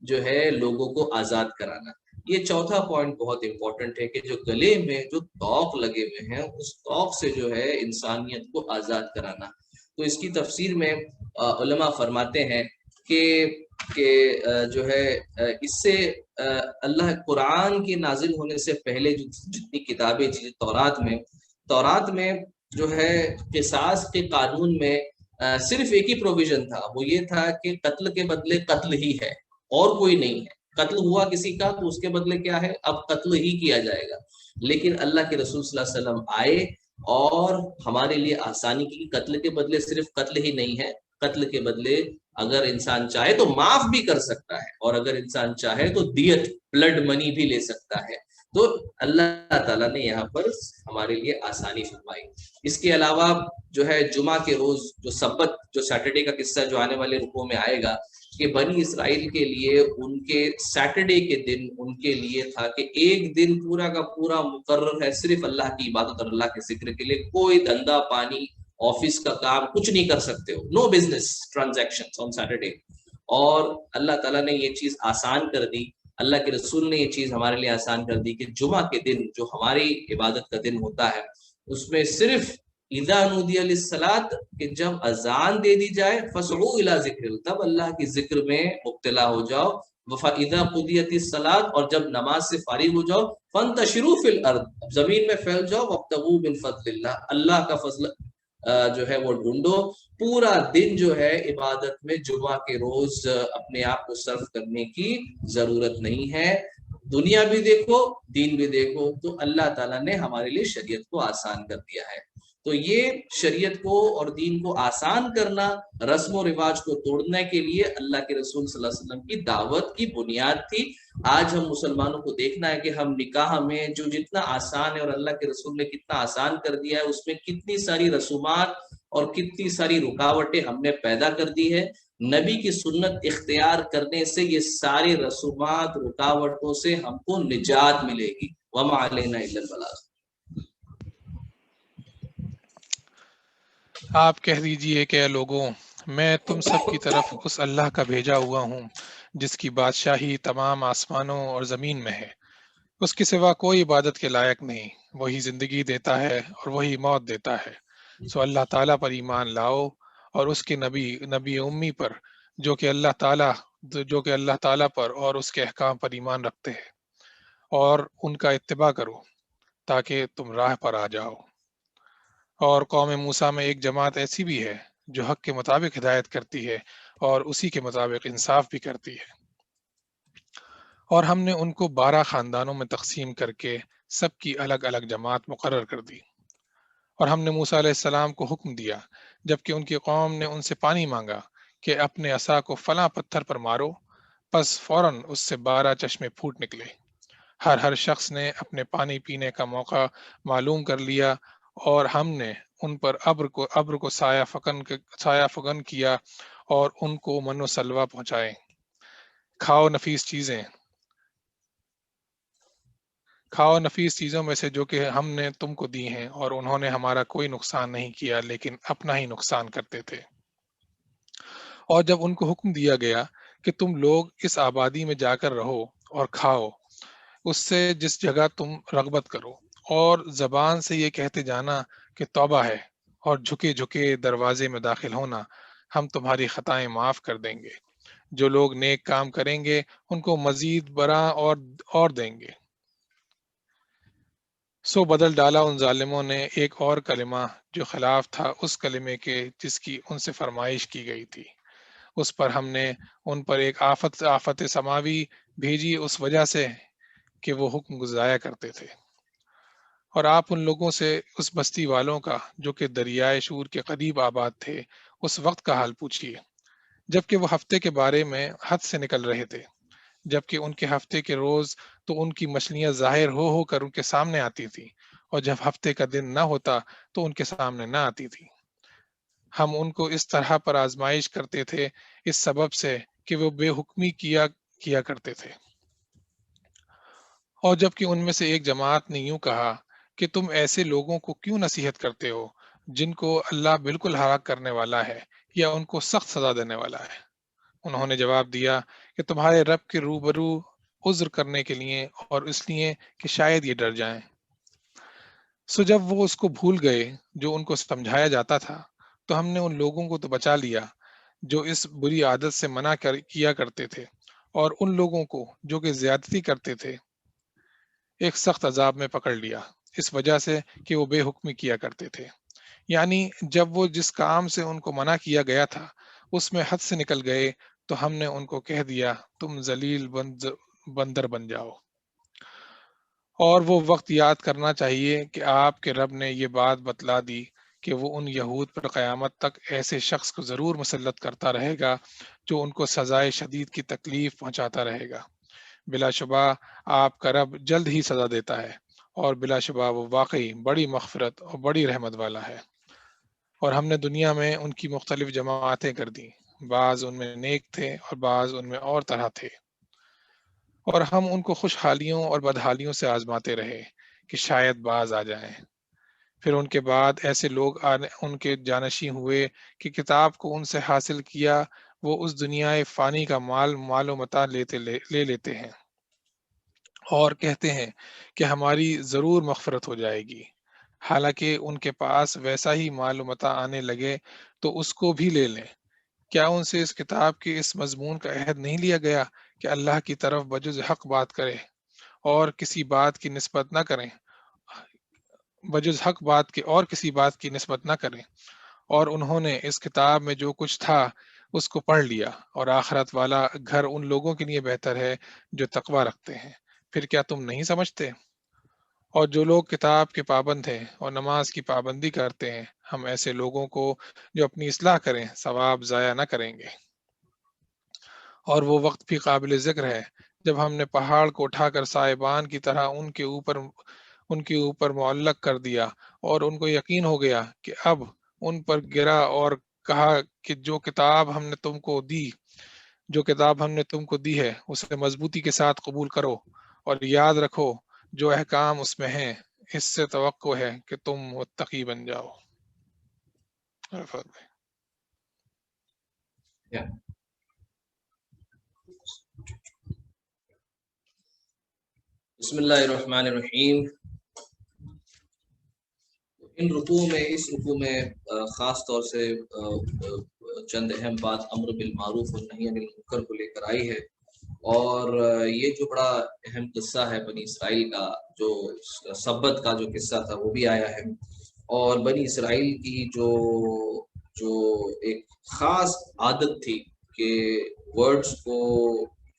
جو ہے لوگوں کو آزاد کرانا۔ یہ چوتھا پوائنٹ بہت امپورٹنٹ ہے کہ جو گلے میں جو توق لگے ہوئے ہیں، اس توق سے جو ہے انسانیت کو آزاد کرانا۔ تو اس کی تفسیر میں علماء فرماتے ہیں کہ جو ہے اس سے اللہ قرآن کے نازل ہونے سے پہلے جو جتنی کتابیں تھیں تورات میں جو ہے قصاص کے قانون میں صرف ایک ہی پروویژن تھا، وہ یہ تھا کہ قتل کے بدلے قتل ہی ہے، اور کوئی نہیں ہے۔ قتل ہوا کسی کا تو اس کے بدلے کیا ہے، اب قتل ہی کیا جائے گا۔ لیکن اللہ کے رسول صلی اللہ علیہ وسلم آئے اور ہمارے لیے آسانی کی، قتل کے بدلے صرف قتل ہی نہیں ہے، قتل کے بدلے اگر انسان چاہے تو معاف بھی کر سکتا ہے، اور اگر انسان چاہے تو دیت، بلڈ منی بھی لے سکتا ہے۔ تو اللہ تعالیٰ نے یہاں پر ہمارے لیے آسانی فرمائی۔ اس کے علاوہ جو ہے جمعہ کے روز جو سبت، جو سیٹرڈے کا قصہ جو آنے والے رکوع میں آئے گا، کہ بنی اسرائیل کے لیے ان کے سیٹرڈے کے دن ان کے لیے تھا کہ ایک دن پورا کا پورا مقرر ہے صرف اللہ کی عبادت اور اللہ کے ذکر کے لیے، کوئی دھندا پانی، آفس کا کام کچھ نہیں کر سکتے ہو، نو بزنس ٹرانزیکشن آن سیٹرڈے۔ اور اللہ تعالیٰ نے یہ چیز آسان کر دی، اللہ کے رسول نے یہ چیز ہمارے لیے آسان کر دی کہ جمعہ کے دن جو ہماری عبادت کا دن ہوتا ہے اس میں صرف اذا نودی للصلاۃ کہ جب اذان دے دی جائے فسعوا الی ذکر اللہ، تب اللہ کی ذکر میں مبتلا ہو جاؤ، وَإِذَا قُضِيَتِ الصَّلَاةُ اور جب نماز سے فارغ ہو جاؤ فَانْتَشِرُوا فِي الْأَرْضِ زمین میں پھیل جاؤ، وَابْتَغُوا مِنْ فَضْلِ اللَّهِ اللہ کا فضل جو ہے وہ ڈھونڈو۔ پورا دن جو ہے عبادت میں جمعہ کے روز اپنے آپ کو صرف کرنے کی ضرورت نہیں ہے۔ دنیا بھی دیکھو دین بھی دیکھو، تو اللہ تعالیٰ نے ہمارے لیے شریعت کو آسان کر دیا ہے۔ تو یہ شریعت کو اور دین کو آسان کرنا، رسم و رواج کو توڑنے کے لیے اللہ کے رسول صلی اللہ علیہ وسلم کی دعوت کی بنیاد تھی۔ آج ہم مسلمانوں کو دیکھنا ہے کہ ہم نکاح میں جو جتنا آسان ہے اور اللہ کے رسول نے کتنا آسان کر دیا ہے، اس میں کتنی ساری رسومات اور کتنی ساری رکاوٹیں ہم نے پیدا کر دی ہے۔ نبی کی سنت اختیار کرنے سے یہ ساری رسومات رکاوٹوں سے ہم کو نجات ملے گی۔ وما علینا الا البلاغ۔ آپ کہہ دیجئے کہ اے لوگوں، میں تم سب کی طرف اس اللہ کا بھیجا ہوا ہوں جس کی بادشاہی تمام آسمانوں اور زمین میں ہے، اس کے سوا کوئی عبادت کے لائق نہیں، وہی زندگی دیتا ہے اور وہی موت دیتا ہے، سو اللہ تعالیٰ پر ایمان لاؤ اور اس کے نبی امی پر جو کہ اللہ تعالیٰ پر اور اس کے احکام پر ایمان رکھتے ہیں، اور ان کا اتباع کرو تاکہ تم راہ پر آ جاؤ۔ اور قوم موسیٰ میں ایک جماعت ایسی بھی ہے جو حق کے مطابق ہدایت کرتی ہے اور اسی کے مطابق انصاف بھی کرتی ہے۔ اور ہم نے ان کو 12 خاندانوں میں تقسیم کر کے سب کی الگ الگ جماعت مقرر کر دی۔ اور ہم نے موسیٰ علیہ السلام کو حکم دیا جبکہ ان کی قوم نے ان سے پانی مانگا کہ اپنے عصا کو فلاں پتھر پر مارو، پس فوراً اس سے 12 چشمے پھوٹ نکلے۔ ہر شخص نے اپنے پانی پینے کا موقع معلوم کر لیا، اور ہم نے ان پر ابر کو سایہ فگن کیا اور ان کو من و سلوہ پہنچائے۔ کھاؤ نفیس چیزوں میں سے جو کہ ہم نے تم کو دی ہیں، اور انہوں نے ہمارا کوئی نقصان نہیں کیا لیکن اپنا ہی نقصان کرتے تھے۔ اور جب ان کو حکم دیا گیا کہ تم لوگ اس آبادی میں جا کر رہو اور کھاؤ اس سے جس جگہ تم رغبت کرو، اور زبان سے یہ کہتے جانا کہ توبہ ہے، اور جھکے جھکے دروازے میں داخل ہونا، ہم تمہاری خطائیں معاف کر دیں گے۔ جو لوگ نیک کام کریں گے ان کو مزید برآں اور دیں گے۔ سو بدل ڈالا ان ظالموں نے ایک اور کلمہ جو خلاف تھا اس کلمے کے جس کی ان سے فرمائش کی گئی تھی۔ اس پر ہم نے ان پر ایک آفت سماوی بھیجی اس وجہ سے کہ وہ حکم گزرایا کرتے تھے۔ اور آپ ان لوگوں سے اس بستی والوں کا جو کہ دریائے شور کے قریب آباد تھے اس وقت کا حال پوچھیے، جبکہ وہ ہفتے کے بارے میں حد سے نکل رہے تھے، جبکہ ان کے ہفتے کے روز تو ان کی مچھلیاں ظاہر ہو کر ان کے سامنے آتی تھی، اور جب ہفتے کا دن نہ ہوتا تو ان کے سامنے نہ آتی تھی۔ ہم ان کو اس طرح پر آزمائش کرتے تھے اس سبب سے کہ وہ بے حکمی کیا کرتے تھے۔ اور جبکہ ان میں سے ایک جماعت نے یوں کہا کہ تم ایسے لوگوں کو کیوں نصیحت کرتے ہو جن کو اللہ بالکل ہلاک کرنے والا ہے یا ان کو سخت سزا دینے والا ہے۔ انہوں نے جواب دیا کہ تمہارے رب کے روبرو عذر کرنے کے لیے اور اس لیے کہ شاید یہ ڈر جائیں۔ سو جب وہ اس کو بھول گئے جو ان کو سمجھایا جاتا تھا تو ہم نے ان لوگوں کو تو بچا لیا جو اس بری عادت سے منع کیا کرتے تھے، اور ان لوگوں کو جو کہ زیادتی کرتے تھے ایک سخت عذاب میں پکڑ لیا اس وجہ سے کہ وہ بے حکمی کیا کرتے تھے۔ یعنی جب وہ جس کام سے ان کو منع کیا گیا تھا اس میں حد سے نکل گئے تو ہم نے ان کو کہہ دیا تم ذلیل بندر بن جاؤ۔ اور وہ وقت یاد کرنا چاہیے کہ آپ کے رب نے یہ بات بتلا دی کہ وہ ان یہود پر قیامت تک ایسے شخص کو ضرور مسلط کرتا رہے گا جو ان کو سزائے شدید کی تکلیف پہنچاتا رہے گا۔ بلا شبہ آپ کا رب جلد ہی سزا دیتا ہے، اور بلا شبہ وہ واقعی بڑی مغفرت اور بڑی رحمت والا ہے۔ اور ہم نے دنیا میں ان کی مختلف جماعتیں کر دیں، بعض ان میں نیک تھے اور بعض ان میں اور طرح تھے، اور ہم ان کو خوشحالیوں اور بدحالیوں سے آزماتے رہے کہ شاید باز آ جائیں۔ پھر ان کے بعد ایسے لوگ ان کے جانشین ہوئے کہ کتاب کو ان سے حاصل کیا وہ اس دنیا فانی کا مال و متاع لے لیتے ہیں اور کہتے ہیں کہ ہماری ضرور مغفرت ہو جائے گی، حالانکہ ان کے پاس ویسا ہی مال و متاع آنے لگے تو اس کو بھی لے لیں۔ کیا ان سے اس کتاب کے اس مضمون کا عہد نہیں لیا گیا کہ اللہ کی طرف بجز حق بات کرے اور کسی بات کی نسبت نہ کریں، بجز حق بات کے اور کسی بات کی نسبت نہ کریں؟ اور انہوں نے اس کتاب میں جو کچھ تھا اس کو پڑھ لیا، اور آخرت والا گھر ان لوگوں کے لیے بہتر ہے جو تقوی رکھتے ہیں۔ پھر کیا تم نہیں سمجھتے؟ اور جو لوگ کتاب کے پابند ہیں اور نماز کی پابندی کرتے ہیں، ہم ایسے لوگوں کو جو اپنی اصلاح کریں ثواب ضائع نہ کریں گے۔ اور وہ وقت بھی قابل ذکر ہے جب ہم نے پہاڑ کو اٹھا کر سائبان کی طرح ان کے اوپر معلق کر دیا، اور ان کو یقین ہو گیا کہ اب ان پر گرا، اور کہا کہ جو کتاب ہم نے تم کو دی ہے اسے مضبوطی کے ساتھ قبول کرو، اور یاد رکھو جو احکام اس میں ہیں، اس سے توقع ہے کہ تم متقی بن جاؤ۔ بسم اللہ الرحمن الرحیم۔ ان رکوع میں اس رکوع میں خاص طور سے چند اہم بات امر بالمعروف اور نہی عن المنکر کو لے کر آئی ہے، اور یہ جو بڑا اہم قصہ ہے بنی اسرائیل کا، جو سبت کا جو قصہ تھا وہ بھی آیا ہے، اور بنی اسرائیل کی جو ایک خاص عادت تھی کہ ورڈز کو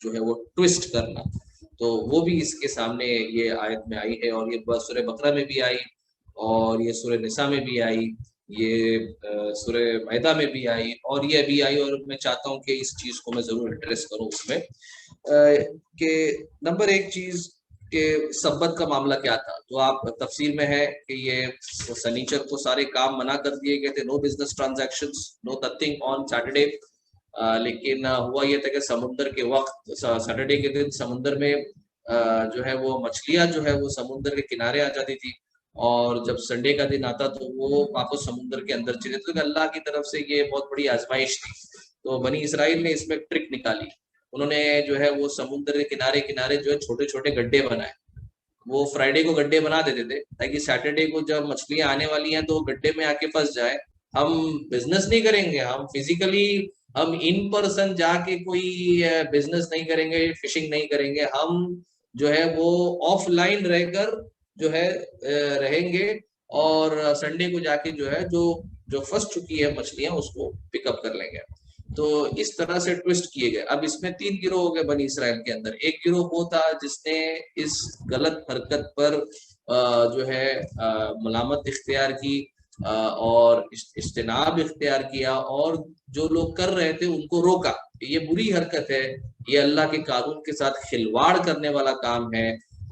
جو ہے وہ ٹوسٹ کرنا، تو وہ بھی اس کے سامنے یہ آیت میں آئی ہے، اور یہ سورہ بقرہ میں بھی آئی، اور یہ سورہ نساء میں بھی آئی، یہ سورہ مائدہ میں بھی آئی، اور یہ بھی آئی، اور میں چاہتا ہوں کہ اس چیز کو میں ضرور ایڈریس کروں اس میں، کہ نمبر ایک چیز کہ سبت کا معاملہ کیا تھا۔ تو آپ تفسیر میں ہے کہ یہ سنیچر کو سارے کام منع کر دیے گئے تھے، no business transactions, no nothing on Saturday, لیکن ہوا یہ تھا کہ سمندر کے وقت سیٹرڈے کے دن سمندر میں جو ہے وہ مچھلیاں جو ہے وہ سمندر کے کنارے آ جاتی تھی، اور جب سنڈے کا دن آتا تو وہ واپس سمندر کے اندر چلے، تو اللہ کی طرف سے یہ بہت بڑی آزمائش تھی۔ تو بنی اسرائیل نے اس میں ٹرک نکالی، انہوں نے جو ہے وہ سمندر کے کنارے جو ہے چھوٹے چھوٹے گڈھے بنائے، وہ فرائیڈے کو گڈھے بنا دیتے تھے تاکہ سیٹرڈے کو جب مچھلیاں آنے والی ہیں تو گڈھے میں آ کے پھنس جائے۔ ہم بزنس نہیں کریں گے، ہم فزیکلی ہم ان پرسن جا کے کوئی بزنس نہیں کریں گے، فشنگ نہیں کریں گے، ہم جو ہے وہ آف لائن رہ کر جو ہے رہیں گے، اور سنڈے کو جا کے جو ہے جو پھنس چکی ہے مچھلیاں اس کو پک اپ کر لیں گے۔ تو اس طرح سے ٹوسٹ کیے گئے۔ اب اس میں 3 گروہ ہو گئے بنی اسرائیل کے اندر۔ ایک گروہ وہ تھا جس نے اس غلط حرکت پر جو ہے ملامت اختیار کی اور اجتناب اختیار کیا، اور جو لوگ کر رہے تھے ان کو روکا کہ یہ بری حرکت ہے، یہ اللہ کے قانون کے ساتھ کھلواڑ کرنے والا کام ہے،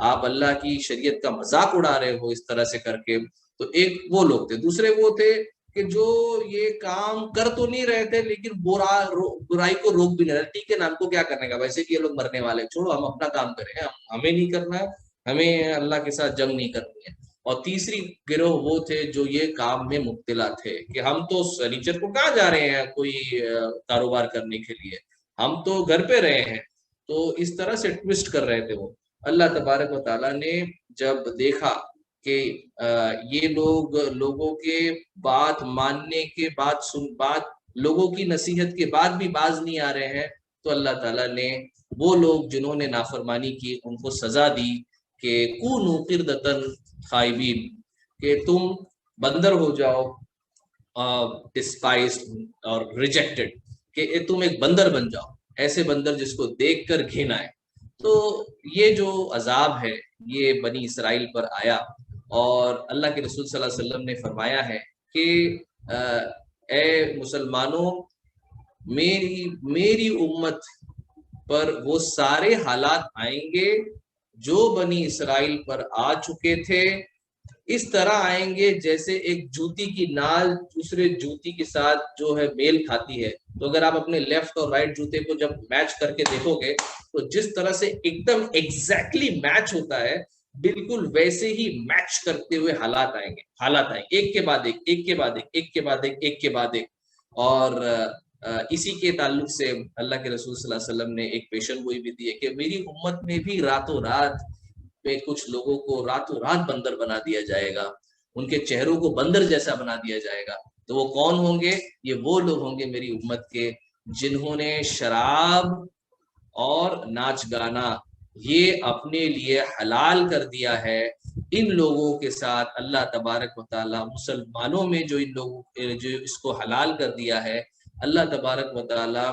آپ اللہ کی شریعت کا مذاق اڑا رہے ہو اس طرح سے کر کے۔ تو ایک وہ لوگ تھے۔ دوسرے وہ تھے کہ جو یہ کام کر تو نہیں رہے تھے لیکن برائی کو روک بھی نہیں رہے، ٹھیک ہے نا، ہم کو کیا کرنے کا، ویسے بھی یہ لوگ مرنے والے، چھوڑو ہم اپنا کام کریں، ہمیں نہیں کرنا ہے، ہمیں اللہ کے ساتھ جنگ نہیں کرنی ہے۔ اور تیسری گروہ وہ تھے جو یہ کام میں مبتلا تھے کہ ہم تو سنیچر کو کہاں جا رہے ہیں کوئی کاروبار کرنے کے لیے، ہم تو گھر پہ رہے ہیں۔ تو اس طرح سے ٹوسٹ کر رہے تھے وہ۔ اللہ تبارک و تعالیٰ نے جب دیکھا کہ یہ لوگوں کے بات ماننے کے بعد لوگوں کی نصیحت کے بعد بھی باز نہیں آ رہے ہیں، تو اللہ تعالیٰ نے وہ لوگ جنہوں نے نافرمانی کی ان کو سزا دی کہ کونوا قردۃ خائبین، کہ تم بندر ہو جاؤ، ڈسپائزڈ اور ریجیکٹڈ، کہ تم ایک بندر بن جاؤ، ایسے بندر جس کو دیکھ کر گھن آئے۔ تو یہ جو عذاب ہے یہ بنی اسرائیل پر آیا، اور اللہ کے رسول صلی اللہ علیہ وسلم نے فرمایا ہے کہ اے مسلمانوں، میری امت پر وہ سارے حالات آئیں گے جو بنی اسرائیل پر آ چکے تھے، اس طرح آئیں گے جیسے ایک جوتی کی نال دوسرے جوتی کے ساتھ جو ہے میل کھاتی ہے۔ تو اگر آپ اپنے لیفٹ اور رائٹ جوتے کو جب میچ کر کے دیکھو گے تو جس طرح سے ایک دم ایگزیکٹلی میچ ہوتا ہے، بالکل ویسے ہی میچ کرتے ہوئے حالات آئیں گے، ایک کے بعد ایک، ایک کے بعد ایک، ایک کے بعد ایک، ایک کے بعد ایک۔ اور اسی کے تعلق سے اللہ کے رسول صلی اللہ علیہ وسلم نے ایک پیشن گوئی بھی دی ہے کہ میری امت میں بھی راتوں رات پہ کچھ لوگوں کو راتوں رات بندر بنا دیا جائے گا، ان کے چہروں کو بندر جیسا بنا دیا جائے گا۔ تو وہ کون ہوں گے؟ یہ وہ لوگ ہوں گے میری امت کے جنہوں نے شراب اور ناچ گانا یہ اپنے لیے حلال کر دیا ہے۔ ان لوگوں کے ساتھ اللہ تبارک و تعالیٰ مسلمانوں میں جو ان لوگوں جو اس کو حلال کر دیا ہے، اللہ تبارک و تعالیٰ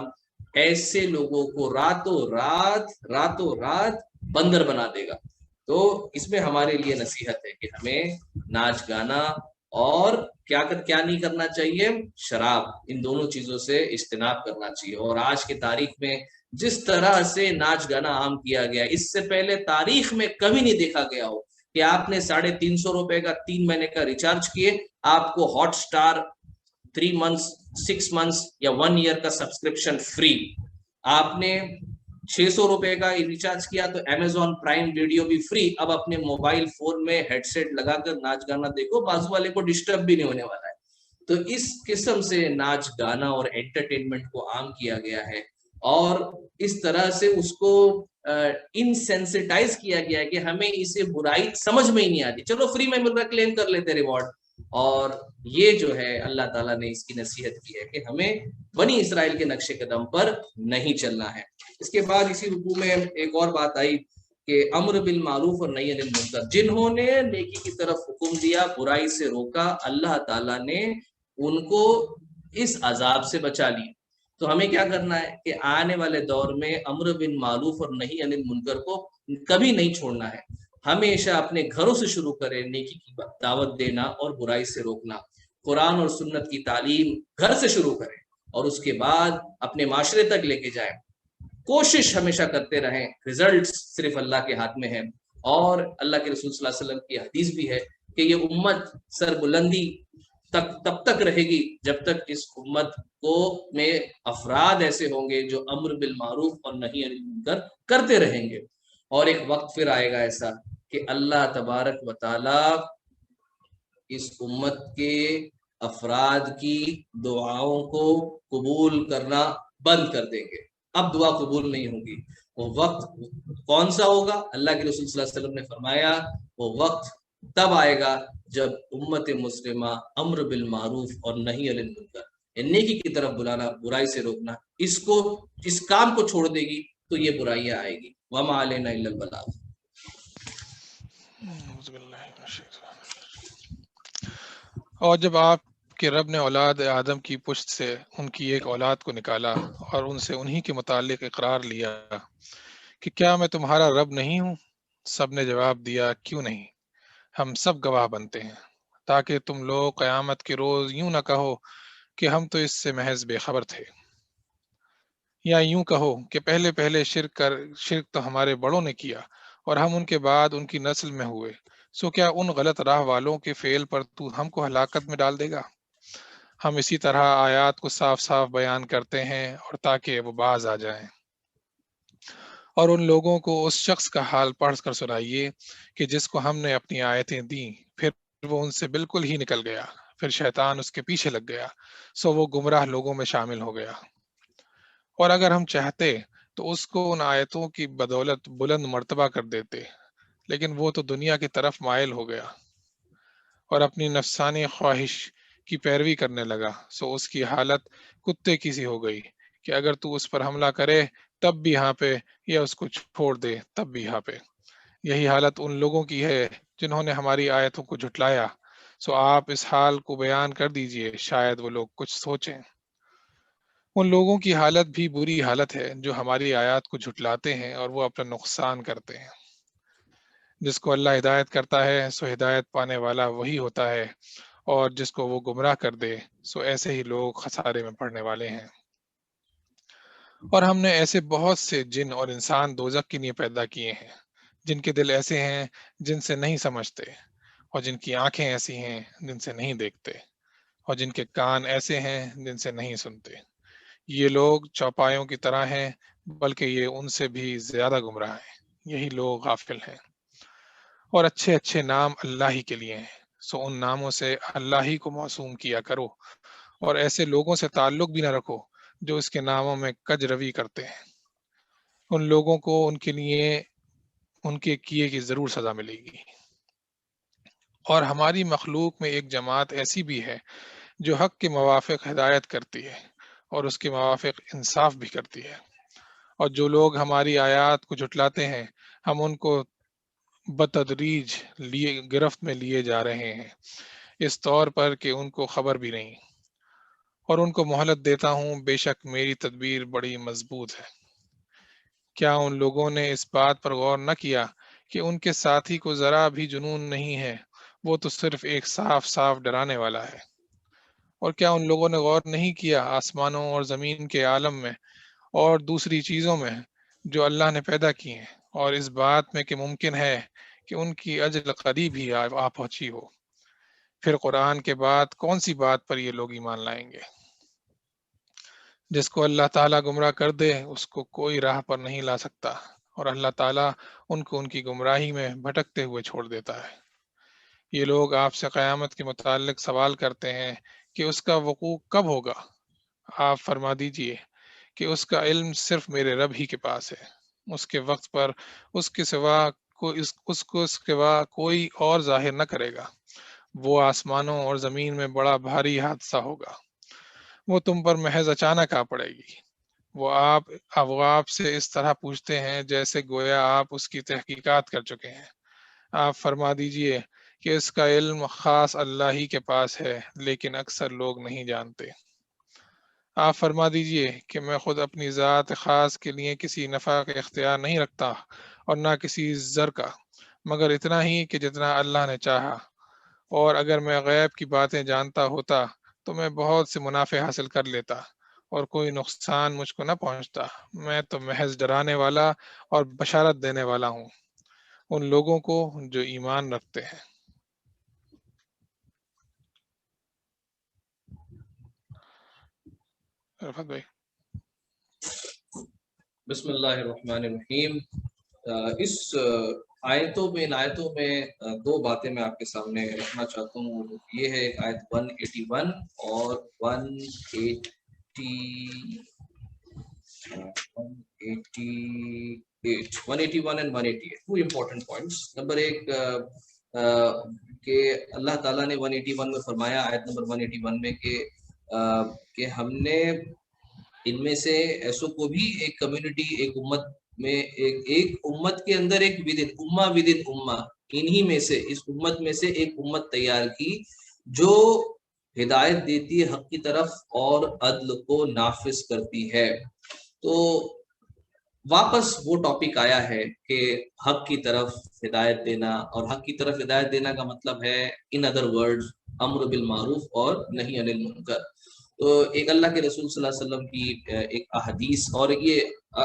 ایسے لوگوں کو راتوں رات بندر بنا دے گا۔ تو اس میں ہمارے لیے نصیحت ہے کہ ہمیں ناچ گانا اور کیا نہیں کرنا چاہیے، شراب، ان دونوں چیزوں سے اجتناب کرنا چاہیے۔ اور آج کی تاریخ میں جس طرح سے ناچ گانا عام کیا گیا، اس سے پہلے تاریخ میں کبھی نہیں دیکھا گیا ہو کہ آپ نے 350 روپے کا 3 مہینے کا ریچارج کیے، آپ کو ہاٹ سٹار 3 منتھس 6 منتھس یا 1 ایئر کا سبسکرپشن فری، آپ نے 600 روپے کا ریچارج کیا تو امیزون پرائم ویڈیو بھی فری۔ اب اپنے موبائل فون میں ہیڈ سیٹ لگا کر ناچ گانا دیکھو، بازو والے کو ڈسٹرب بھی نہیں ہونے والا ہے۔ تو اس قسم سے ناچ گانا اور انٹرٹینمنٹ کو عام کیا گیا ہے، اور اس طرح سے اس کو انسینسٹائز کیا گیا ہے کہ ہمیں اسے برائی سمجھ میں ہی نہیں آتی، چلو فری میں مل رہا کلیم کر لیتے ریوارڈ۔ اور یہ جو ہے اللہ تعالیٰ نے اس کی نصیحت کی ہے کہ ہمیں بنی اسرائیل کے نقش قدم پر نہیں چلنا ہے۔ اس کے بعد اسی رکوع میں ایک اور بات آئی کہ امر بالمعروف اور نہی عن المنکر، جنہوں نے نیکی کی طرف حکم دیا، برائی سے روکا، اللہ تعالیٰ نے ان کو اس عذاب سے بچا لی۔ تو ہمیں کیا کرنا ہے کہ آنے والے دور میں امر بالمعروف اور نہی عن المنکر کو کبھی نہیں چھوڑنا ہے، ہمیشہ اپنے گھروں سے شروع کریں نیکی کی دعوت دینا اور برائی سے روکنا، قرآن اور سنت کی تعلیم گھر سے شروع کریں اور اس کے بعد اپنے معاشرے تک لے کے جائیں۔ کوشش ہمیشہ کرتے رہیں، رزلٹ صرف اللہ کے ہاتھ میں ہے۔ اور اللہ کے رسول صلی اللہ علیہ وسلم کی حدیث بھی ہے کہ یہ امت سربلندی تب تک رہے گی جب تک اس امت کو میں افراد ایسے ہوں گے جو امر بالمعروف اور نہی عن المنکر کرتے رہیں گے۔ اور ایک وقت پھر آئے گا ایسا کہ اللہ تبارک و تعالی اس امت کے افراد کی دعاؤں کو قبول کرنا بند کر دیں گے، اب دعا قبول نہیں ہوگی۔ وہ وقت کون سا ہوگا؟ اللہ کے رسول صلی اللہ علیہ وسلم نے فرمایا وہ وقت تب آئے گا جب امت مسلمہ امر بالمعروف اور نہی عن المنکر، نیکی کی طرف بلانا، برائی سے روکنا، اس کام کو چھوڑ دے گی تو یہ برائیاں آئے گی۔ وما علینا الا البلاغ۔ اور جب آپ کے رب نے اولاد آدم کی پشت سے ان کی ایک اولاد کو نکالا اور ان سے انہی کے متعلق اقرار لیا کہ کیا میں تمہارا رب نہیں ہوں؟ سب نے جواب دیا کیوں نہیں، ہم سب گواہ بنتے ہیں، تاکہ تم لوگ قیامت کے روز یوں نہ کہو کہ ہم تو اس سے محض بے خبر تھے، یا یوں کہو کہ پہلے شرک تو ہمارے بڑوں نے کیا اور ہم ان کے بعد ان کی نسل میں ہوئے، سو کیا ان غلط راہ والوں کے فعل پر تو ہم کو ہلاکت میں ڈال دے گا؟ ہم اسی طرح آیات کو صاف صاف بیان کرتے ہیں اور تاکہ وہ باز آ جائیں۔ اور ان لوگوں کو اس شخص کا حال پڑھ کر سنائیے کہ جس کو ہم نے اپنی آیتیں دیں، پھر وہ ان سے بالکل ہی نکل گیا، پھر شیطان اس کے پیچھے لگ گیا، سو وہ گمراہ لوگوں میں شامل ہو گیا۔ اور اگر ہم چاہتے تو اس کو ان آیتوں کی بدولت بلند مرتبہ کر دیتے، لیکن وہ تو دنیا کی طرف مائل ہو گیا اور اپنی نفسانی خواہش کی پیروی کرنے لگا، سو اس کی حالت کتے کی سی ہو گئی کہ اگر تو اس پر حملہ کرے تب بھی ہاں پہ، یا اس کو چھوڑ دے تب بھی ہاں پہ۔ یہی حالت ان لوگوں کی ہے جنہوں نے ہماری آیتوں کو جھٹلایا، سو آپ اس حال کو بیان کر دیجئے، شاید وہ لوگ کچھ سوچیں۔ ان لوگوں کی حالت بھی بری حالت ہے جو ہماری آیات کو جھٹلاتے ہیں اور وہ اپنا نقصان کرتے ہیں۔ جس کو اللہ ہدایت کرتا ہے سو ہدایت پانے والا وہی ہوتا ہے، اور جس کو وہ گمراہ کر دے سو ایسے ہی لوگ خسارے میں پڑنے والے ہیں۔ اور ہم نے ایسے بہت سے جن اور انسان دوزخ کے لیے پیدا کیے ہیں جن کے دل ایسے ہیں جن سے نہیں سمجھتے، اور جن کی آنکھیں ایسی ہیں جن سے نہیں دیکھتے، اور جن کے کان ایسے ہیں جن سے نہیں سنتے۔ یہ لوگ چوپایوں کی طرح ہیں، بلکہ یہ ان سے بھی زیادہ گمراہ ہیں۔ یہی لوگ غافل ہیں۔ اور اچھے اچھے نام اللہ ہی کے لیے ہیں، سو ان ناموں سے اللہ ہی کو معصوم کیا کرو، اور ایسے لوگوں سے تعلق بھی نہ رکھو جو اس کے ناموں میں کج روی کرتے ہیں، ان لوگوں کو ان کے لیے ان کے کیے کی ضرور سزا ملے گی۔ اور ہماری مخلوق میں ایک جماعت ایسی بھی ہے جو حق کے موافق ہدایت کرتی ہے اور اس کے موافق انصاف بھی کرتی ہے، اور جو لوگ ہماری آیات کو جھٹلاتے ہیں ہم ان کو بتدریج گرفت میں لیے جا رہے ہیں، اس طور پر کہ ان کو خبر بھی نہیں، اور ان کو مہلت دیتا ہوں، بے شک میری تدبیر بڑی مضبوط ہے۔ کیا ان لوگوں نے اس بات پر غور نہ کیا کہ ان کے ساتھی کو ذرا بھی جنون نہیں ہے، وہ تو صرف ایک صاف صاف ڈرانے والا ہے؟ اور کیا ان لوگوں نے غور نہیں کیا آسمانوں اور زمین کے عالم میں اور دوسری چیزوں میں جو اللہ نے پیدا کی ہیں، اور اس بات میں کہ ممکن ہے کہ ان کی اجل قریب ہی آ پہنچی ہو؟ پھر قرآن کے بعد کون سی بات پر یہ لوگ ایمان لائیں گے؟ جس کو اللہ تعالیٰ گمراہ کر دے اس کو کوئی راہ پر نہیں لا سکتا، اور اللہ تعالیٰ ان کو ان کی گمراہی میں بھٹکتے ہوئے چھوڑ دیتا ہے۔ یہ لوگ آپ سے قیامت کے متعلق سوال کرتے ہیں کہ اس کا وقوع کب ہوگا؟ آپ فرما دیجئے کہ اس کا علم صرف میرے رب ہی کے پاس ہے، اس کے وقت پر اس کے سوا اس کو سوا کوئی اور ظاہر نہ کرے گا۔ وہ آسمانوں اور زمین میں بڑا بھاری حادثہ ہوگا، وہ تم پر محض اچانک آ پڑے گی۔ وہ آپ سے اس طرح پوچھتے ہیں جیسے گویا آپ اس کی تحقیقات کر چکے ہیں۔ آپ فرما دیجئے کہ اس کا علم خاص اللہ ہی کے پاس ہے، لیکن اکثر لوگ نہیں جانتے۔ آپ فرما دیجئے کہ میں خود اپنی ذات خاص کے لیے کسی نفع کا اختیار نہیں رکھتا اور نہ کسی ضر کا، مگر اتنا ہی کہ جتنا اللہ نے چاہا، اور اگر میں غیب کی باتیں جانتا ہوتا تو میں بہت سے منافع حاصل کر لیتا اور کوئی نقصان مجھ کو نہ پہنچتا۔ میں تو محض ڈرانے والا اور بشارت دینے والا ہوں ان لوگوں کو جو ایمان رکھتے ہیں۔ رفعت بھائی۔ بسم اللہ الرحمن الرحیم۔ اس آیتوں میں دو باتیں میں آپ کے سامنے رکھنا چاہتا ہوں۔ یہ ہے آیت 181 اور 181 and 188 two important points. Number ایک کہ اللہ تعالیٰ نے 181 میں فرمایا، آیت نمبر 181 میں کہ ہم نے ان میں سے ایسو کو بھی ایک کمیونٹی، ایک امت میں ایک امت کے اندر ایک ودن امہ انہی میں سے اس امت میں سے ایک امت تیار کی جو ہدایت دیتی ہے حق کی طرف اور عدل کو نافذ کرتی ہے۔ تو واپس وہ ٹاپک آیا ہے کہ حق کی طرف ہدایت دینا، اور حق کی طرف ہدایت دینا کا مطلب ہے ان ادر ورڈز امر بالمعروف اور نہی عن المنکر۔ تو ایک اللہ کے رسول صلی اللہ علیہ وسلم کی ایک احادیث، اور یہ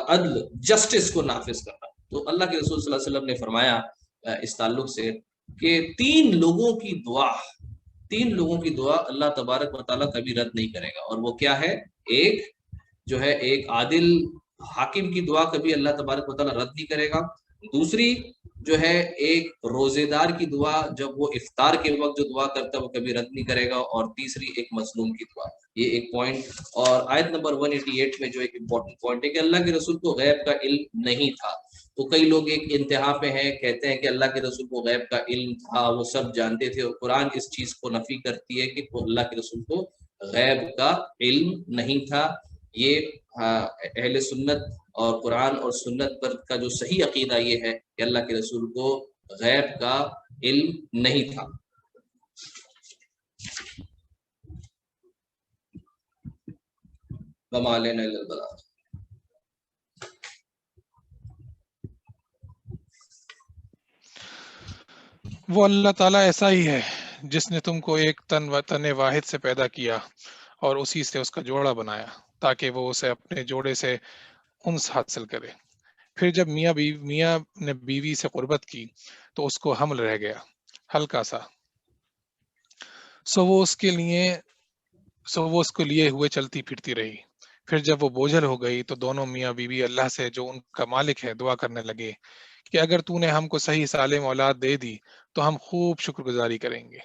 عدل جسٹس کو نافذ کرنا۔ تو اللہ کے رسول صلی اللہ علیہ وسلم نے فرمایا اس تعلق سے کہ تین لوگوں کی دعا اللہ تبارک و تعالیٰ کبھی رد نہیں کرے گا، اور وہ کیا ہے؟ ایک جو ہے ایک عادل حاکم کی دعا کبھی اللہ تبارک و تعالیٰ رد نہیں کرے گا۔ دوسری جو ہے ایک روزے دار کی دعا، جب وہ افطار کے وقت جو دعا کرتا ہے وہ کبھی رد نہیں کرے گا۔ اور تیسری ایک مظلوم کی دعا۔ یہ ایک پوائنٹ۔ اور آیت نمبر 188 میں جو ایک امپورٹنٹ پوائنٹ ہے کہ اللہ کے رسول کو غیب کا علم نہیں تھا۔ تو کئی لوگ ایک انتہا پہ ہیں، کہتے ہیں کہ اللہ کے رسول کو غیب کا علم تھا، وہ سب جانتے تھے، اور قرآن اس چیز کو نفی کرتی ہے کہ اللہ کے رسول کو غیب کا علم نہیں تھا۔ یہ اہل سنت اور قرآن اور سنت پر کا جو صحیح عقیدہ یہ ہے کہ اللہ کے رسول کو غیب کا علم نہیں تھا۔ وما علینا الا البلاغ۔ وہ اللہ تعالیٰ ایسا ہی ہے جس نے تم کو ایک تن واحد سے پیدا کیا اور اسی سے اس کا جوڑا بنایا تاکہ وہ اسے اپنے جوڑے سے انس حاصل کرے۔ پھر جب میاں نے بیوی سے قربت کی تو اس کو حمل رہ گیا ہلکا سا، سو وہ اس کو لیے ہوئے چلتی پھرتی رہی۔ پھر جب وہ بوجھل ہو گئی تو دونوں میاں بیوی اللہ سے جو ان کا مالک ہے دعا کرنے لگے کہ اگر تو نے ہم کو صحیح سالم اولاد دے دی تو ہم خوب شکر گزاری کریں گے۔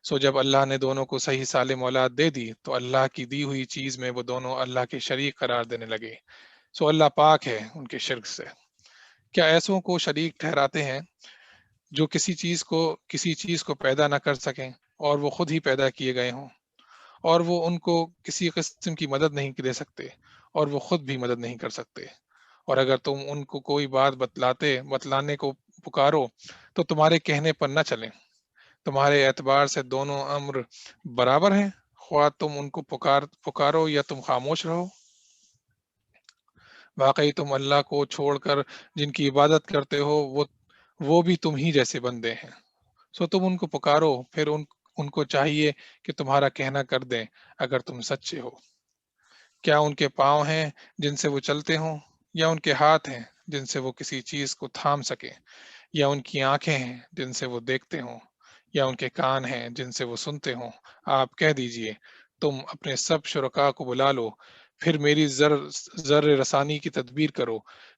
سو جب اللہ نے دونوں کو صحیح سالم اولاد دے دی تو اللہ کی دی ہوئی چیز میں وہ دونوں اللہ کے شریک قرار دینے لگے، سو اللہ پاک ہے ان کے شرک سے۔ کیا ایسوں کو شریک ٹھہراتے ہیں جو کسی چیز کو پیدا نہ کر سکیں اور وہ خود ہی پیدا کیے گئے ہوں، اور وہ ان کو کسی قسم کی مدد نہیں دے سکتے اور وہ خود بھی مدد نہیں کر سکتے؟ اور اگر تم ان کو کوئی بات بتلانے کو پکارو تو تمہارے کہنے پر نہ چلیں۔ تمہارے اعتبار سے دونوں امر برابر ہیں، خواہ تم ان کو پکارو یا تم خاموش رہو۔ واقعی تم اللہ کو چھوڑ کر جن کی عبادت کرتے ہو وہ بھی تم ہی جیسے بندے ہیں، سو تم ان کو پکارو، پھر ان کو چاہیے کہ تمہارا کہنا کر دیں اگر تم سچے ہو۔ کیا ان کے پاؤں ہیں جن سے وہ چلتے ہوں، یا ان کے ہاتھ ہیں جن سے وہ کسی چیز کو تھام سکیں، یا ان کی آنکھیں ہیں جن سے وہ دیکھتے ہوں، یا ان کے کان ہیں جن سے وہ سنتے ہوں؟ آپ کہہ دیجئے تم اپنے سب شرکاء کو بلا لو، پھر میری ذر رسانی کی تدبیر کرو،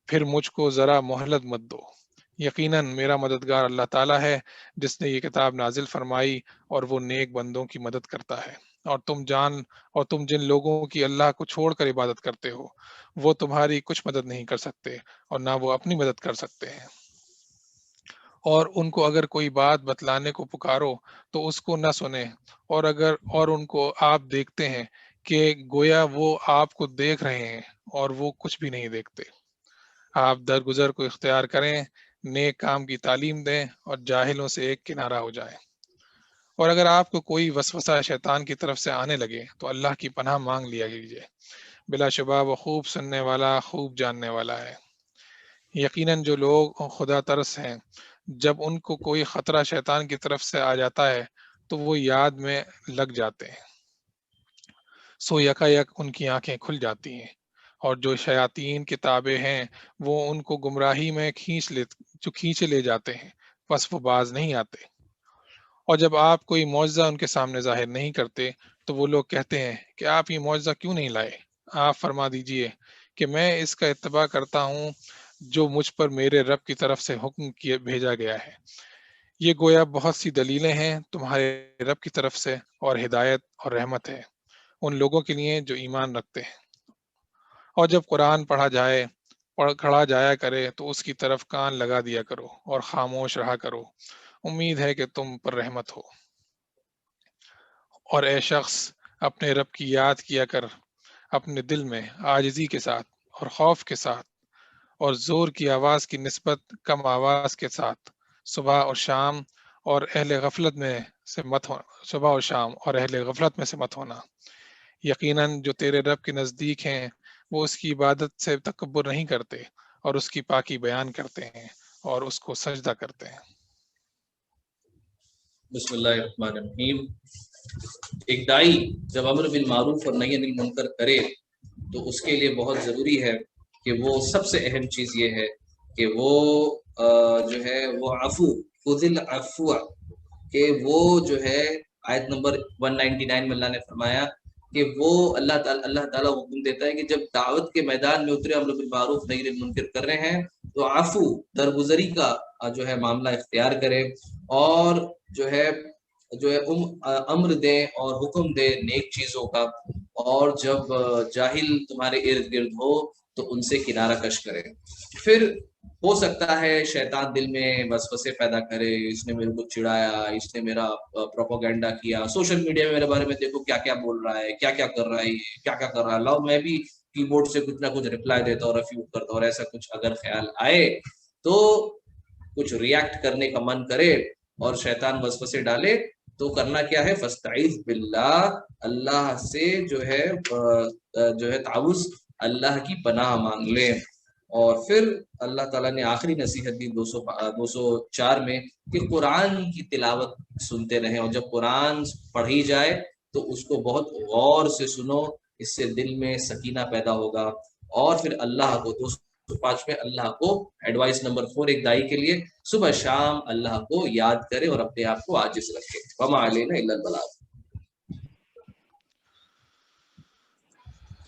پھر مجھ کو ذرا مہلت مت دو۔ یقیناً میرا مددگار اللہ تعالیٰ ہے جس نے یہ کتاب نازل فرمائی، اور وہ نیک بندوں کی مدد کرتا ہے۔ اور تم جن لوگوں کی اللہ کو چھوڑ کر عبادت کرتے ہو وہ تمہاری کچھ مدد نہیں کر سکتے اور نہ وہ اپنی مدد کر سکتے ہیں۔ اور ان کو اگر کوئی بات بتلانے کو پکارو تو اس کو نہ سنیں، اور ان کو آپ دیکھتے ہیں کہ گویا وہ آپ کو دیکھ رہے ہیں اور وہ کچھ بھی نہیں دیکھتے۔ آپ درگزر کو اختیار کریں، نیک کام کی تعلیم دیں اور جاہلوں سے ایک کنارہ ہو جائیں۔ اور اگر آپ کو کوئی وسوسہ شیطان کی طرف سے آنے لگے تو اللہ کی پناہ مانگ لیا کیجیے، بلا شبہ وہ خوب سننے والا، خوب جاننے والا ہے۔ یقیناً جو لوگ خدا ترس ہیں، جب ان کو کوئی خطرہ شیطان کی طرف سے آ جاتا ہے تو وہ یاد میں لگ جاتے ہیں، سو یکا یک ان کی آنکھیں کھل جاتی ہیں، اور جو شیاطین کے تابع ہیں وہ ان کو گمراہی میں کھینچے لے جاتے ہیں، بس وہ باز نہیں آتے۔ اور جب آپ کوئی معجزہ ان کے سامنے ظاہر نہیں کرتے تو وہ لوگ کہتے ہیں کہ آپ یہ معجزہ کیوں نہیں لائے؟ آپ فرما دیجئے کہ میں اس کا اتباع کرتا ہوں جو مجھ پر میرے رب کی طرف سے حکم کیے بھیجا گیا ہے۔ یہ گویا بہت سی دلیلیں ہیں تمہارے رب کی طرف سے، اور ہدایت اور رحمت ہے ان لوگوں کے لیے جو ایمان رکھتے ہیں۔ اور جب قرآن پڑھا جایا کرے تو اس کی طرف کان لگا دیا کرو اور خاموش رہا کرو، امید ہے کہ تم پر رحمت ہو۔ اور اے شخص، اپنے رب کی یاد کیا کر اپنے دل میں عاجزی کے ساتھ اور خوف کے ساتھ، اور زور کی آواز کی نسبت کم آواز کے ساتھ، صبح اور شام اور اہل غفلت میں سے مت ہونا صبح اور شام اور اہل غفلت میں سے مت ہونا۔ یقیناً جو تیرے رب کے نزدیک ہیں وہ اس کی عبادت سے تکبر نہیں کرتے، اور اس کی پاکی بیان کرتے ہیں اور اس کو سجدہ کرتے ہیں۔ بسم اللہ الرحمن الرحیم۔ ایک دائی جب امر بالمعروف اور نہی عن المنکر کرے تو اس کے لیے بہت ضروری ہے کہ وہ سب سے اہم چیز یہ ہے کہ وہ جو ہے وہ عفو، خذ العفو، کہ وہ جو ہے آیت نمبر 199 میں اللہ نے فرمایا کہ وہ اللہ تعالیٰ حکم دیتا ہے کہ جب دعوت کے میدان میں اترے، امر بالمعروف نہی عن المنکر کر رہے ہیں تو عفو، درگزری کا جو ہے معاملہ اختیار کرے، اور جو ہے امر دیں اور حکم دے نیک چیزوں کا، اور جب جاہل تمہارے ارد گرد ہو تو ان سے کنارہ کش کرے۔ پھر ہو سکتا ہے شیطان دل میں وسوسے پیدا کرے، اس نے میرے کو چڑھایا، اس نے میرا پروپیگنڈا کیا، سوشل میڈیا میں میرے بارے میں دیکھو کیا کیا بول رہا ہے، کیا کیا کر رہا ہے، کیا کیا کر رہا ہے، لاؤ میں بھی کی بورڈ سے کچھ نہ کچھ رپلائی دیتا ہوں، ریفیوٹ کرتا ہوں، اور ایسا کچھ اگر خیال آئے تو کچھ ریاکٹ کرنے کا من کرے اور شیطان وسوسے ڈالے تو کرنا کیا ہے؟ فاستعیذ باللہ، اللہ سے جو ہے تعوذ، اللہ کی پناہ مانگ لیں۔ اور پھر اللہ تعالیٰ نے آخری نصیحت دی 204 میں کہ قرآن کی تلاوت سنتے رہیں، اور جب قرآن پڑھی جائے تو اس کو بہت غور سے سنو، اس سے دل میں سکینہ پیدا ہوگا۔ اور پھر اللہ کو 205 میں اللہ کو ایڈوائس نمبر 4 ایک دائی کے لیے، صبح شام اللہ کو یاد کرے اور اپنے آپ کو عاجز رکھے۔ وما علینا الا البلاغ۔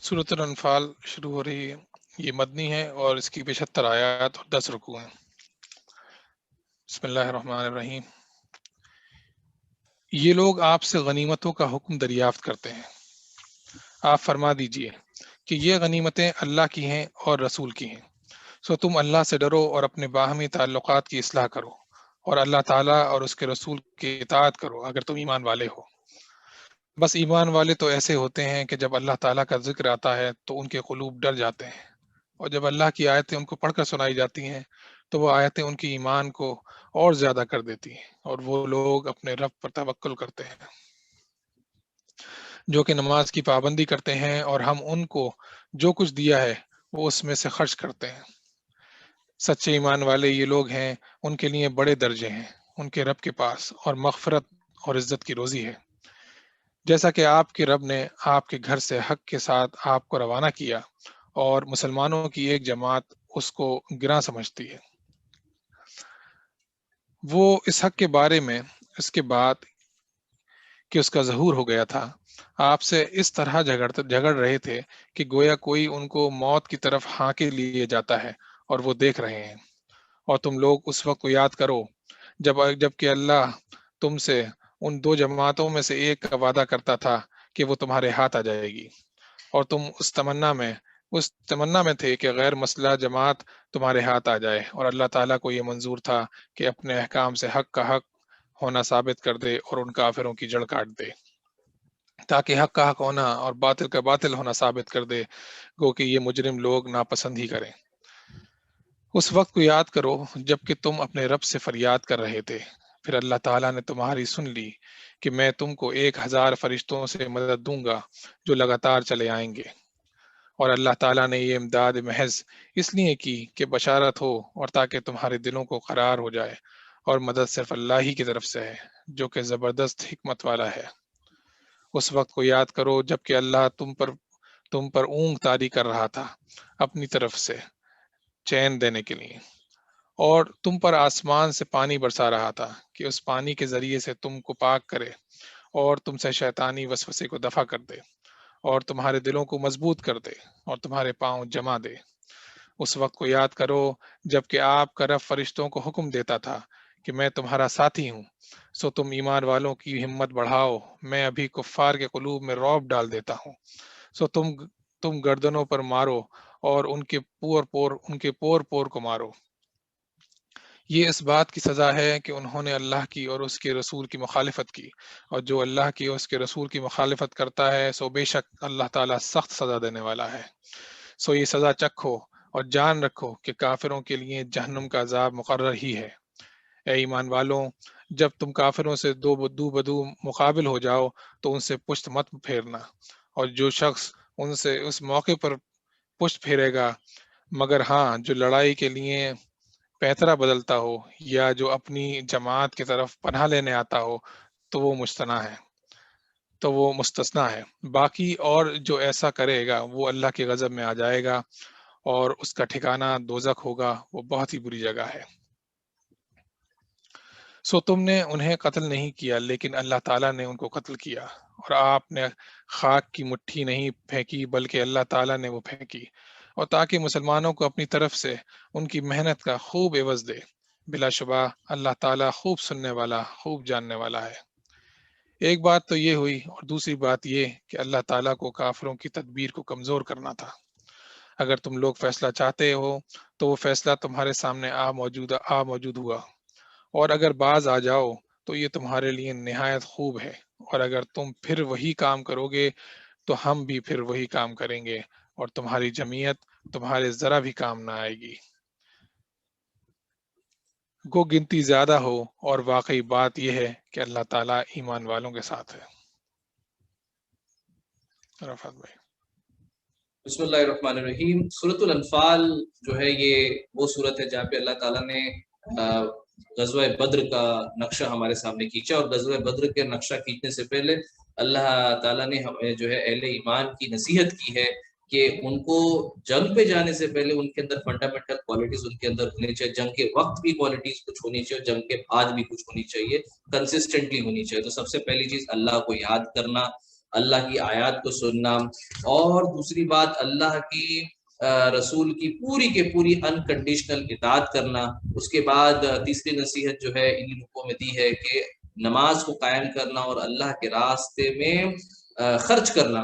سورۃ الانفال شروع ہو رہی ہے، یہ مدنی ہے اور اس کی 75 آیات اور 10 رکوع ہیں۔ بسم اللہ الرحمن الرحیم۔ یہ لوگ آپ سے غنیمتوں کا حکم دریافت کرتے ہیں، آپ فرما دیجئے کہ یہ غنیمتیں اللہ کی ہیں اور رسول کی ہیں، سو تم اللہ سے ڈرو اور اپنے باہمی تعلقات کی اصلاح کرو اور اللہ تعالیٰ اور اس کے رسول کی اطاعت کرو اگر تم ایمان والے ہو۔ بس ایمان والے تو ایسے ہوتے ہیں کہ جب اللہ تعالیٰ کا ذکر آتا ہے تو ان کے قلوب ڈر جاتے ہیں، اور جب اللہ کی آیتیں ان کو پڑھ کر سنائی جاتی ہیں تو وہ آیتیں ان کی ایمان کو اور زیادہ کر دیتی ہیں، اور وہ لوگ اپنے رب پر توکل کرتے ہیں جو کہ نماز کی پابندی کرتے ہیں، اور ہم ان کو جو کچھ دیا ہے وہ اس میں سے خرچ کرتے ہیں۔ سچے ایمان والے یہ لوگ ہیں، ان کے لیے بڑے درجے ہیں ان کے رب کے پاس، اور مغفرت اور عزت کی روزی ہے۔ جیسا کہ آپ کے رب نے آپ کے گھر سے حق کے ساتھ آپ کو روانہ کیا، اور مسلمانوں کی ایک جماعت اس کو گراں سمجھتی ہے، وہ اس حق کے بارے میں اس کے بعد کہ اس کا ظہور ہو گیا تھا آپ سے اس طرح جھگڑ رہے تھے کہ گویا کوئی ان کو موت کی طرف ہانکے لیے جاتا ہے اور وہ دیکھ رہے ہیں۔ اور تم لوگ اس وقت کو یاد کرو جب کہ اللہ تم سے ان دو جماعتوں میں سے ایک کا وعدہ کرتا تھا کہ وہ تمہارے ہاتھ آ جائے گی، اور تم اس تمنا میں تھے کہ غیر مسلح جماعت تمہارے ہاتھ آ جائے، اور اللہ تعالیٰ کو یہ منظور تھا کہ اپنے احکام سے حق کا حق ہونا ثابت کر دے اور ان کافروں کی جڑ کاٹ دے، تاکہ حق کا حق ہونا اور باطل کا باطل ہونا ثابت کر دے، گو کہ یہ مجرم لوگ ناپسند ہی کریں۔ اس وقت کو یاد کرو جب کہ تم اپنے رب سے فریاد کر رہے تھے، پھر اللہ تعالیٰ نے تمہاری سن لی کہ میں تم کو 1000 فرشتوں سے مدد دوں گا جو لگاتار چلے آئیں گے، اور اللہ تعالیٰ نے یہ امداد محض اس لیے کی کہ بشارت ہو اور تاکہ تمہارے دلوں کو قرار ہو جائے، اور مدد صرف اللہ ہی کی طرف سے ہے جو کہ زبردست حکمت والا ہے۔ اس وقت کو یاد کرو جب کہ اللہ تم پر اونگ طاری کر رہا تھا اپنی طرف سے چین دینے کے لیے، اور تم پر آسمان سے پانی برسا رہا تھا کہ اس پانی کے ذریعے سے تم کو پاک کرے اور تم سے شیطانی وسوسے کو دفع کر دے اور تمہارے دلوں کو مضبوط کر دے اور تمہارے پاؤں جما دے۔ اس وقت کو یاد کرو جب کہ آپ کا رب فرشتوں کو حکم دیتا تھا کہ میں تمہارا ساتھی ہوں، سو تم ایمان والوں کی ہمت بڑھاؤ، میں ابھی کفار کے قلوب میں رعب ڈال دیتا ہوں، سو تم گردنوں پر مارو اور ان کے پور پور کو مارو۔ یہ اس بات کی سزا ہے کہ انہوں نے اللہ کی اور اس کے رسول کی مخالفت کی، اور جو اللہ کی اور اس کے رسول کی مخالفت کرتا ہے سو بے شک اللہ تعالیٰ سخت سزا دینے والا ہے۔ سو یہ سزا چکھو اور جان رکھو کہ کافروں کے لیے جہنم کا عذاب مقرر ہی ہے۔ اے ایمان والوں، جب تم کافروں سے دو بدو مقابل ہو جاؤ تو ان سے پشت مت پھیرنا، اور جو شخص ان سے اس موقع پر پشت پھیرے گا، مگر ہاں جو لڑائی کے لیے پیترا بدلتا ہو یا جو اپنی جماعت کی طرف پناہ لینے آتا ہو تو وہ مستثنا ہے۔ باقی اور جو ایسا کرے گا وہ اللہ کے غضب میں آ جائے گا، اور اس کا ٹھکانہ دوزخ ہوگا، وہ بہت ہی بری جگہ ہے۔ سو تم نے انہیں قتل نہیں کیا لیکن اللہ تعالیٰ نے ان کو قتل کیا، اور آپ نے خاک کی مٹھی نہیں پھینکی بلکہ اللہ تعالیٰ نے وہ پھینکی، اور تاکہ مسلمانوں کو اپنی طرف سے ان کی محنت کا خوب عوض دے۔ بلا شبہ اللہ تعالیٰ خوب سننے والا، خوب جاننے والا ہے۔ ایک بات تو یہ ہوئی، اور دوسری بات یہ کہ اللہ تعالیٰ کو کافروں کی تدبیر کو کمزور کرنا تھا۔ اگر تم لوگ فیصلہ چاہتے ہو تو وہ فیصلہ تمہارے سامنے آ موجود ہوا، اور اگر باز آ جاؤ تو یہ تمہارے لیے نہایت خوب ہے، اور اگر تم پھر وہی کام کرو گے تو ہم بھی پھر وہی کام کریں گے، اور تمہاری جمعیت تمہارے ذرا بھی کام نہ آئے گی۔ گو گنتی زیادہ ہو، اور واقعی بات یہ ہے کہ اللہ تعالیٰ ایمان والوں کے ساتھ ہے۔ رفعت بھائی۔ بسم اللہ الرحمن الرحیم۔ سورۃ الانفال جو ہے یہ وہ سورت ہے جہاں پہ اللہ تعالیٰ نے غزوہ بدر کا نقشہ ہمارے سامنے کھینچا، اور غزوہ بدر کے نقشہ کھینچنے سے پہلے اللہ تعالیٰ نے ہمیں جو ہے اہل ایمان کی نصیحت کی ہے کہ ان کو جنگ پہ جانے سے پہلے ان کے اندر فنڈامنٹل کوالٹیز ان کے اندر ہونی چاہیے، جنگ کے وقت بھی کوالٹیز کچھ ہونی چاہیے، جنگ کے بعد بھی کچھ ہونی چاہیے، کنسسٹنٹلی ہونی چاہیے۔ تو سب سے پہلی چیز اللہ کو یاد کرنا، اللہ کی آیات کو سننا، اور دوسری بات اللہ کی رسول کی پوری کے پوری انکنڈیشنل اطاعت کرنا۔ اس کے بعد تیسری نصیحت جو ہے ان لوگوں میں دی ہے کہ نماز کو قائم کرنا اور اللہ کے راستے میں خرچ کرنا،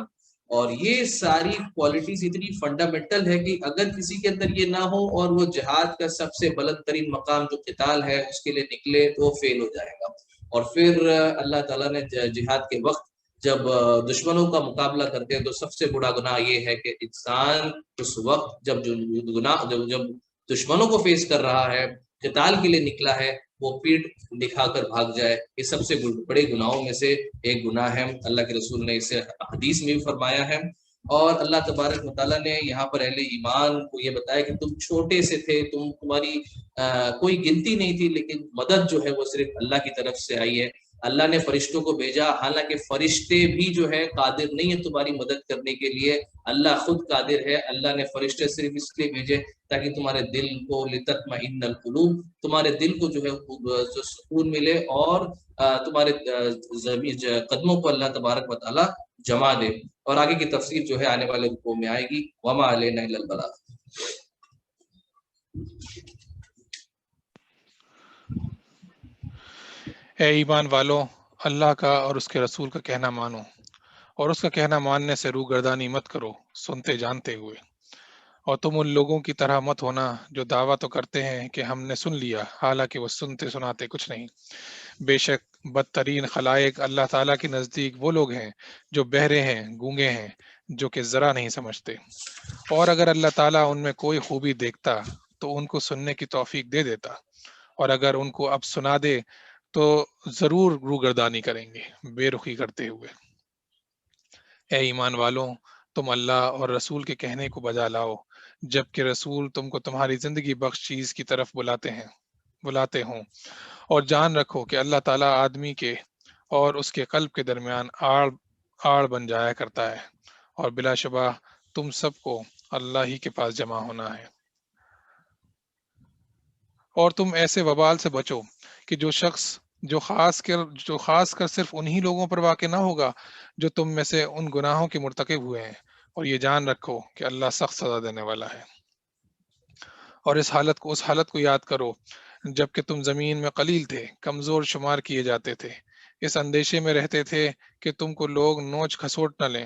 اور یہ ساری کوالٹیز اتنی فنڈامنٹل ہے کہ اگر کسی کے اندر یہ نہ ہو اور وہ جہاد کا سب سے بلند ترین مقام جو قتال ہے اس کے لیے نکلے تو وہ فیل ہو جائے گا۔ اور پھر اللہ تعالیٰ نے جہاد کے وقت جب دشمنوں کا مقابلہ کرتے ہیں تو سب سے بڑا گناہ یہ ہے کہ انسان اس وقت جب جب دشمنوں کو فیس کر رہا ہے، قتال کے لیے نکلا ہے، وہ پیٹ دکھا کر بھاگ جائے۔ یہ سب سے بڑے گناہوں میں سے ایک گناہ ہے، اللہ کے رسول نے اسے حدیث میں بھی فرمایا ہے۔ اور اللہ تبارک و تعالیٰ نے یہاں پر اہل ایمان کو یہ بتایا کہ تم چھوٹے سے تھے، تمہاری کوئی گنتی نہیں تھی، لیکن مدد جو ہے وہ صرف اللہ کی طرف سے آئی ہے۔ اللہ نے فرشتوں کو بھیجا، حالانکہ فرشتے بھی جو ہے قادر نہیں ہیں تمہاری مدد کرنے کے لیے، اللہ خود قادر ہے۔ اللہ نے فرشتے صرف اس لیے بھیجے تاکہ تمہارے دل کو لتطمئن القلوب، تمہارے دل کو جو ہے جو سکون ملے، اور تمہارے قدموں کو اللہ تبارک و تعالیٰ جما دے۔ اور آگے کی تفسیر جو ہے آنے والے رکوع میں آئے گی، وما علینا الا البلاغ۔ اے ایمان والو، اللہ کا اور اس کے رسول کا کہنا مانو، اور اس کا کہنا ماننے سے روگردانی مت کرو سنتے جانتے ہوئے، اور تم ان لوگوں کی طرح مت ہونا جو دعویٰ تو کرتے ہیں کہ ہم نے سن لیا، حالانکہ وہ سنتے سناتے کچھ نہیں۔ بے شک بدترین خلائق اللہ تعالیٰ کے نزدیک وہ لوگ ہیں جو بہرے ہیں، گونگے ہیں، جو کہ ذرا نہیں سمجھتے۔ اور اگر اللہ تعالیٰ ان میں کوئی خوبی دیکھتا تو ان کو سننے کی توفیق دے دیتا، اور اگر ان کو اب سنا دے تو ضرور روگردانی کریں گے بے رخی کرتے ہوئے۔ اے ایمان والوں، تم اللہ اور رسول کے کہنے کو بجا لاؤ جبکہ رسول تم کو تمہاری زندگی بخش چیز کی طرف بلاتے ہوں، اور جان رکھو کہ اللہ تعالیٰ آدمی کے اور اس کے قلب کے درمیان آڑ بن جایا کرتا ہے، اور بلا شبہ تم سب کو اللہ ہی کے پاس جمع ہونا ہے۔ اور تم ایسے وبال سے بچو کہ جو خاص کر صرف انہی لوگوں پر واقع نہ ہوگا جو تم میں سے ان گناہوں کے مرتکب ہوئے ہیں، اور یہ جان رکھو کہ اللہ سخت سزا دینے والا ہے۔ اور اس حالت کو یاد کرو جب کہ تم زمین میں قلیل تھے، کمزور شمار کیے جاتے تھے، اس اندیشے میں رہتے تھے کہ تم کو لوگ نوچ کھسوٹ نہ لیں،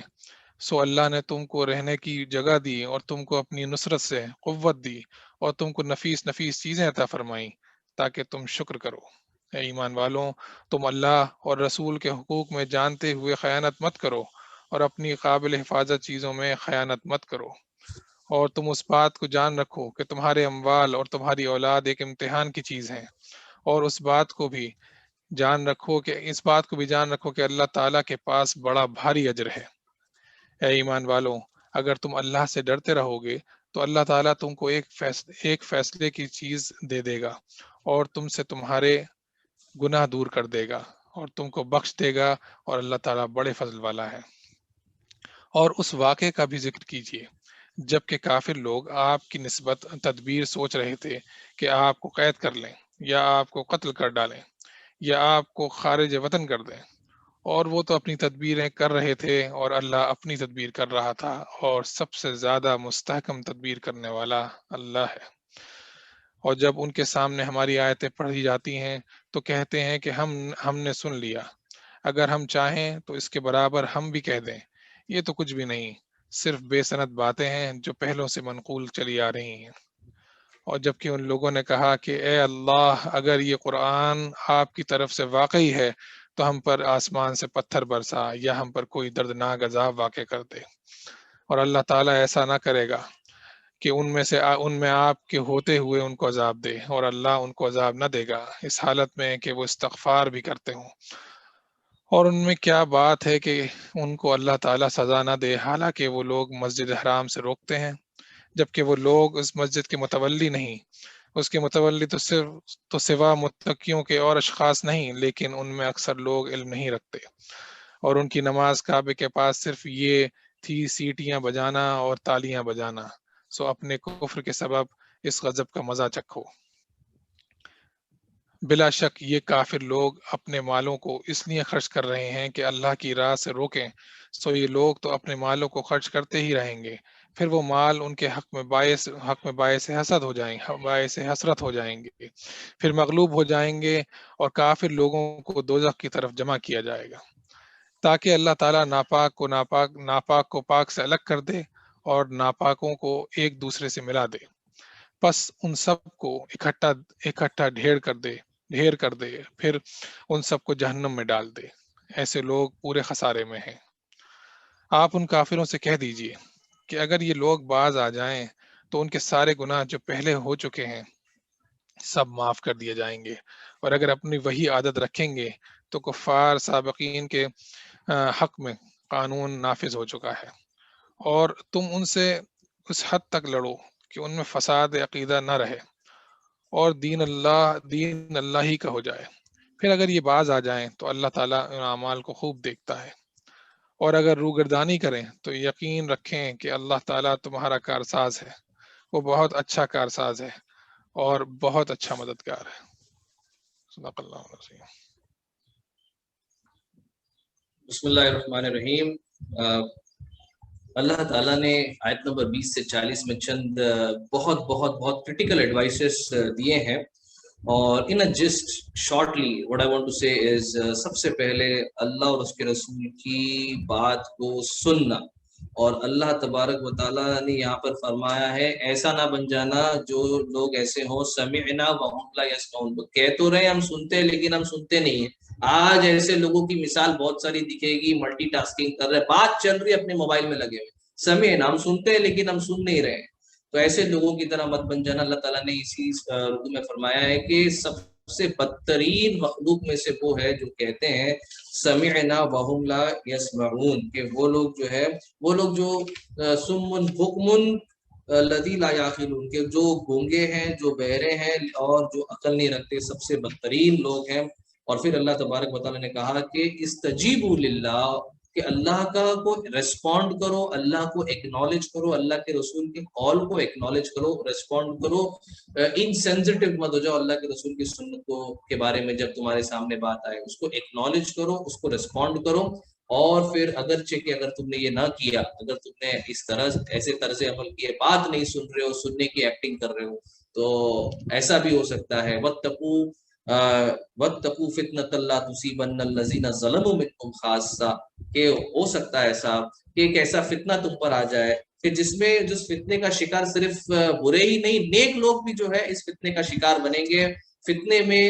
سو اللہ نے تم کو رہنے کی جگہ دی اور تم کو اپنی نصرت سے قوت دی، اور تم کو نفیس چیزیں عطا فرمائیں تاکہ تم شکر کرو۔ اے ایمان والوں، تم اللہ اور رسول کے حقوق میں جانتے ہوئے خیانت مت کرو، اور اپنی قابل حفاظت چیزوں میں خیانت مت کرو۔ اور تم اس بات کو جان رکھو کہ تمہارے اموال اور تمہاری اولاد ایک امتحان کی چیز ہیں، اور اس بات کو بھی جان رکھو کہ اللہ تعالیٰ کے پاس بڑا بھاری اجر ہے۔ اے ایمان والوں، اگر تم اللہ سے ڈرتے رہو گے تو اللہ تعالیٰ تم کو ایک فیصلے کی چیز دے دے گا، اور تم سے تمہارے گناہ دور کر دے گا، اور تم کو بخش دے گا، اور اللہ تعالیٰ بڑے فضل والا ہے۔ اور اس واقعے کا بھی ذکر کیجیے جبکہ کافر لوگ آپ کی نسبت تدبیر سوچ رہے تھے کہ آپ کو قید کر لیں، یا آپ کو قتل کر ڈالیں، یا آپ کو خارج وطن کر دیں، اور وہ تو اپنی تدبیریں کر رہے تھے اور اللہ اپنی تدبیر کر رہا تھا، اور سب سے زیادہ مستحکم تدبیر کرنے والا اللہ ہے۔ اور جب ان کے سامنے ہماری آیتیں پڑھی جاتی ہیں تو کہتے ہیں کہ ہم نے سن لیا، اگر ہم چاہیں تو اس کے برابر ہم بھی کہہ دیں، یہ تو کچھ بھی نہیں، صرف بے سند باتیں ہیں جو پہلوں سے منقول چلی آ رہی ہیں۔ اور جبکہ ان لوگوں نے کہا کہ اے اللہ، اگر یہ قرآن آپ کی طرف سے واقعی ہے تو ہم پر آسمان سے پتھر برسا، یا ہم پر کوئی دردناک عذاب واقع کر دے۔ اور اللہ تعالیٰ ایسا نہ کرے گا کہ ان میں آپ کے ہوتے ہوئے ان کو عذاب دے، اور اللہ ان کو عذاب نہ دے گا اس حالت میں کہ وہ استغفار بھی کرتے ہوں۔ اور ان میں کیا بات ہے کہ ان کو اللہ تعالیٰ سزا نہ دے حالانکہ وہ لوگ مسجد حرام سے روکتے ہیں، جبکہ وہ لوگ اس مسجد کے متولی نہیں، اس کے متولی تو سوا متقیوں کے اور اشخاص نہیں، لیکن ان میں اکثر لوگ علم نہیں رکھتے، اور ان کی نماز کعبے کے پاس صرف یہ تھی سیٹیاں بجانا اور تالیاں بجانا، سو اپنے کفر کے سبب اس غضب کا مزہ چکھو۔ بلا شک یہ کافر لوگ اپنے مالوں کو اس لیے خرچ کر رہے ہیں کہ اللہ کی راہ سے روکیں، سو یہ لوگ تو اپنے مالوں کو خرچ کرتے ہی رہیں گے، پھر وہ مال ان کے حق میں باعث حسد ہو جائیں گے، باعث حسرت ہو جائیں گے، پھر مغلوب ہو جائیں گے اور کافر لوگوں کو دوزخ کی طرف جمع کیا جائے گا، تاکہ اللہ تعالیٰ ناپاک کو پاک سے الگ کر دے اور ناپاکوں کو ایک دوسرے سے ملا دے، پس ان سب کو اکٹھا ڈھیر کر دے، پھر ان سب کو جہنم میں ڈال دے، ایسے لوگ پورے خسارے میں ہیں۔ آپ ان کافروں سے کہہ دیجئے کہ اگر یہ لوگ باز آ جائیں تو ان کے سارے گناہ جو پہلے ہو چکے ہیں سب معاف کر دیے جائیں گے، اور اگر اپنی وہی عادت رکھیں گے تو کفار سابقین کے حق میں قانون نافذ ہو چکا ہے، اور تم ان سے اس حد تک لڑو کہ ان میں فساد عقیدہ نہ رہے اور دین اللہ ہی کا ہو جائے، پھر اگر یہ باز آ جائیں تو اللہ تعالیٰ ان اعمال کو خوب دیکھتا ہے، اور اگر روگردانی کریں تو یقین رکھیں کہ اللہ تعالیٰ تمہارا کارساز ہے، وہ بہت اچھا کارساز ہے اور بہت اچھا مددگار ہے۔ صدق اللہ العظیم۔ بسم اللہ الرحمن الرحیم۔ اللہ تعالیٰ نے آیت نمبر 20 سے 40 میں چند بہت بہت بہت کرٹیکل ایڈوائسز دیے ہیں، اور in just shortly what I want to say is, سب سے پہلے اللہ اور اس کے رسول کی بات کو سننا، اور اللہ تبارک و تعالیٰ نے یہاں پر فرمایا ہے ایسا نہ بن جانا جو لوگ ایسے ہوں سمعنا وہم لا یسمعون، کہہ تو رہے ہم سنتے ہیں لیکن ہم سنتے نہیں ہیں۔ آج ایسے لوگوں کی مثال بہت ساری دکھے گی، ملٹی ٹاسکنگ کر رہے، بات چل رہی ہے اپنے موبائل میں لگے ہوئے، سمعنا ہم سنتے ہیں لیکن ہم سن نہیں رہے ہیں۔ تو ایسے لوگوں کی طرح مت بن جانا۔ اللہ تعالیٰ نے اسی رکوع میں فرمایا ہے کہ سب سے بدترین مخلوق میں سے وہ ہے جو کہتے ہیں سمعنا وہم لا یسمعون، کہ وہ لوگ جو سم بکم الذی لا یعقلون، کہ جو گونگے ہیں، جو بہرے ہیں اور جو عقل نہیں رکھتے، سب سے بدترین لوگ ہیں۔ اور پھر اللہ تبارک و تعالیٰ نے کہا کہ استجیبوا للہ، کہ اللہ کا کو ریسپونڈ کرو، اللہ کو ایکنالج کرو، اللہ کے رسول کے قول کو ایکنالج کرو، ریسپونڈ کرو، انسینسٹیو مت ہو جاؤ اللہ کے رسول کی سنت کو کے بارے میں، جب تمہارے سامنے بات آئے اس کو ایکنالج کرو، اس کو ریسپونڈ کرو۔ اور پھر اگرچہ کہ اگر تم نے یہ نہ کیا، اگر تم نے اس طرح ایسے طرز عمل کیے، بات نہیں سن رہے ہو، سننے کی ایکٹنگ کر رہے ہو، تو ایسا بھی ہو سکتا ہے وَاتَّقُوا فِتْنَةً لَا تُصِيبَنَّ الَّذِينَ ظَلَمُوا مِنكُمْ خَاصَّةً، کہ ہو سکتا ہے ایسا کہ ایک ایسا فتنہ تم پر آ جائے کہ جس فتنے کا شکار صرف برے ہی نہیں، نیک لوگ بھی جو ہے اس فتنے کا شکار بنیں گے۔ فتنے میں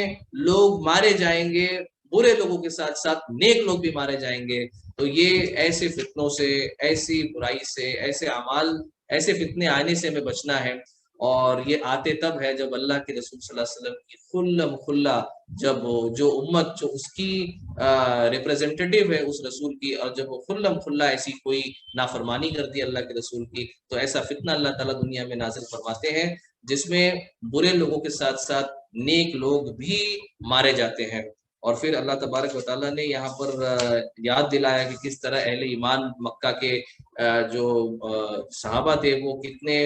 لوگ مارے جائیں گے، برے لوگوں کے ساتھ ساتھ نیک لوگ بھی مارے جائیں گے۔ تو یہ ایسے فتنوں سے، ایسی برائی سے، ایسے اعمال، ایسے فتنے آنے سے ہمیں بچنا ہے۔ اور یہ آتے تب ہے جب اللہ کے رسول صلی اللہ علیہ وسلم کی خلم خلا، جب جو امت جو اس کی ریپریزنٹیٹیو ہے اس رسول کی، اور جب وہ خلم خلا ایسی کوئی نافرمانی کر دی اللہ کے رسول کی، تو ایسا فتنہ اللہ تعالیٰ دنیا میں نازل فرماتے ہیں جس میں برے لوگوں کے ساتھ ساتھ نیک لوگ بھی مارے جاتے ہیں۔ اور پھر اللہ تبارک و تعالیٰ نے یہاں پر یاد دلایا کہ کس طرح اہل ایمان مکہ کے جو صحابہ تھے وہ کتنے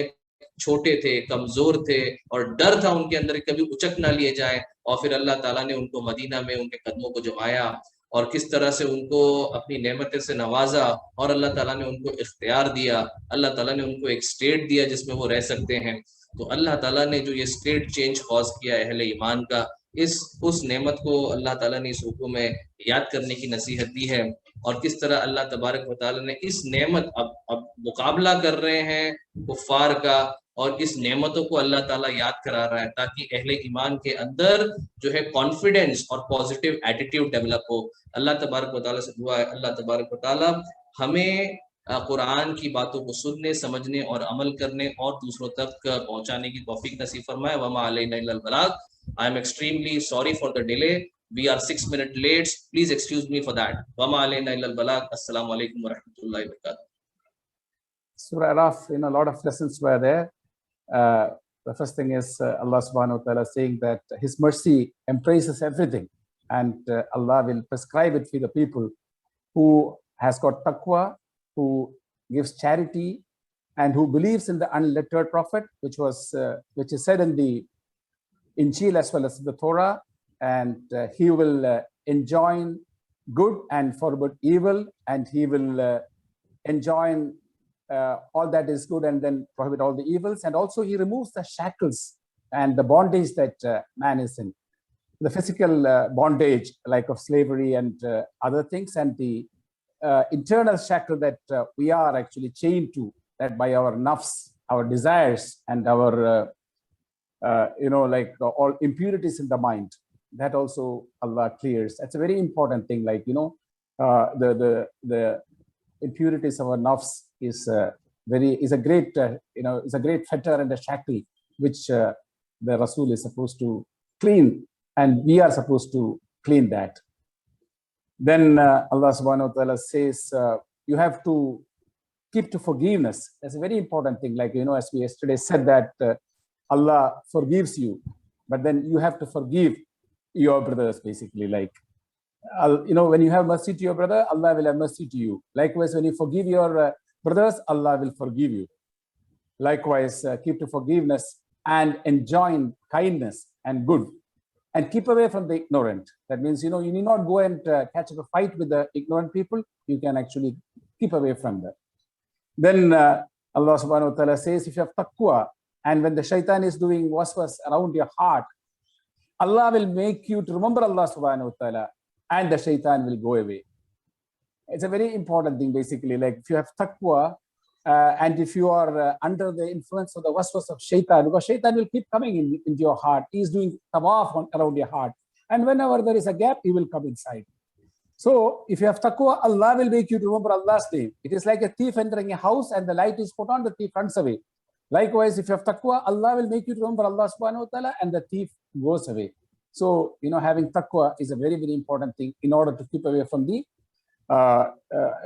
چھوٹے تھے، کمزور تھے، اور ڈر تھا ان کے اندر کبھی اچک نہ لیے جائیں، اور پھر اللہ تعالیٰ نے ان کو مدینہ میں ان کے قدموں کو جمایا، اور کس طرح سے ان کو اپنی نعمتیں سے نوازا، اور اللہ تعالیٰ نے ان کو اختیار دیا، اللہ تعالیٰ نے ان کو ایک اسٹیٹ دیا جس میں وہ رہ سکتے ہیں۔ تو اللہ تعالیٰ نے جو یہ اسٹیٹ چینج کاز کیا اہل ایمان کا، اس نعمت کو اللہ تعالیٰ نے اس رکوع میں یاد کرنے کی نصیحت دی ہے، اور کس طرح اللہ تبارک و تعالیٰ نے اس نعمت اب مقابلہ کر رہے ہیں کفار کا، اور اس نعمتوں کو اللہ تعالیٰ یاد کرا رہا ہے تاکہ اہل ایمان کے اندر جو ہے کانفیڈنس اور پازیٹیو ایٹیٹیوڈ ڈیولپ ہو۔ اللہ تبارک و تعالیٰ سے دعا ہے اللہ تبارک و تعالیٰ ہمیں قرآن کی باتوں کو سننے، سمجھنے اور عمل کرنے اور دوسروں تک پہنچانے کی توفیق نصیب فرمائے۔ وما علینا الا البلاغ۔ I am extremely sorry for the delay. We are 6 minutes late. Please excuse me for that. وما علینا الا البلاغ۔ السلام علیکم ورحمۃ اللہ وبرکاتہ۔ Surah Araf, a lot of lessons were there. The first thing is Allah subhanahu wa ta'ala saying that His mercy embraces everything, and Allah will prescribe it for the people who has got taqwa, who gives charity, and who believes in the unlettered prophet, which is said in the Injil as well as the Torah, and he will enjoin good and forbid evil, and he will enjoin all that is good and then prohibit all the evils. And also he removes the shackles and the bondage that man is in. The physical bondage like of slavery and other things, and the internal shackle that we are actually chained to, that by our nafs, our desires, and our all impurities in the mind, that also Allah clears. That's a very important thing. Like, the impurities of our nafs is a great fetter and a shackle which the Rasul is supposed to clean, and we are supposed to clean that. Then Allah subhanahu wa ta'ala says, you have to keep to forgiveness. That's a very important thing. Like, as we yesterday said that Allah forgives you, but then you have to forgive your brothers, basically. Like, when you have mercy to your brother, Allah will have mercy to you. Likewise, when you forgive your brothers, Allah will forgive you. Likewise, keep to forgiveness and enjoin kindness and good. And keep away from the ignorant. That means, you need not go and catch up a fight with the ignorant people. You can actually keep away from that. Then Allah subhanahu wa ta'ala says, if you have taqwa, and when the shaitan is doing waswas around your heart, Allah will make you to remember Allah subhanahu wa ta'ala, and the shaitan will go away. It's a very important thing, basically. Like, if you have taqwa, and if you are under the influence of the waswas of shaitan, because shaitan will keep coming into your heart. He is doing tawaf around your heart. And whenever there is a gap, he will come inside. So if you have taqwa, Allah will make you to remember Allah's name. It is like a thief entering a house and the light is put on, the thief runs away. Likewise, if you have taqwa, Allah will make you to remember Allah subhanahu wa ta'ala, and the thief goes away. So, having taqwa is a very, very important thing in order to keep away from the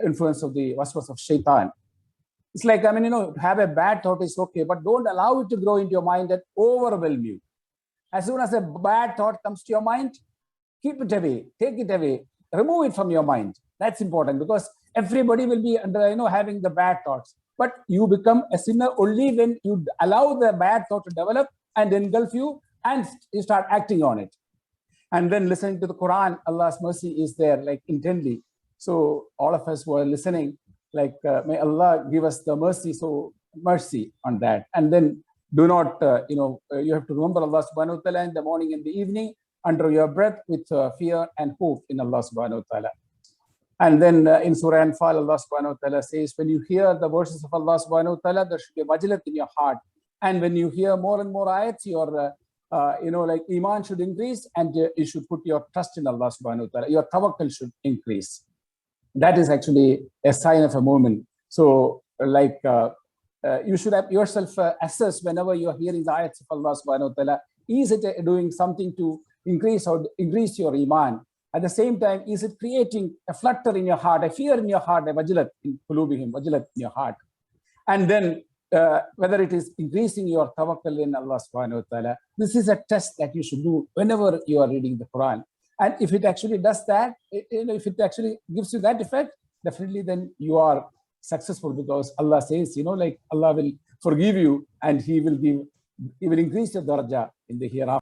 influence of the waswas of shaitan. It's like, have a bad thought is okay, but don't allow it to grow into your mind and overwhelm you. As soon as a bad thought comes to your mind, keep it away, take it away, remove it from your mind. That's important, because everybody will be under, having the bad thoughts. But you become a sinner only when you allow the bad thought to develop and engulf you, and you start acting on it. And then listening to the Quran, Allah's mercy is there, like, intently. So all of us who are listening, like, may Allah give us the mercy on that. And then do not, you have to remember Allah subhanahu wa ta'ala in the morning and the evening under your breath with fear and hope in Allah subhanahu wa ta'ala. And then in Surah Anfal, Allah subhanahu wa ta'ala says, when you hear the verses of Allah subhanahu wa ta'ala, there should be a wajilat in your heart. And when you hear more and more ayats, your, iman should increase, and you should put your trust in Allah subhanahu wa ta'ala. Your tawakkul should increase. That is actually a sign of a moment. So, like, you should have yourself assess whenever you are hearing the ayats of Allah subhanahu wa ta'ala. Is it doing something to increase your iman? At the same time, is it creating a flutter in your heart, a fear in your heart, a wajilat in qulubihim, wajilat in your heart? And then whether it is increasing your tawakkul in Allah subhanahu wa ta'ala. This is a test that you should do whenever you are reading the Quran. And if it actually does that, if it actually gives you that effect, definitely then you are successful, because Allah says, Allah will forgive you, and He will increase your daraja in the hereafter.